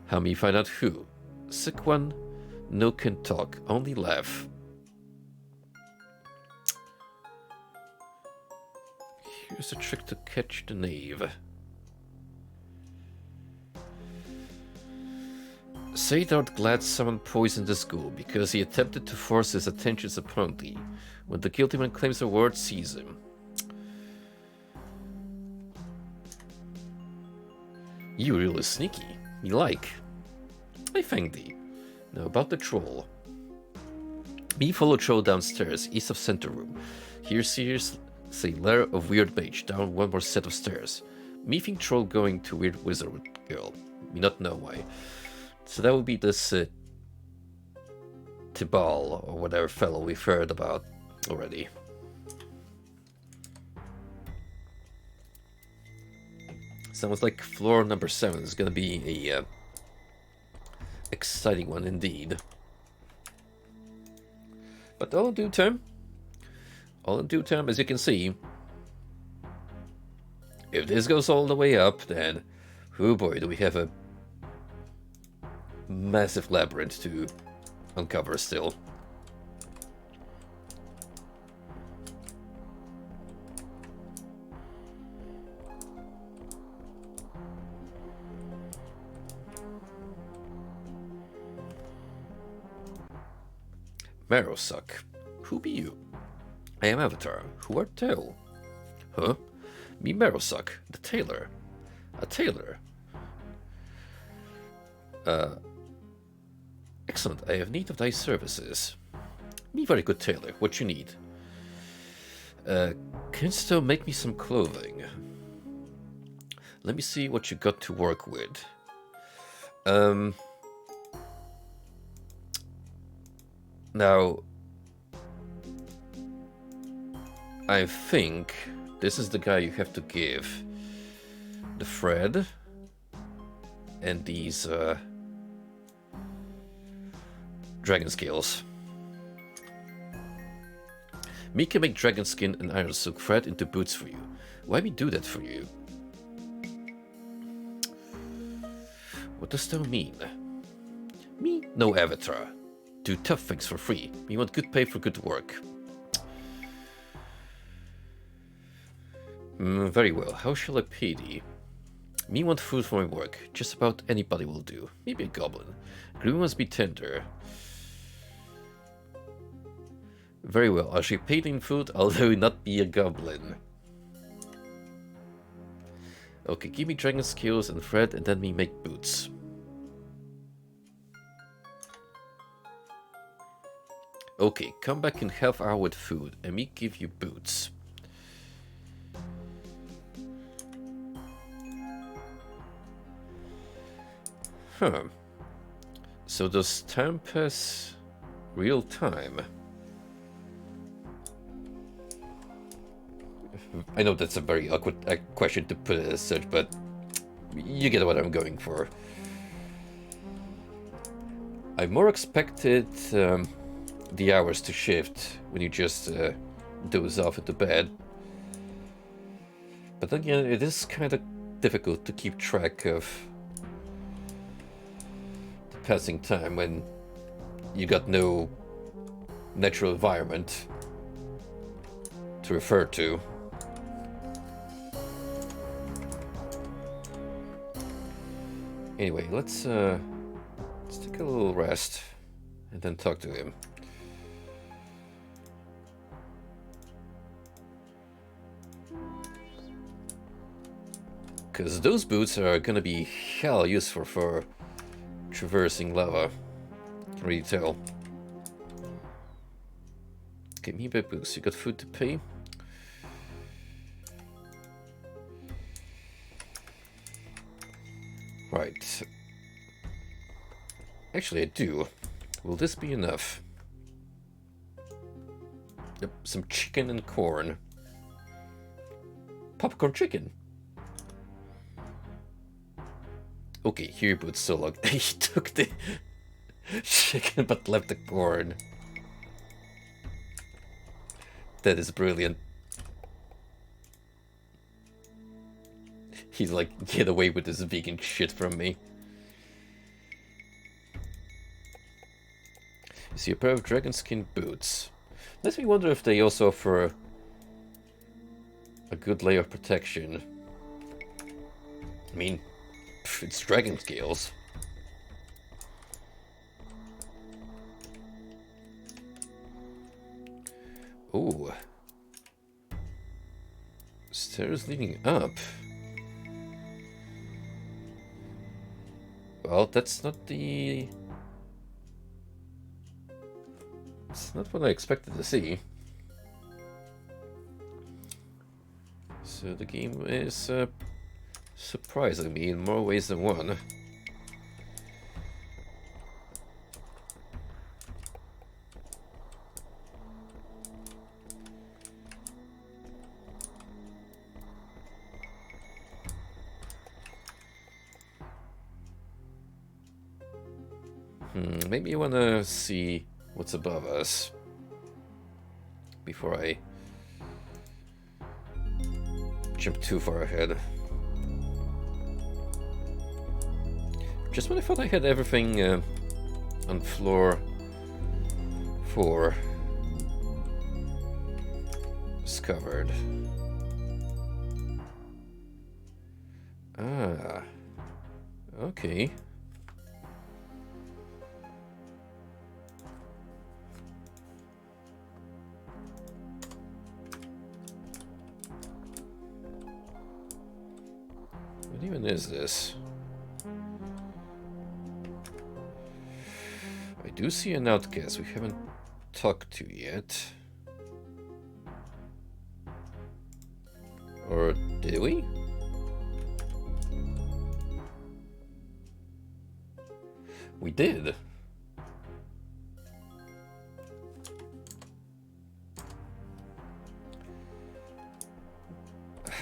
Speaker 1: How me find out who? Sick one, no can talk, only laugh. Here's a trick to catch the knave. Say thou'rt glad someone poisoned the school because he attempted to force his attentions upon thee. When the guilty man claims the word, seize him. You really sneaky. Me like. I thank thee. Now about the troll. Me follow troll downstairs, east of center room. Here sees a lair of weird mage down one more set of stairs. Me think troll going to weird wizard girl. Me not know why. So that would be this Tibal or whatever fellow we've heard about already. Sounds like floor number 7 is gonna be a exciting one indeed. But all in due time. All in due time, as you can see. If this goes all the way up, then oh boy, do we have a massive labyrinth to uncover still. Marrowsuck, who be you? I am Avatar. Who art thou? Huh? Me Marrowsuck, the tailor. A tailor? Excellent, I have need of thy services. Me very good tailor, what you need? Canst thou make me some clothing? Let me see what you got to work with. Now, I think this is the guy you have to give the thread and these dragon scales. Me can make dragon skin and iron silk thread into boots for you. Why me do that for you? What does that mean? Me no avatar. Do tough things for free. Me want good pay for good work. Very well. How shall I pay thee? Me want food for my work. Just about anybody will do. Maybe a goblin. Glue must be tender. Very well. I shall pay thee in food, although not be a goblin. Okay, give me dragon scales and thread, and then me make boots. Okay, come back in half hour with food, and me give you boots. Huh. So does time pass real time? I know that's a very awkward question to put it as such, but you get what I'm going for. I more expected the hours to shift when you just doze off into bed. But again, it is kind of difficult to keep track of the passing time when you got no natural environment to refer to. Anyway, let's take a little rest and then talk to him. Because those boots are gonna be hell useful for traversing lava. I can really tell. Give me back boots. You got food to pay? Right. Actually, I do. Will this be enough? Yep, some chicken and corn. Popcorn chicken. Okay, here boots so long. He took the chicken but left the corn. That is brilliant. He's like, get away with this vegan shit from me. You see a pair of dragon skin boots. Makes me wonder if they also offer a good layer of protection. I mean, it's dragon scales. Ooh. Stairs leading up. Well, that's not the... It's not what I expected to see. So the game is surprising me in more ways than one. Maybe I want to see what's above us before I jump too far ahead. Just when I thought I had everything on floor 4 discovered. Ah, okay. What even is this? I do see an outcast we haven't talked to yet. Or did we? We did.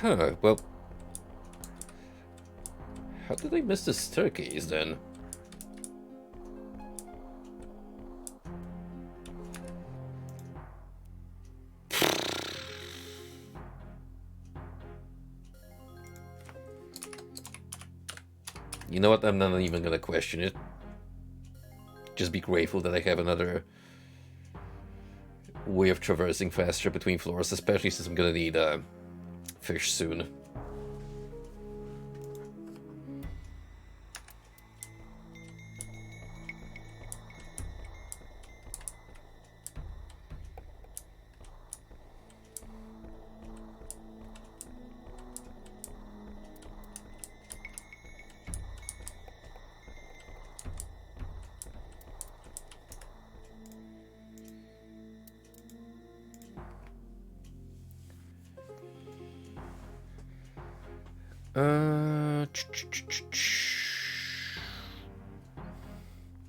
Speaker 1: Huh, well... How did I miss the staircase then? You know what? I'm not even gonna question it. Just be grateful that I have another way of traversing faster between floors, especially since I'm gonna need fish soon.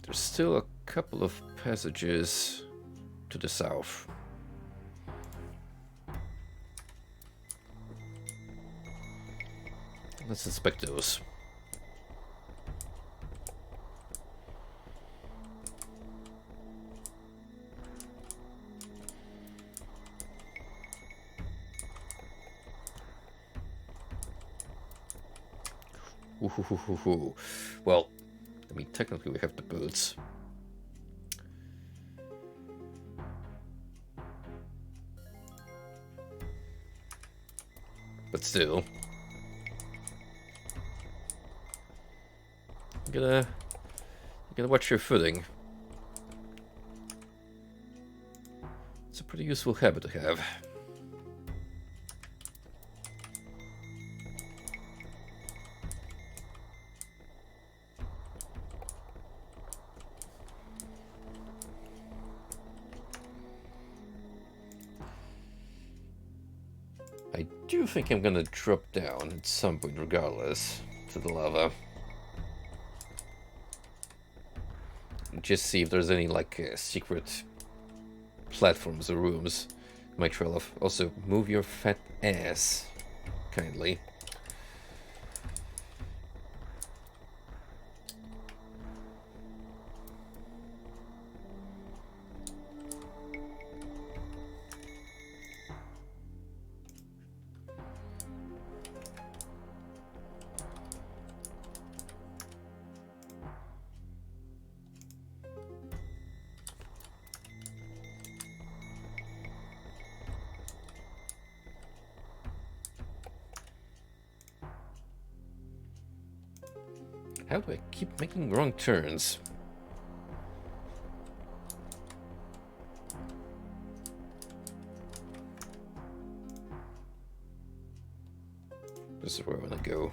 Speaker 1: There's still a couple of passages to the south. Let's inspect those. Ooh. Well, I mean, technically we have the boots. But still. You gotta watch your footing. It's a pretty useful habit to have. I do think I'm gonna drop down at some point regardless to the lava. Just see if there's any like secret platforms or rooms. My trail of. Also, move your fat ass, kindly. How do I keep making wrong turns? This is where I want to go.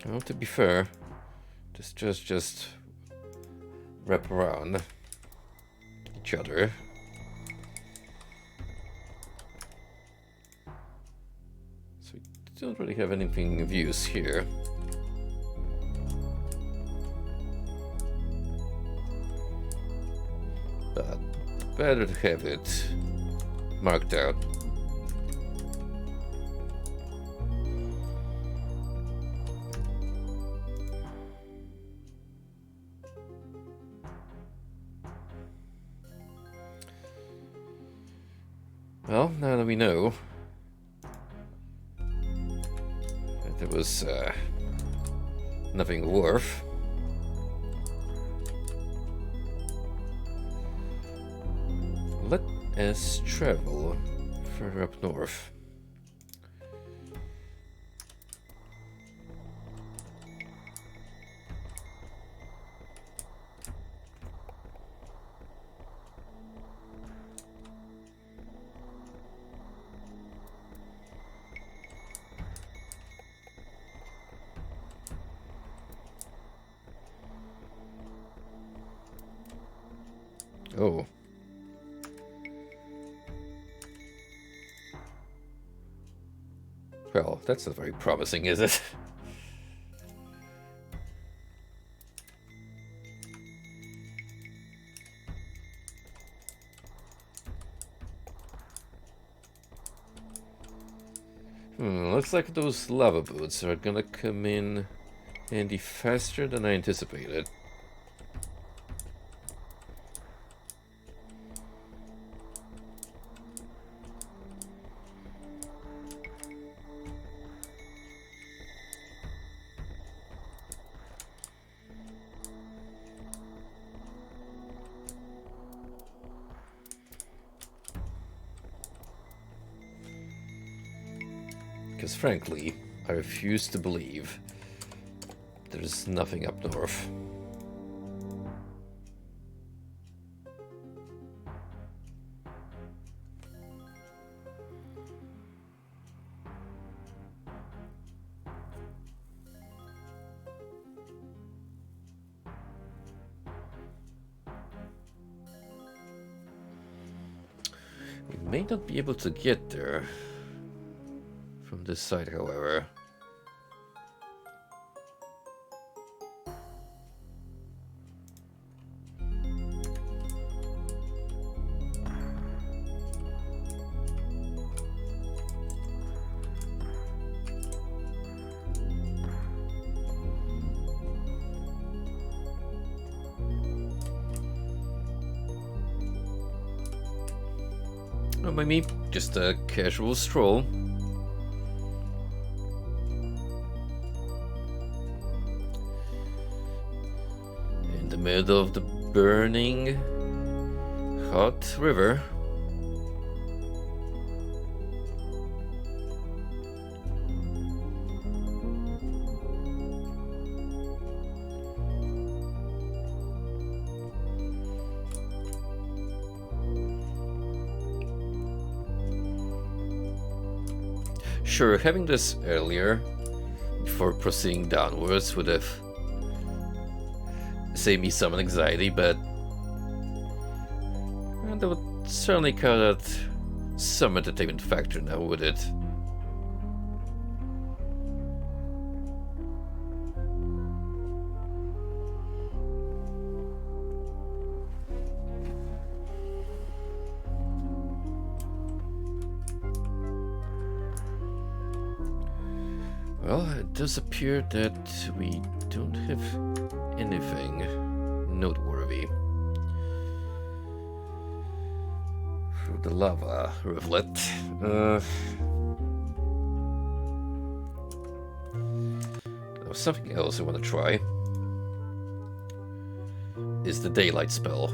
Speaker 1: Well, to be fair, just wrap around each other. So we don't really have anything of use here. But better to have it marked out. Well, now that we know that there was nothing worth, let us travel further up north. Oh. Well, that's not very promising, is it? Looks like those lava boots are gonna come in handy faster than I anticipated. Because frankly, I refuse to believe there's nothing up north. We may not be able to get there from this side, however. Or maybe just a casual stroll. In the middle of the burning hot river. Sure, having this earlier, before proceeding downwards, would have saved me some anxiety, but that would certainly cut out some entertainment factor now, would it? Well, it does appear that we don't have anything noteworthy. Through the lava rivulet. There's something else I want to try. Is the daylight spell.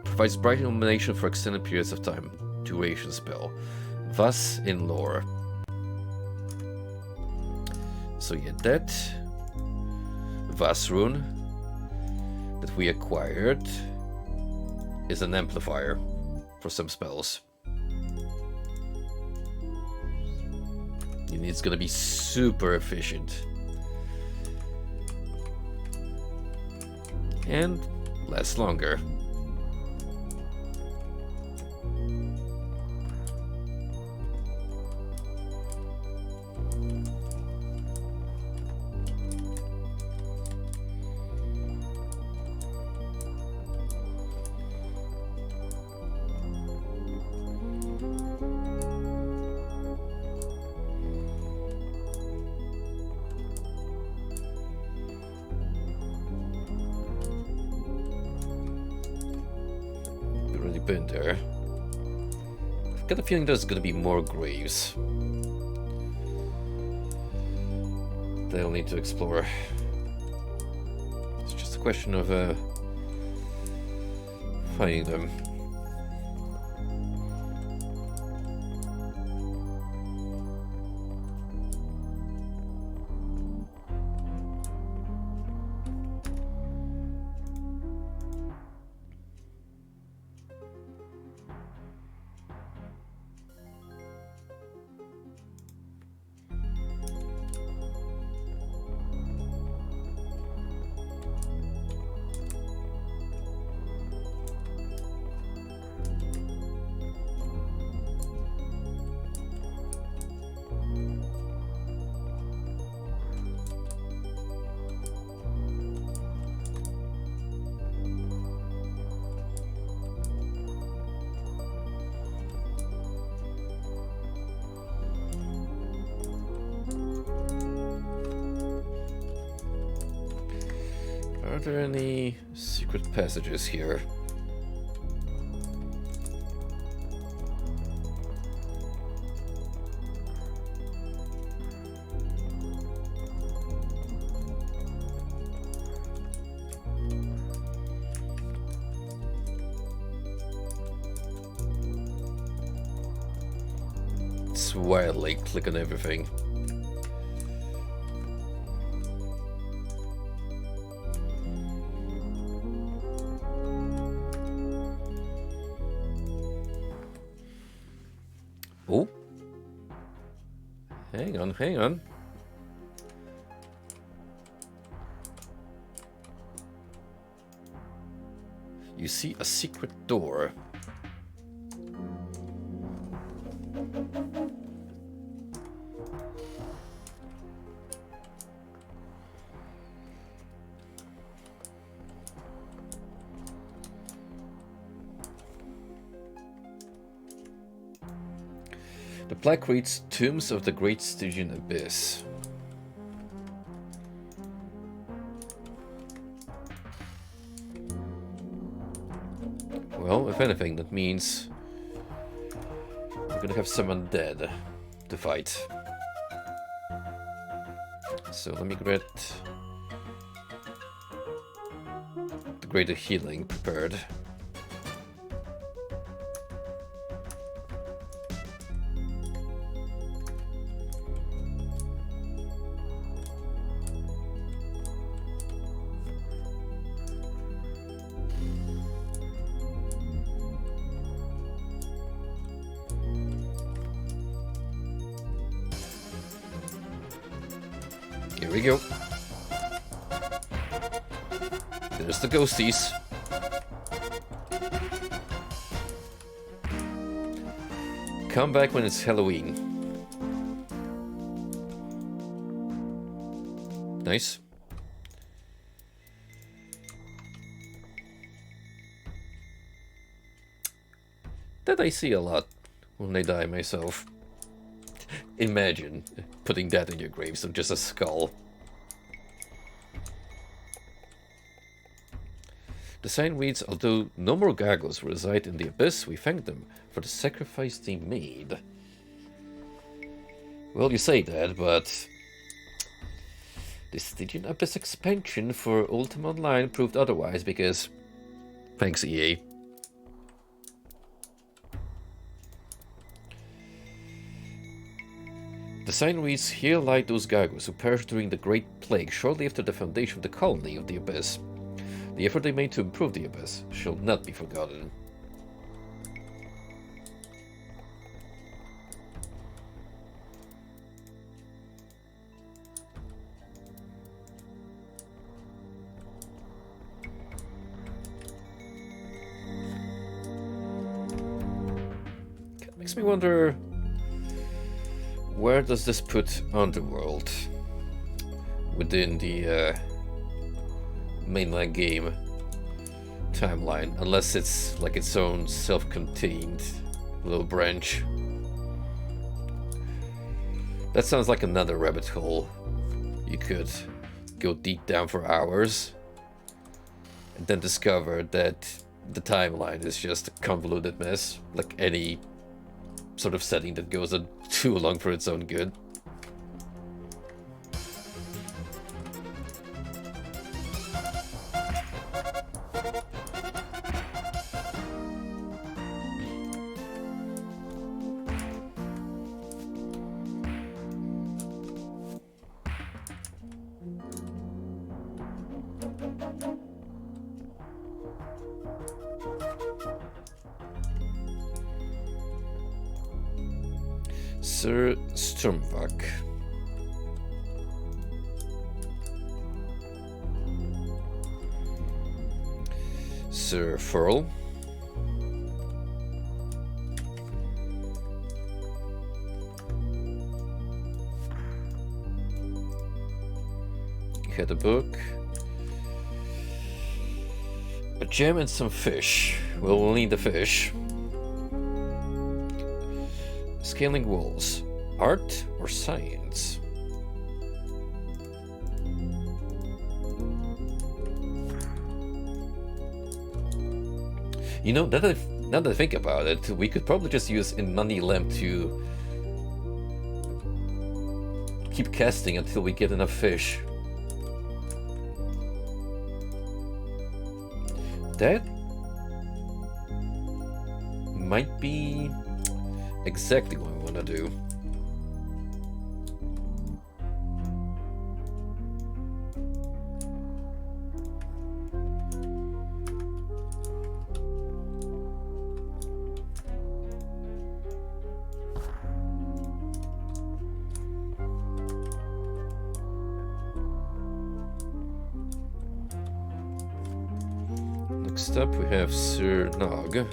Speaker 1: Provides bright illumination for extended periods of time. Duration spell. Thus in lore. So yeah, that Vas rune that we acquired is an amplifier for some spells. And it's gonna be super efficient. And last longer. Been there. I've got a feeling there's gonna be more graves that I'll need to explore. It's just a question of finding them. Are there any secret passages here? It's wildly click on everything. Oh, hang on, hang on. You see a secret door. The plaque reads Tombs of the Great Stygian Abyss. Well, if anything, that means gonna have some undead to fight. So let me get the greater healing prepared. Here we go. There's the ghosties. Come back when it's Halloween. Nice. That I see a lot when they die myself. Imagine putting that in your grave, so just a skull. The sign reads, although no more gargoyles reside in the abyss, we thank them for the sacrifice they made. Well, you say that, but the Stygian Abyss expansion for Ultima Online proved otherwise, because thanks EA. The sign reads, here lie those gargoyles who perished during the Great Plague shortly after the foundation of the colony of the Abyss. The effort they made to improve the Abyss shall not be forgotten. It makes me wonder, where does this put Underworld within the mainline game timeline, unless it's like its own self-contained little branch? That sounds like another rabbit hole. You could go deep down for hours and then discover that the timeline is just a convoluted mess, like any sort of setting that goes on too long for its own good. Sir Sturmvak. Sir Furl. You had a book. A gem and some fish. Well, we'll need the fish. Scaling walls. Art or science? You know, now that I think about it, we could probably just use Inmani Lamp to keep casting until we get enough fish. That might be exactly what I want to do. Next up we have Sir Nog.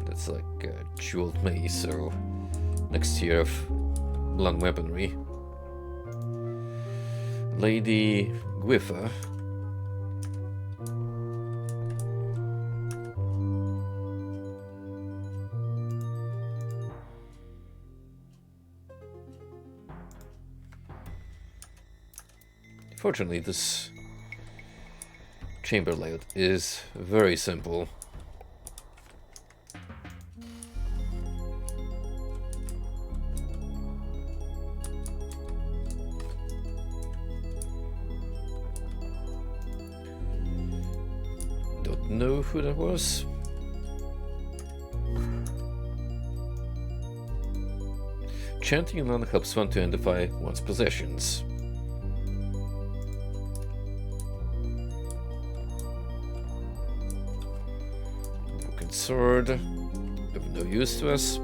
Speaker 1: That's like a jeweled mace, so next tier of blunt weaponry. Lady Gwiffa. Fortunately, this chamber layout is very simple. know who that was. Chanting alone helps one to identify one's possessions. Broken sword, of no use to us.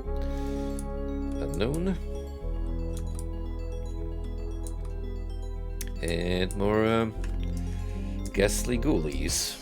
Speaker 1: Unknown. And more ghastly ghoulies.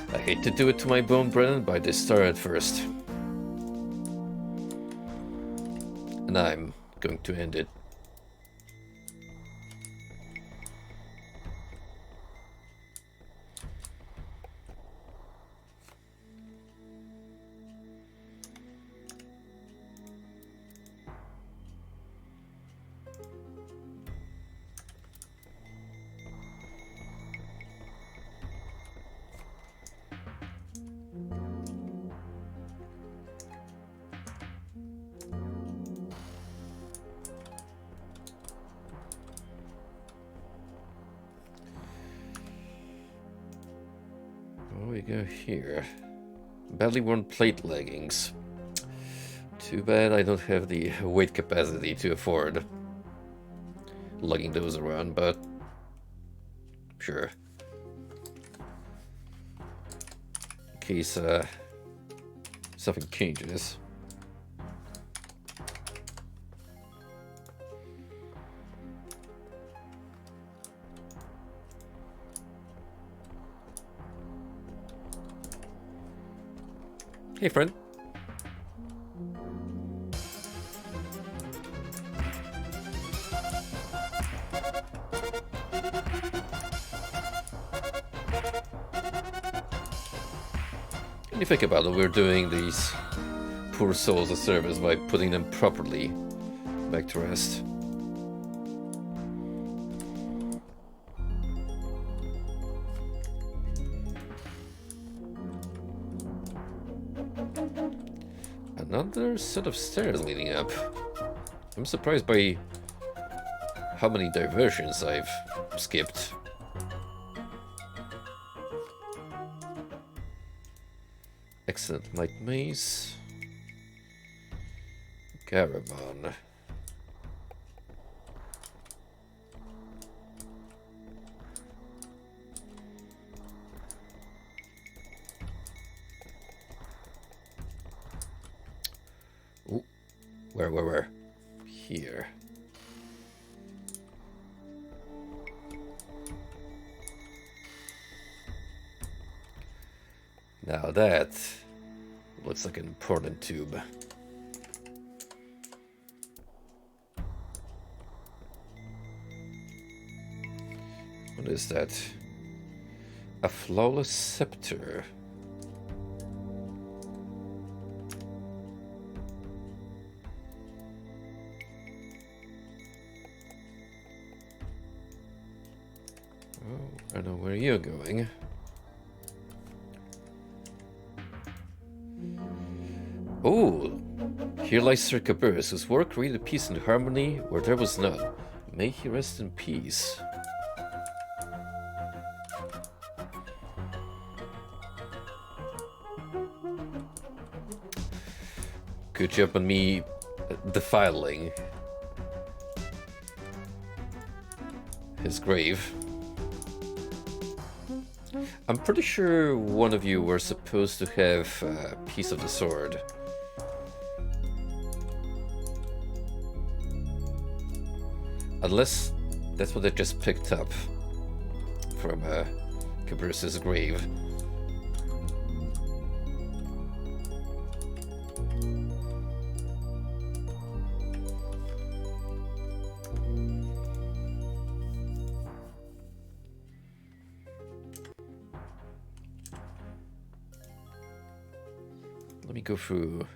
Speaker 1: I hate to do it to my bone brethren, but I did start at first. And I'm going to end it. What do we go here? Badly worn plate leggings. Too bad I don't have the weight capacity to afford lugging those around, but sure. In case something changes. Hey, friend. When you think about it, we're doing these poor souls a service by putting them properly back to rest. Another set of stairs leading up. I'm surprised by how many diversions I've skipped. Excellent light maze. Garamon. Ooh, where? Here. Now that looks like an important tube. What is that? A flawless scepter. Oh, I know where you're going. Oh, here lies Sir Caburus, whose work created peace and harmony where there was none. May he rest in peace. Good job on me defiling his grave. I'm pretty sure one of you were supposed to have a piece of the sword. Unless that's what I just picked up from Cabrus's grave. Let me go through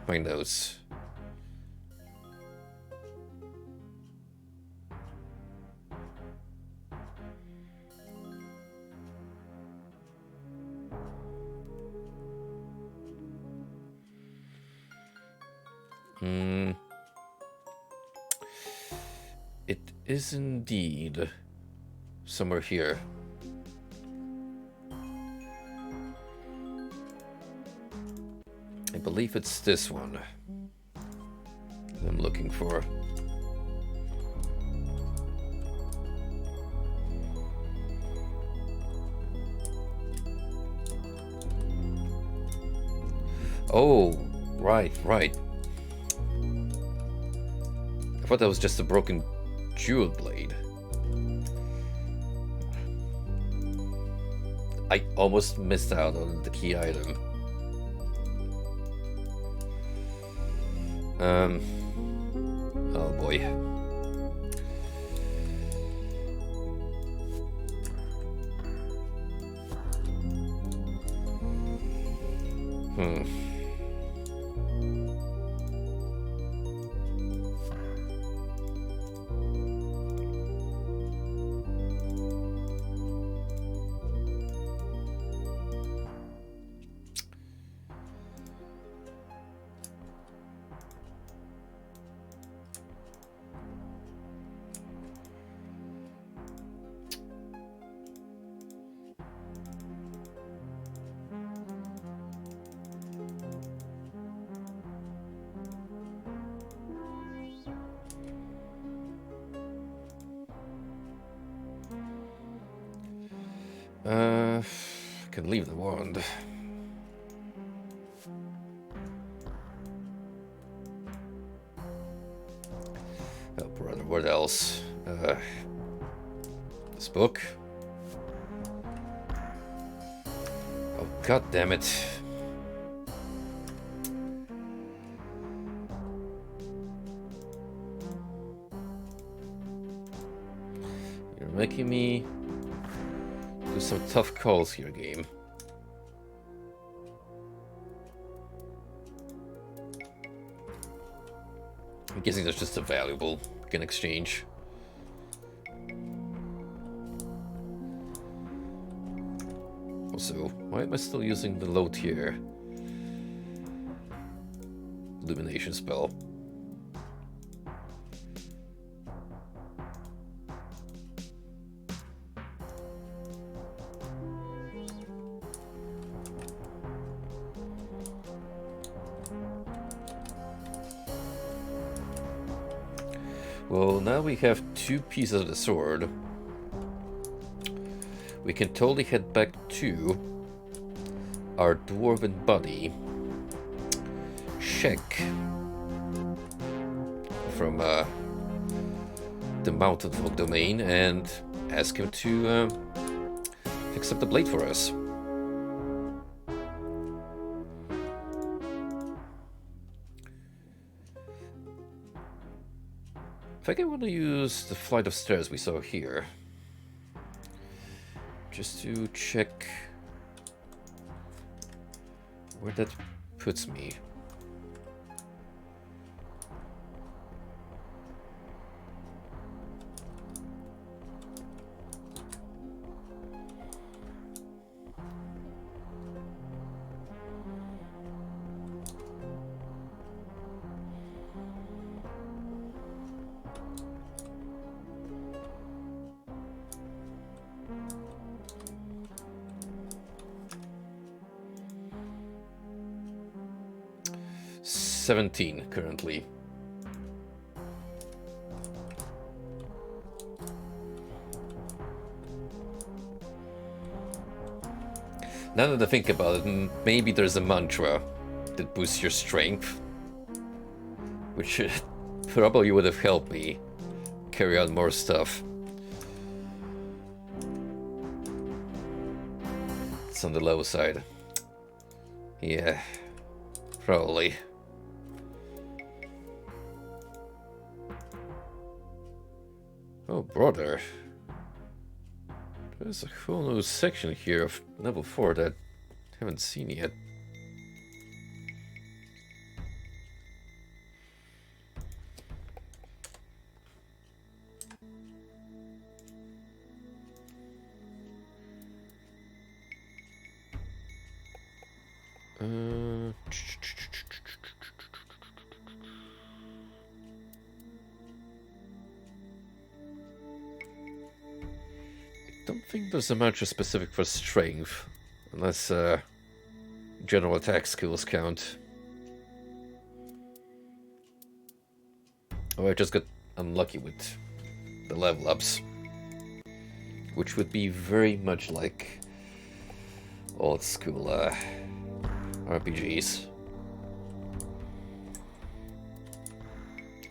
Speaker 1: my notes. It is indeed somewhere here. I believe it's this one I'm looking for. Oh, right. I thought that was just a broken jewel blade. I almost missed out on the key item. Oh boy. I can leave the wand. Oh, brother, what else? This book. Oh, god damn it. You're making me do some tough calls here, game. I'm guessing that's just a valuable we can exchange. Also, why am I still using the low tier illumination spell? Well, now we have 2 pieces of the sword. We can totally head back to our dwarven buddy, Shek, from the Mountain Folk domain, and ask him to fix up the blade for us. I think I want to use the flight of stairs we saw here, just to check where that puts me. $17 currently. Now that I think about it, maybe there's a mantra that boosts your strength, which probably would have helped me carry out more stuff. It's on the low side. Yeah, probably. Oh, brother. There's a whole new section here of level 4 that I haven't seen yet. think there's a match specific for strength, unless general attack skills count. Oh, I just got unlucky with the level ups, which would be very much like old school RPGs.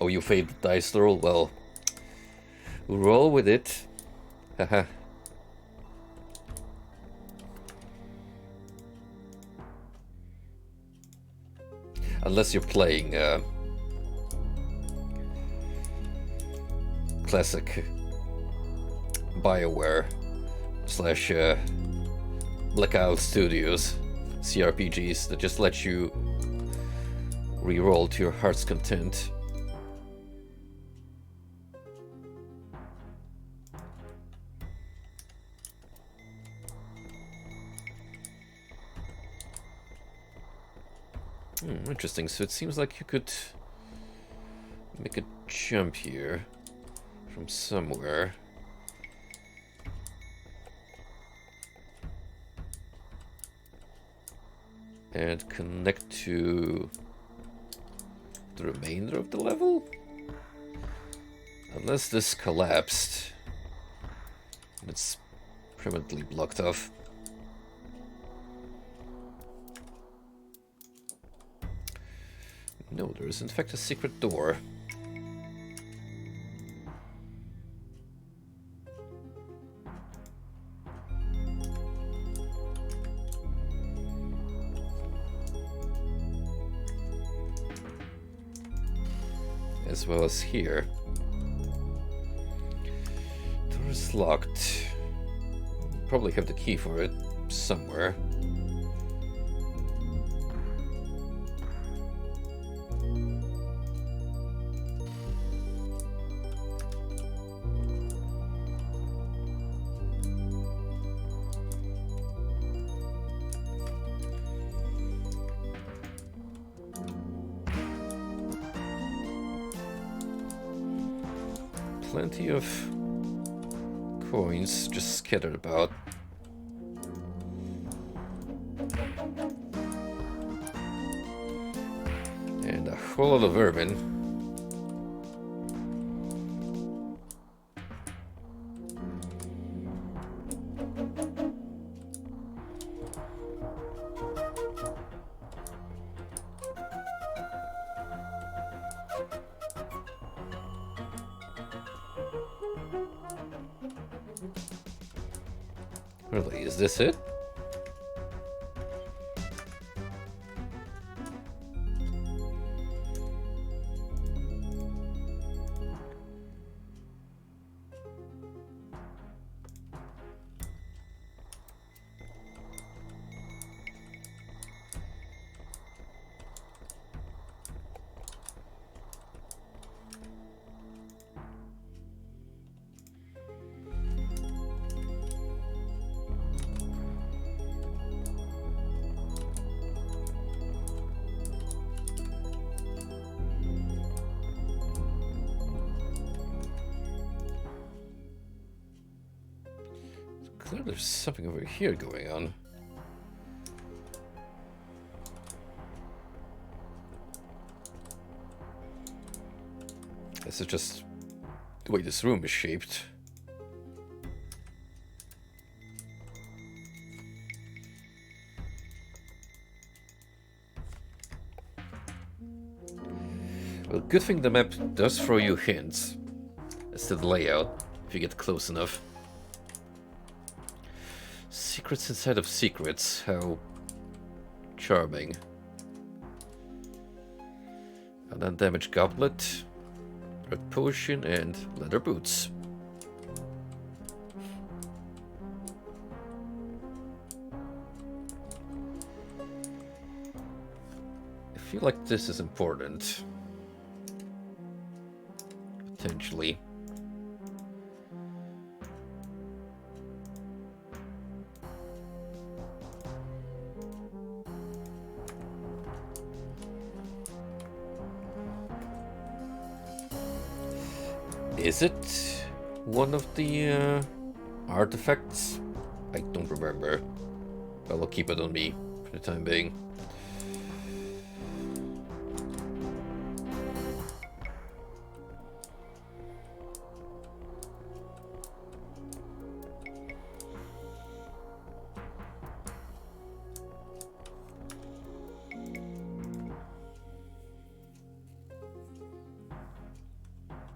Speaker 1: Oh, you failed the dice roll? Well, roll with it. Haha. Unless you're playing classic BioWare / Blackout Studios CRPGs that just let you re-roll to your heart's content. Interesting, so it seems like you could make a jump here from somewhere. And connect to the remainder of the level? Unless this collapsed. It's permanently blocked off. No, there is in fact a secret door. As well as here. Door is locked. Probably have the key for it somewhere. Plenty of coins just scattered about. And a whole lot of vermin. Really, is this it? Clearly there's something over here going on. This is just the way this room is shaped. Well, good thing the map does throw you hints as to the layout if you get close enough. Secrets inside of secrets, how charming. An undamaged goblet, red potion, and leather boots. I feel like this is important. Potentially. Is it one of the artifacts? I don't remember. But I'll keep it on me for the time being.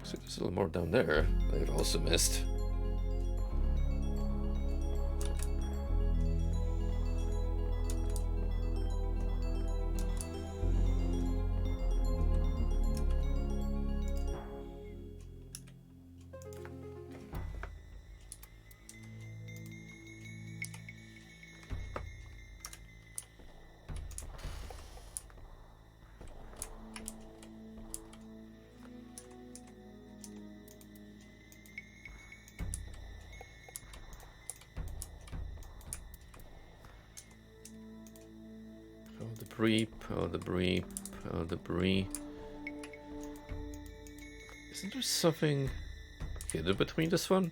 Speaker 1: So there's a little more down there I've also missed. Power debris. Isn't there something hidden between this one?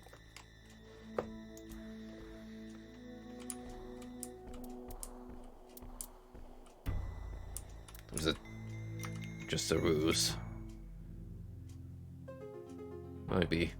Speaker 1: Or is it just a ruse? Might be.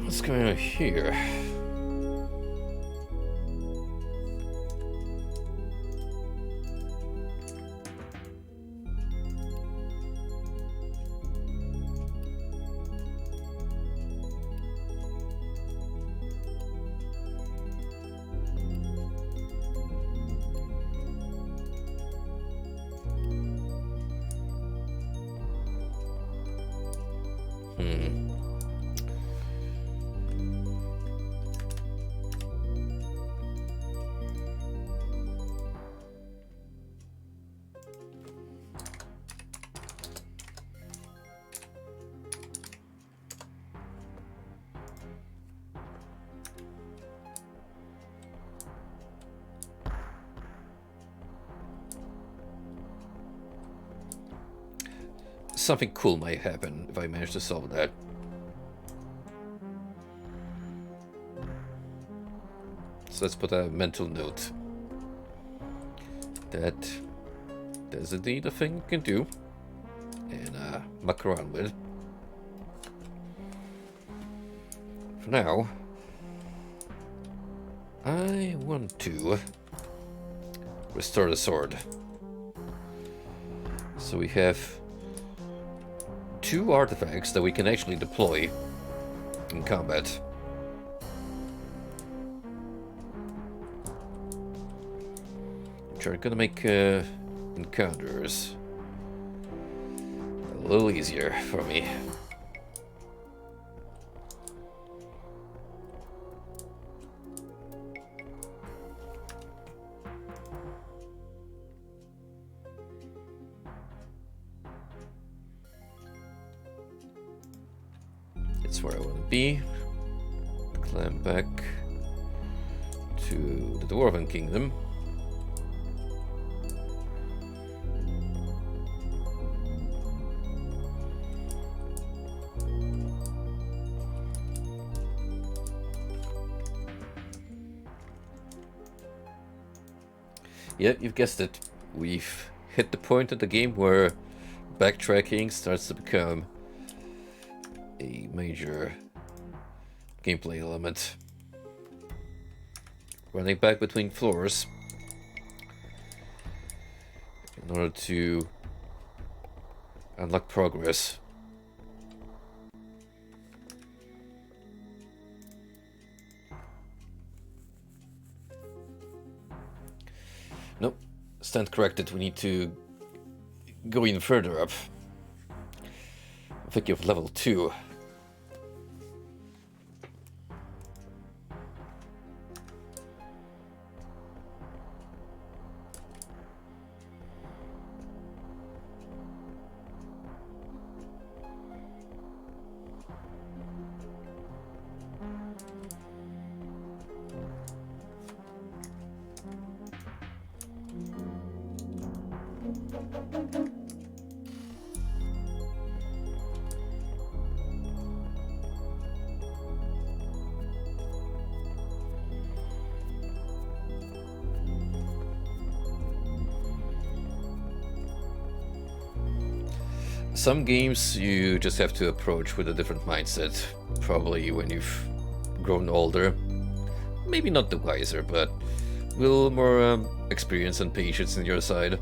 Speaker 1: What's going on here? Something cool might happen if I manage to solve that. So let's put a mental note. That is indeed a thing you can do. And muck around with. For now, I want to restore the sword. So we have 2 artifacts that we can actually deploy in combat. Which are gonna make encounters a little easier for me. It's where I want to be. Climb back to the Dwarven Kingdom. Yeah, you've guessed it. We've hit the point of the game where backtracking starts to become a major gameplay element. Running back between floors in order to unlock progress. Nope, stand corrected, we need to go even further up. I think you have level 2. Some games you just have to approach with a different mindset, probably when you've grown older. Maybe not the wiser, but a little more experience and patience on your side.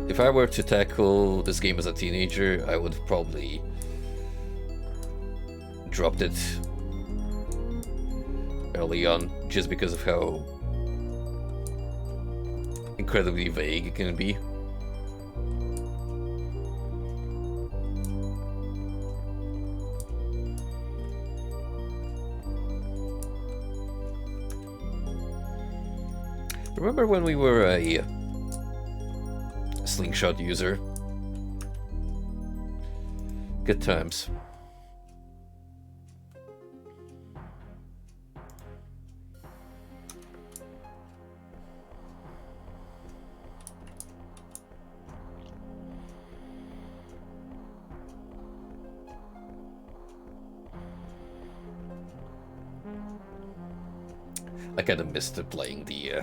Speaker 1: If I were to tackle this game as a teenager, I would have probably dropped it early on, just because of how incredibly vague it can be. Remember when we were a slingshot user? Good times. I kind of missed playing the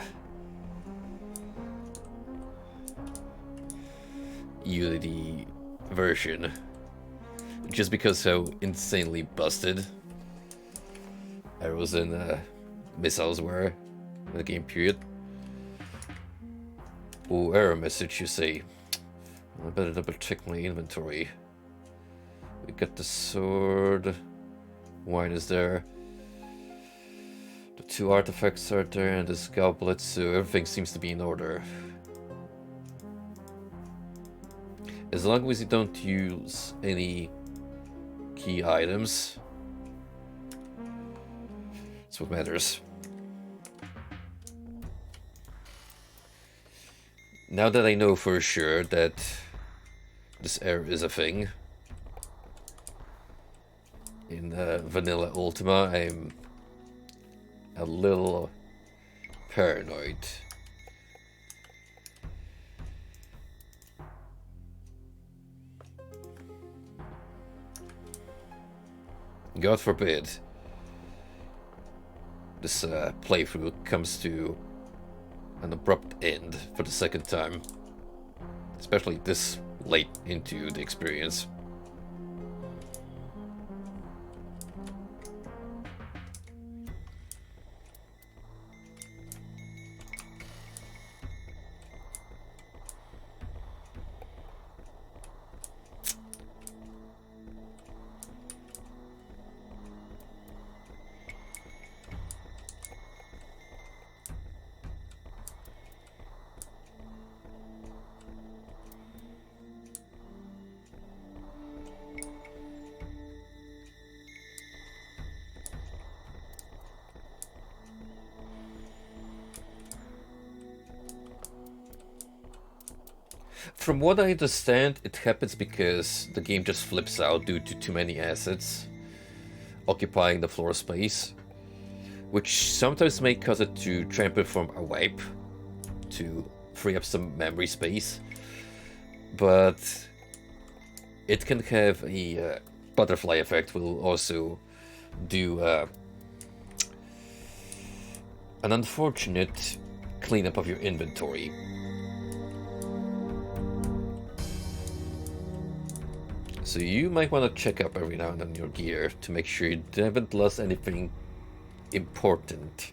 Speaker 1: Unity version, just because how insanely busted arrows and missiles were in the game period. Oh, error message, you say. I better double check my inventory. We got the sword. Wine is there. The 2 artifacts are there and this goblet, so everything seems to be in order. As long as you don't use any key items, that's what matters. Now that I know for sure that this error is a thing in vanilla Ultima, I'm a little paranoid. God forbid this playthrough comes to an abrupt end for the second time, especially this late into the experience. From what I understand, it happens because the game just flips out due to too many assets occupying the floor space, which sometimes may cause it to trample from a wipe to free up some memory space, but it can have a butterfly effect, will also do an unfortunate cleanup of your inventory. So you might want to check up every now and then your gear to make sure you haven't lost anything important.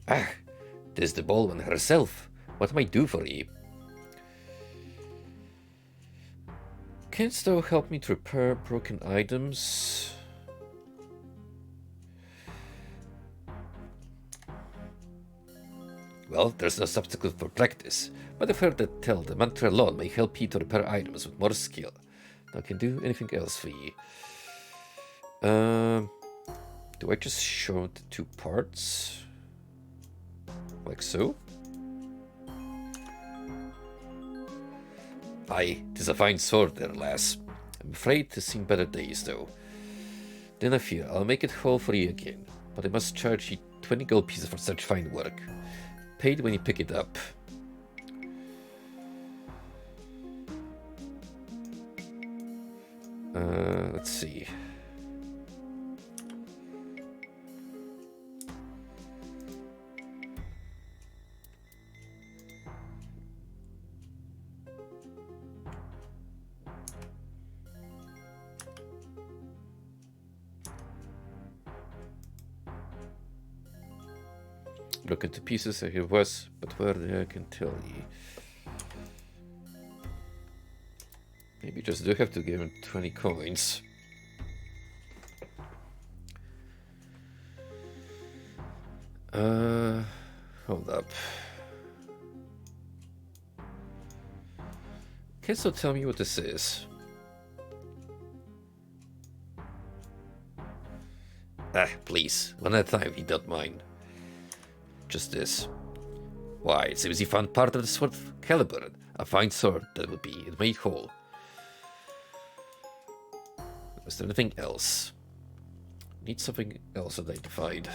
Speaker 1: Ah, there's the Baldwin herself. What may I do for you? Canst thou help me to repair broken items? Well, there's no substitute for practice, but I've heard that tell the mantra alone may help you to repair items with more skill. I can do anything else for you. Do I just show the 2 parts? Like so? Aye, 'tis a fine sword there, lass. I'm afraid 'tis seen better days, though. Then I fear I'll make it whole for you again, but I must charge you 20 gold pieces for such fine work. Paid when you pick it up. Let's see. Broken to pieces like it was, but where I can tell you. Maybe just do have to give him 20 coins. Hold up. Can so tell me what this is? Ah, please, one at a time, if you don't mind. Just this. Why, it seems you found part of the sword caliber. A fine sword that would be it made whole. Is there anything else? Need something else identified.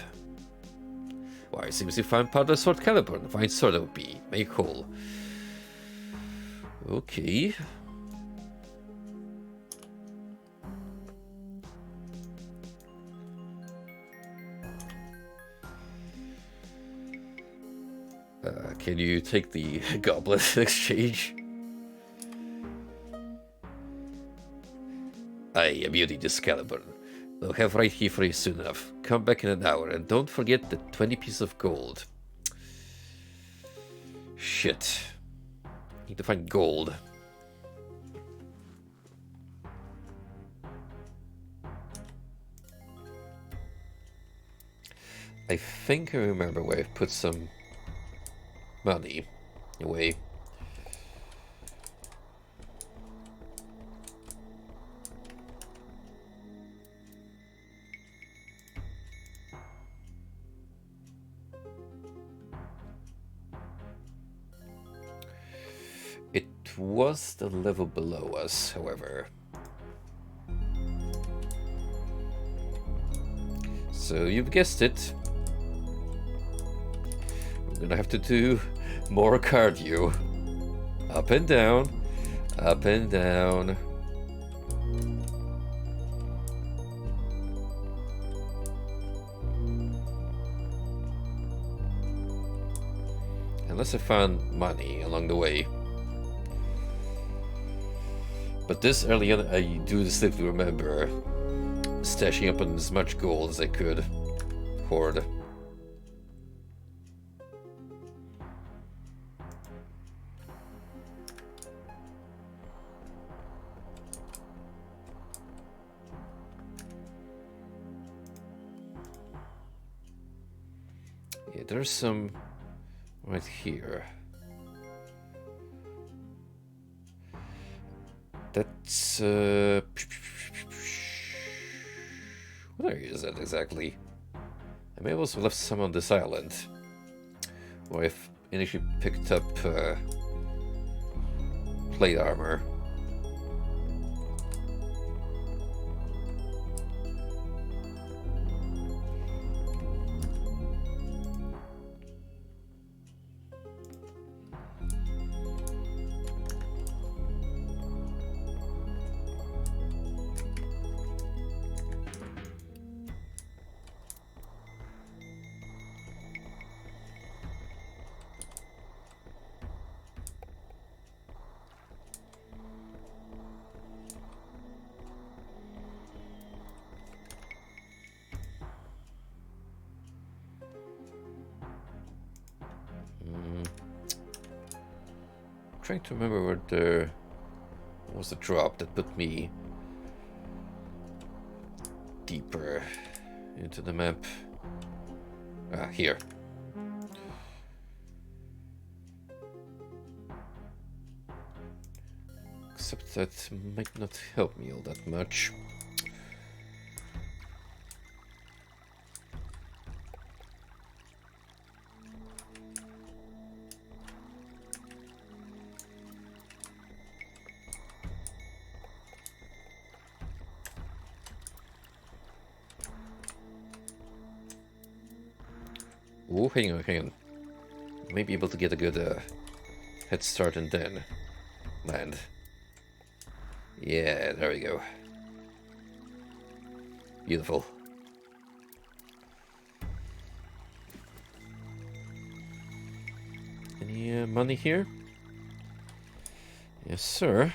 Speaker 1: Why, it seems you found part of the sword caliber. A fine sword that would be made whole. Okay. Can you take the goblet exchange? Aye, a beauty this caliber. They'll have right here for you soon enough. Come back in an hour, and don't forget the 20 pieces of gold. Shit. Need to find gold. I think I remember where I put some money away. It was the level below us, however. So you've guessed it. We're gonna have to do more cardio. Up and down, up and down. Unless I found money along the way. But this early on, I do distinctly remember stashing up on as much gold as I could. Hoard. Yeah, there's some right here. That's where is that exactly? I may have also left some on this island, where I've initially picked up plate armor. Trying to remember where there was a drop that put me deeper into the map. Ah, here. Except that might not help me all that much. Oh, hang on, hang on. May be able to get a good head start and then land. Yeah, there we go. Beautiful. Any money here? Yes, sir.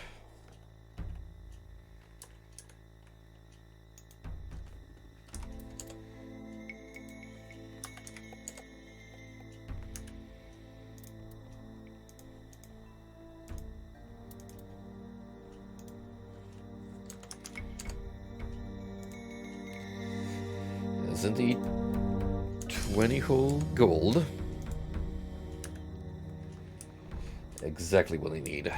Speaker 1: is indeed 20 whole gold. Exactly what I need.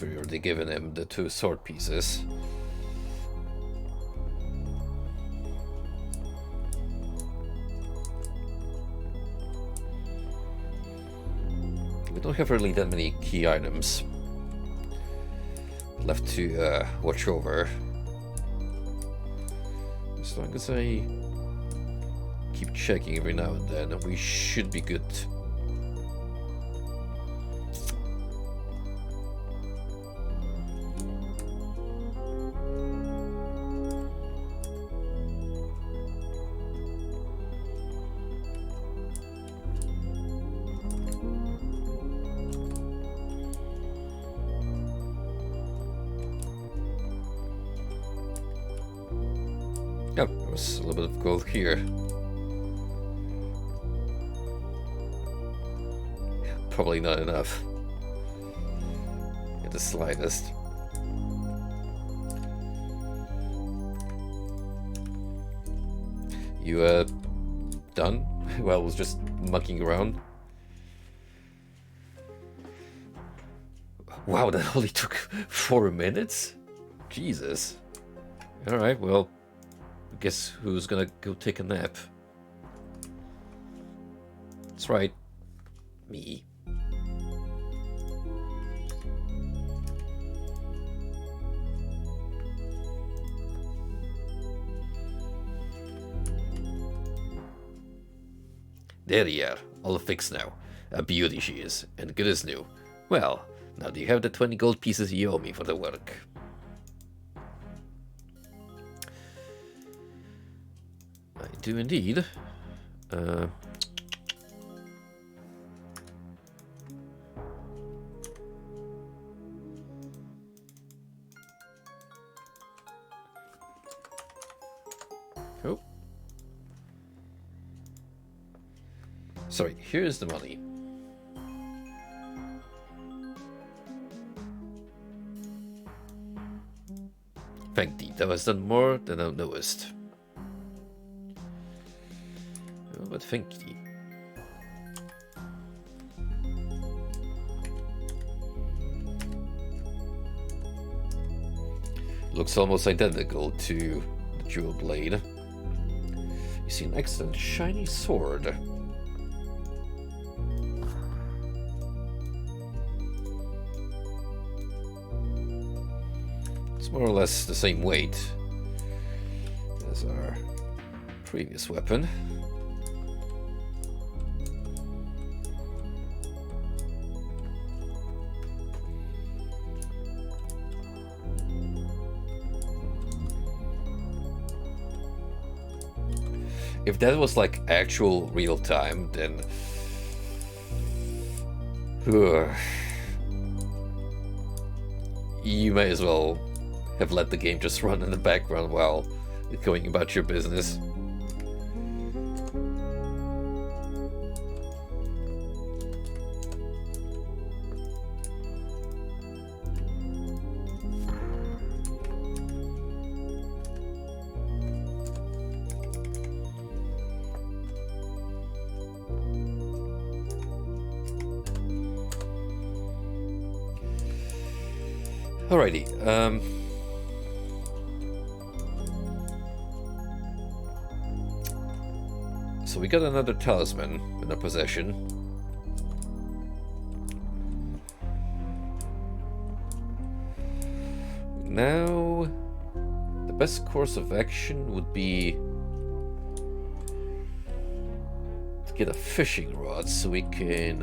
Speaker 1: We've already given him the 2 sword pieces. We don't have really that many key items left to watch over. As long as I keep checking every now and then, we should be good. Oh, there was a little bit of gold here. Probably not enough. At the slightest. You, done? Well, I was just mucking around. Wow, that only took 4 minutes? Jesus. Alright, well, I guess who's gonna go take a nap? That's right. Me. There you are, all fixed now. A beauty she is, and good as new. Well, now do you have the 20 gold pieces you owe me for the work? I do indeed. Oh. Sorry, here's the money. Thank thee, thou hast done more than thou knowest. Oh, but thank thee. Looks almost identical to the jewel blade. You see an excellent shiny sword. More or less the same weight as our previous weapon. If that was like actual real time, then you may as well have let the game just run in the background while going about your business. Alrighty, so we got another talisman in our possession. Now, the best course of action would be to get a fishing rod so we can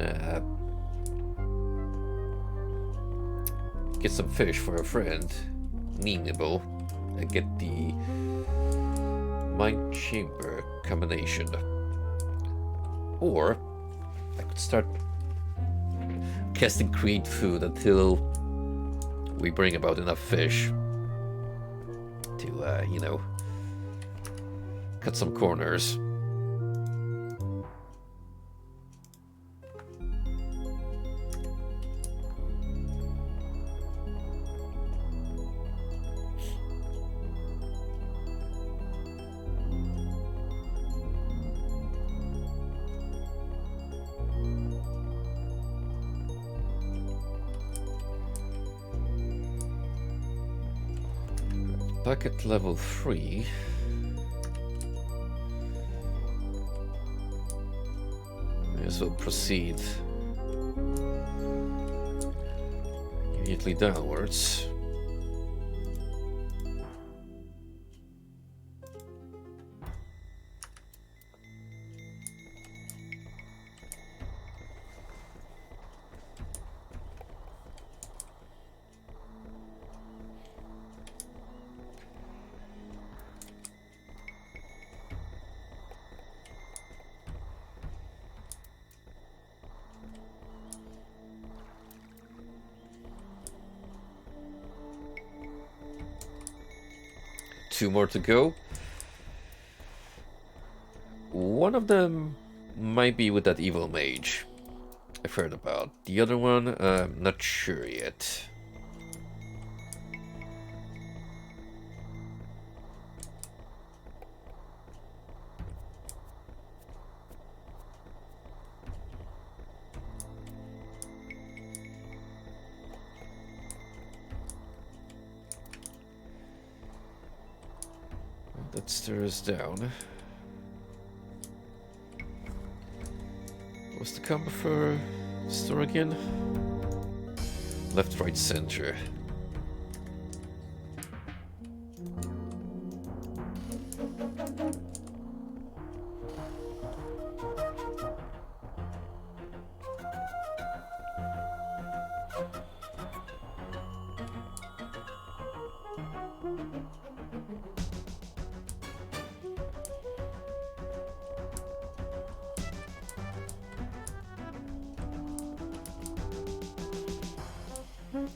Speaker 1: get some fish for a friend, Meanable, and get the Mind Chamber combination. Or I could start casting Create Food until we bring about enough fish to, you know, cut some corners. Back at level 3. May as well proceed immediately downwards. Two more to go. One of them might be with that evil mage I've heard about. The other one, I'm not sure yet. That stares down. What's the combo for store again? Left, right, center.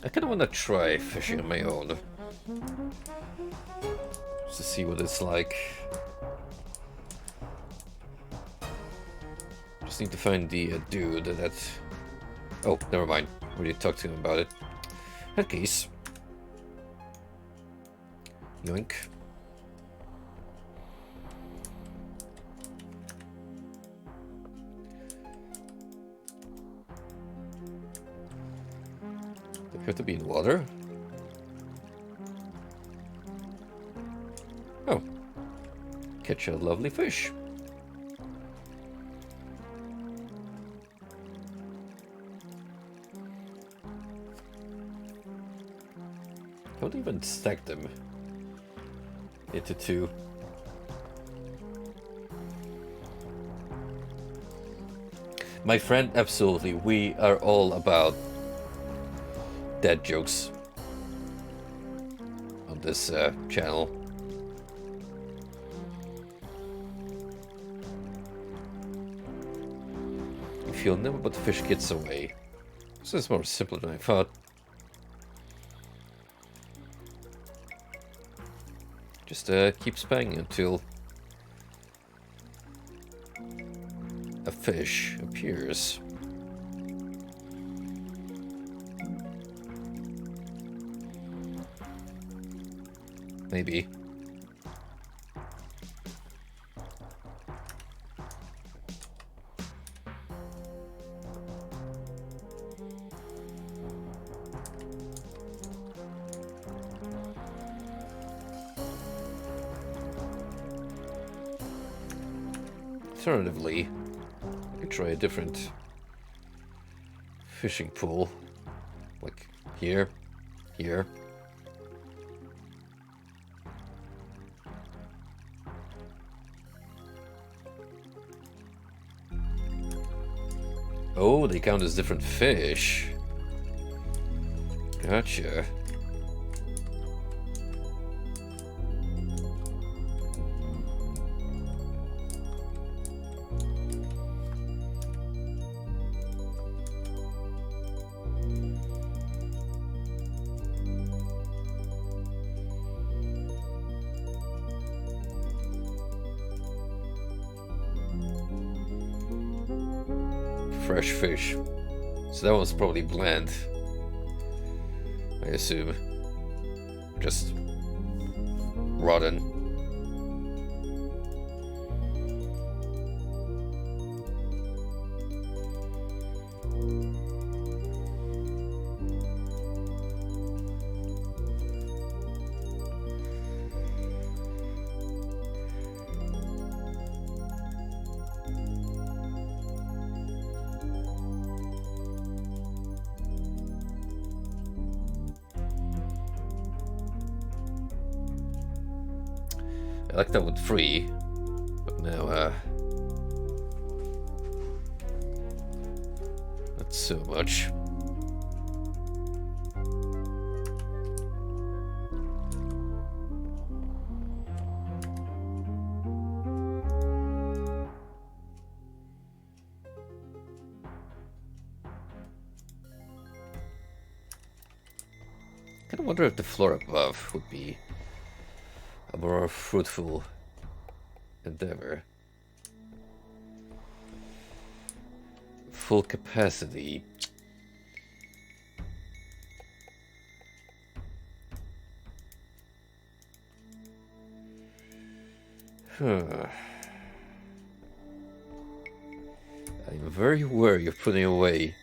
Speaker 1: I kind of want to try fishing on my own. Just to see what it's like. Just need to find the dude that... Oh, never mind. Already talked to him about it. In that case. Yoink. They have to be in water. Oh. Catch a lovely fish. Don't even stack them into two. My friend, absolutely. We are all about dad jokes on this channel. You feel never but the fish gets away. This is more simple than I thought. Just keep spamming until a fish appears. Maybe. Alternatively, I could try a different fishing pool. Like here, here. Oh, they count as different fish. Gotcha. Fresh fish. So that one's probably bland, I assume. Just rotten. I like that with 3, but now, not so much. I kinda wonder if the floor above would be a more fruitful endeavor. Full capacity. Huh. I'm very wary of putting away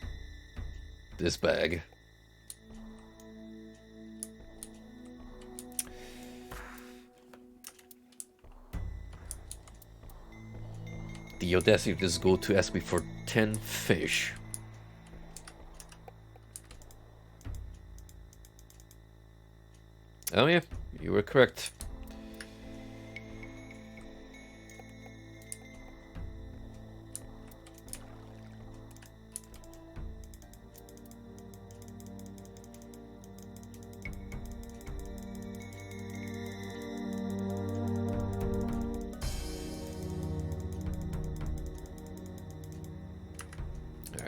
Speaker 1: this bag. The audacity of this go to ask me for 10 fish. Oh yeah, you were correct.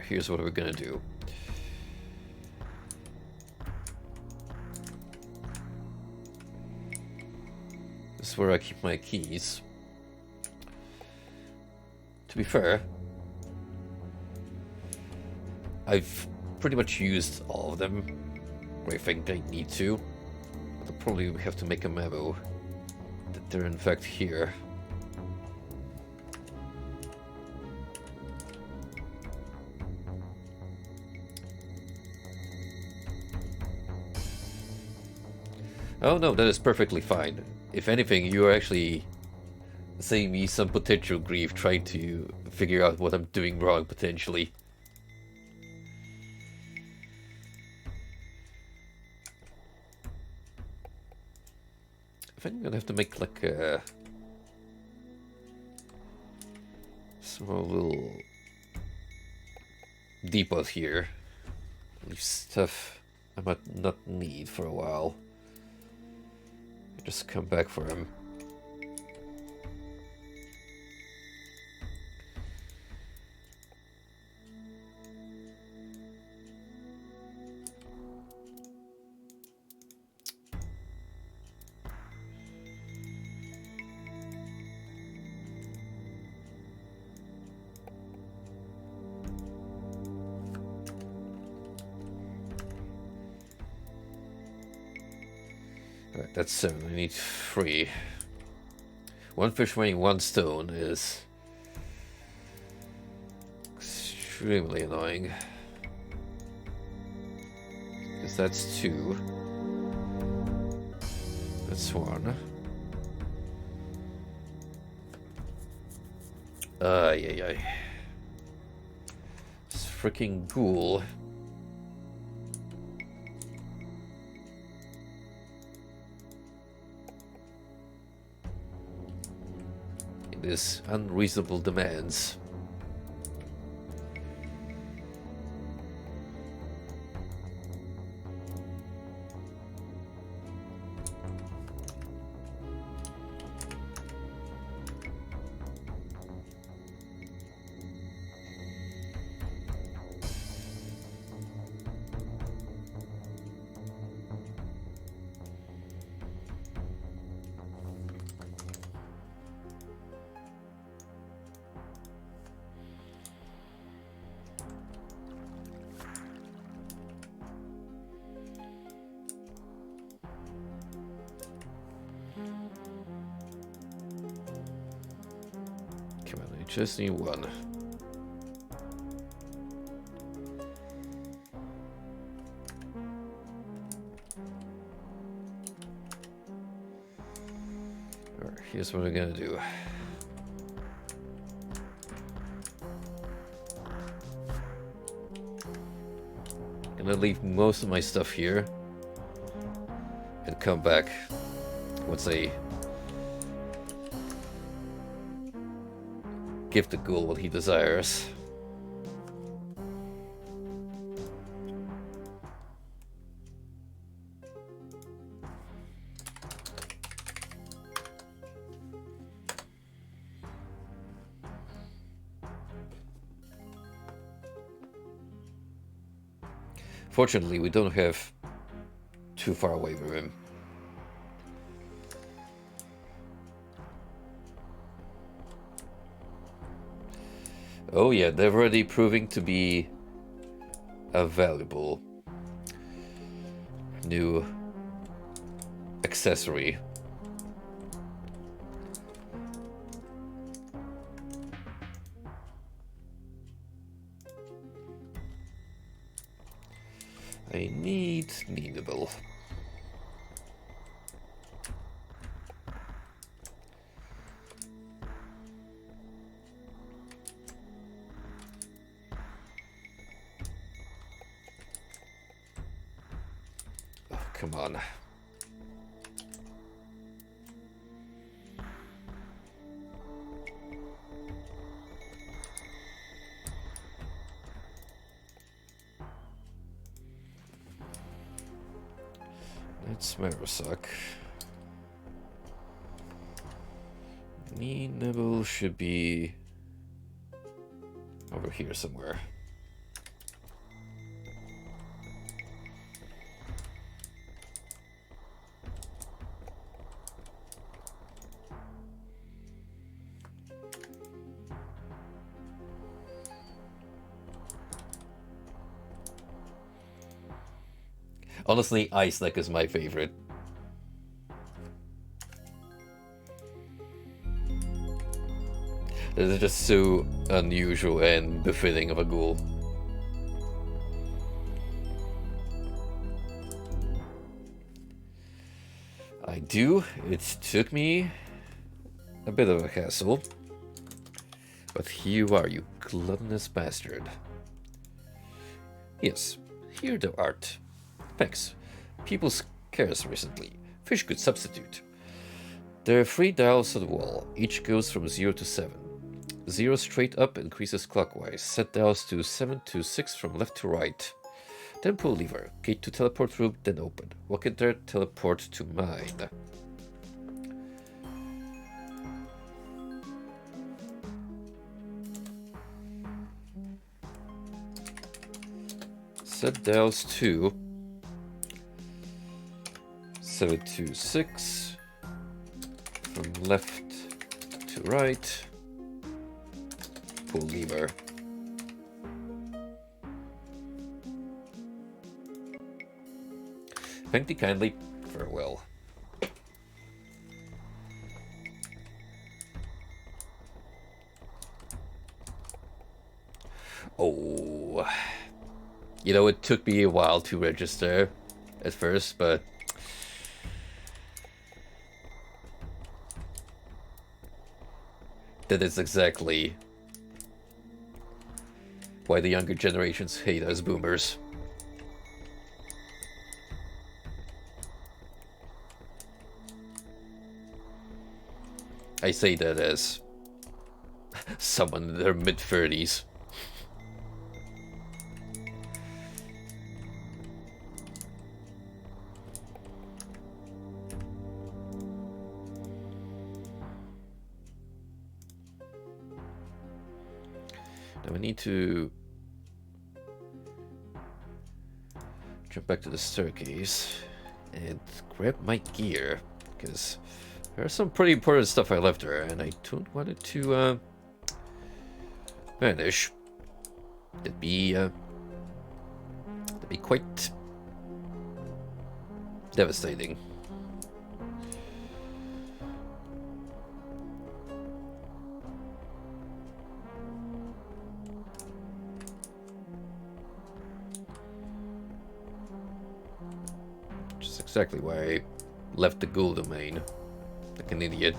Speaker 1: Here's what we're gonna do. This is where I keep my keys. To be fair, I've pretty much used all of them where I think I need to. I'll probably have to make a memo that they're in fact here. Oh no, that is perfectly fine. If anything, you are actually saving me some potential grief trying to figure out what I'm doing wrong, potentially. I think I'm gonna have to make like a small little depot here. Leave stuff I might not need for a while. Just come back for him. Alright, that's 7. I need 3. 1 fish weighing 1 stone is extremely annoying. Because that's 2. That's 1. Ay. This freaking ghoul. It is unreasonable demands. Come on, I just need one. Alright, here's what I'm gonna do. Gonna leave most of my stuff here and come back once I give the ghoul what he desires. Fortunately, we don't have too far away from him. Oh yeah, they're already proving to be a valuable new accessory. I need needable. Oh, come on. That's Marosak. Nibble should be over here somewhere. Honestly, Ice Neck is my favorite. This is just so unusual and befitting of a ghoul. I do. It took me a bit of a hassle. But here you are, you gluttonous bastard. Yes, here thou art. Thanks. People scarce recently. Fish could substitute. There are 3 dials on the wall. Each goes from 0 to 7. 0 straight up increases clockwise. Set dials to 7 to 6 from left to right. Then pull lever. Gate to teleport room, then open. Walk in there, teleport to mine. Set dials to 7 to 6 from left to right. Pull lever. Thank thee kindly. Farewell. Oh. You know, it took me a while to register at first, but that is exactly why the younger generations hate us boomers. I say that as someone in their mid-30s. Now we need to jump back to the staircase and grab my gear, because there's some pretty important stuff I left there, and I don't want it to vanish. That'd be quite devastating. exactly why I left the gold domain. Like an idiot.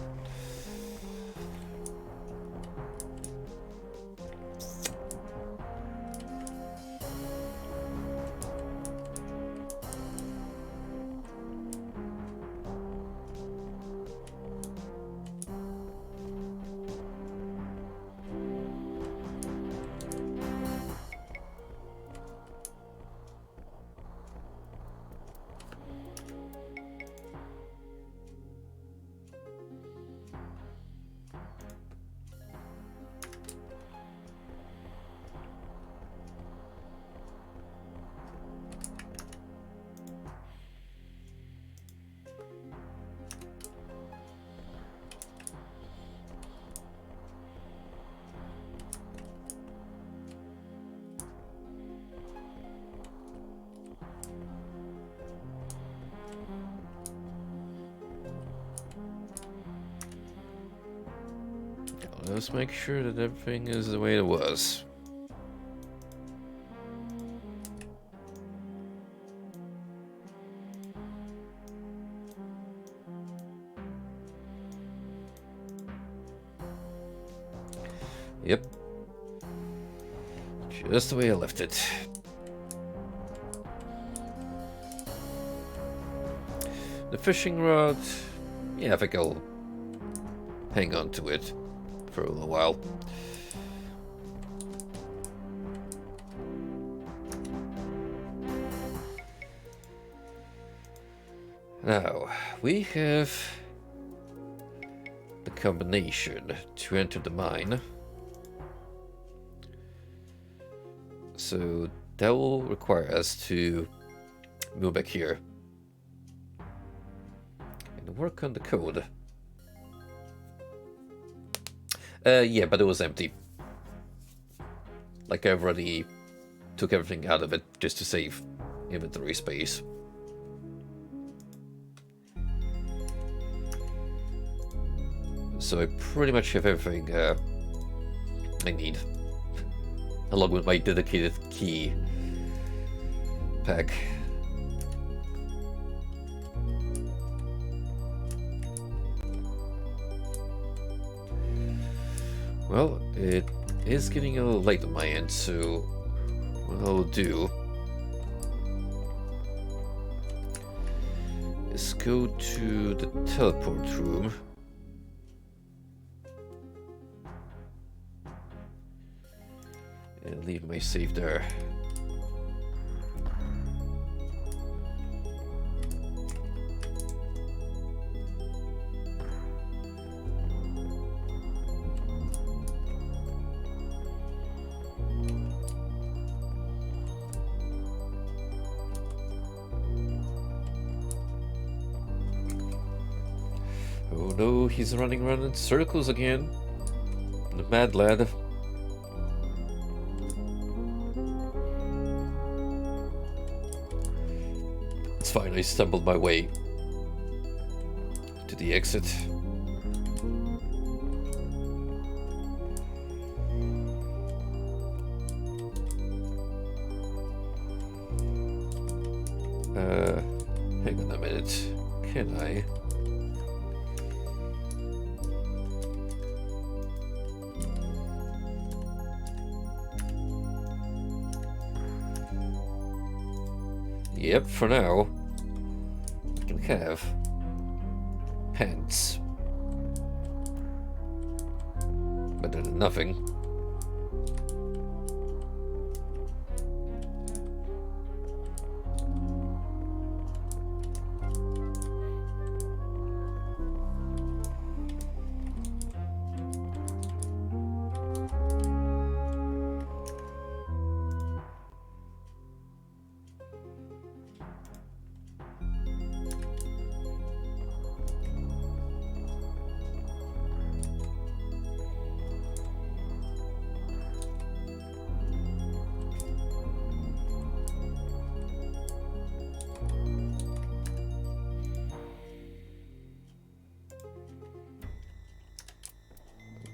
Speaker 1: Let's make sure that everything is the way it was. Yep. Just the way I left it. The fishing rod, yeah, I think I'll hang on to it for a little while. Now, we have the combination to enter the mine. So that will require us to move back here and work on the code. Yeah, but it was empty. Like I already took everything out of it just to save inventory space. So I pretty much have everything I need, along with my dedicated key pack. Well, it is getting a little late on my end, so what I'll do is go to the teleport room. And leave my save there. Oh no, he's running around in circles again. The mad lad. It's fine, I stumbled my way to the exit. Hang on a minute. Can I? Yep, for now, I can have pants. Better than nothing.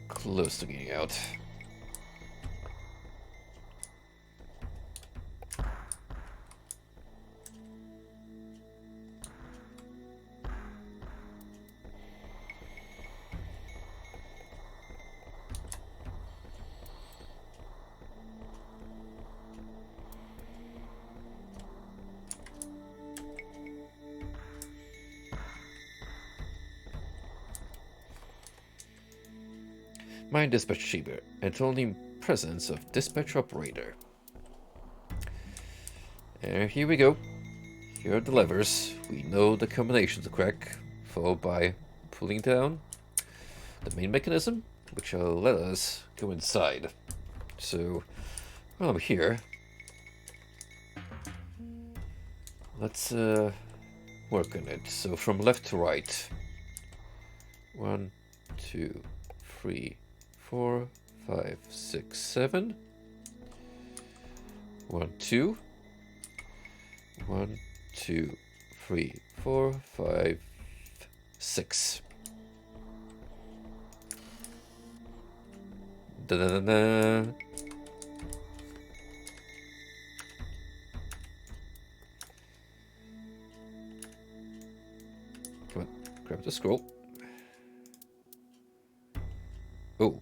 Speaker 1: Close to getting out. Mine dispatch chamber, and only presence of dispatch operator. Here we go. Here are the levers. We know the combination to crack, followed by pulling down the main mechanism, which will let us go inside. So, while I'm here, let's work on it. So from left to right. 1, 2, 3, 4, 5, 6, 7. 1, 2. 1, 2, 3, 4, 5, 6. Da da da da. Come on, grab the scroll. Oh.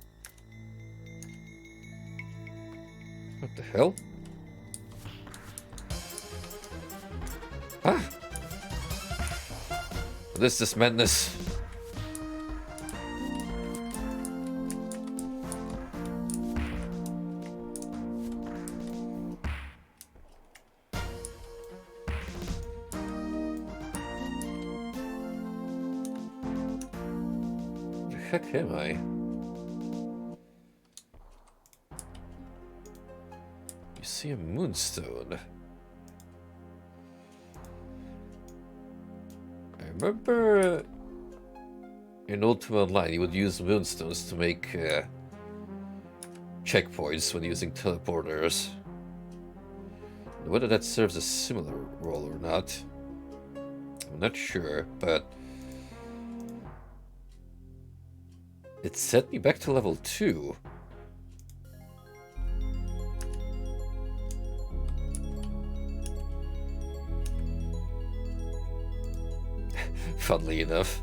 Speaker 1: What the hell? Ah! What is this madness? The heck am I? You see a moonstone. I remember in Ultima Online you would use moonstones to make checkpoints when using teleporters. Whether that serves a similar role or not, I'm not sure, but it set me back to level 2. Funnily enough.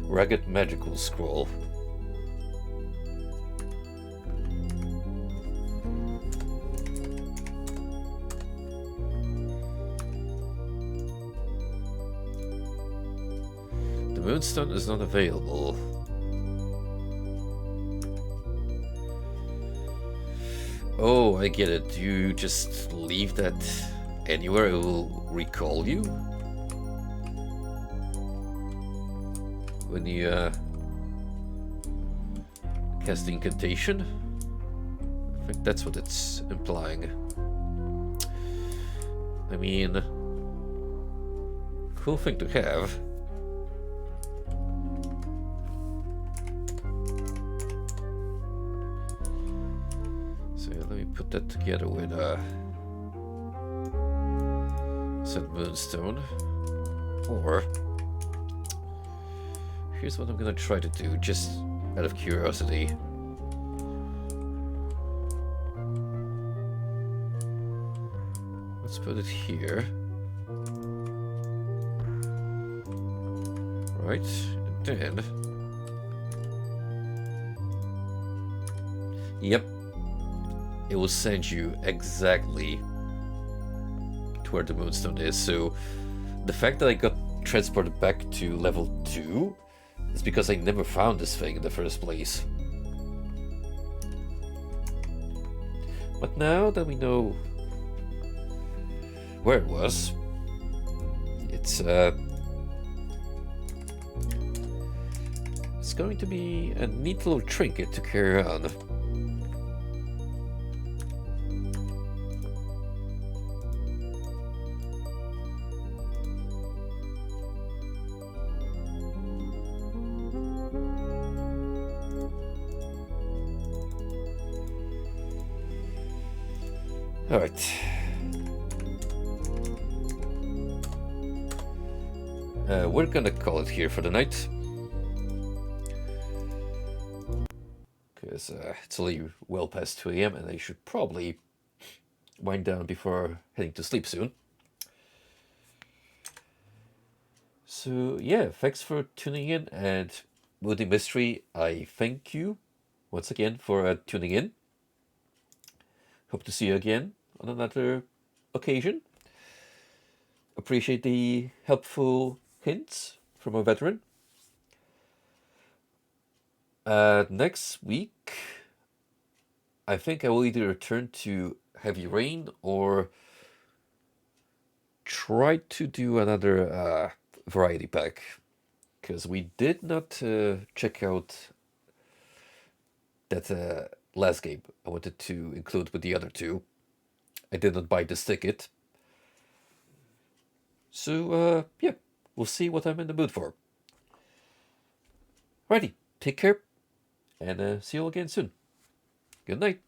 Speaker 1: Ragged magical scroll. The moonstone is not available. Oh, I get it. You just leave that anywhere, it will recall you? When you cast the incantation? I think that's what it's implying. I mean, cool thing to have. So let me put that together with said moonstone. Or here's what I'm gonna try to do, just out of curiosity. Let's put it here. Right, and then... Yep. It will send you exactly to where the moonstone is, so the fact that I got transported back to level 2 is because I never found this thing in the first place. But now that we know where it was, it's going to be a neat little trinket to carry on. All right. We're gonna call it here for the night. Because it's only well past 2 AM and I should probably wind down before heading to sleep soon. So yeah, thanks for tuning in, and Moody Mystery, I thank you once again for tuning in. Hope to see you again on another occasion. Appreciate the helpful hints from a veteran. Next week, I think I will either return to Heavy Rain or try to do another variety pack, because we did not check out that last game I wanted to include with the other two. I did not buy this ticket. So, yeah, we'll see what I'm in the mood for. Alrighty, take care, and see you all again soon. Good night.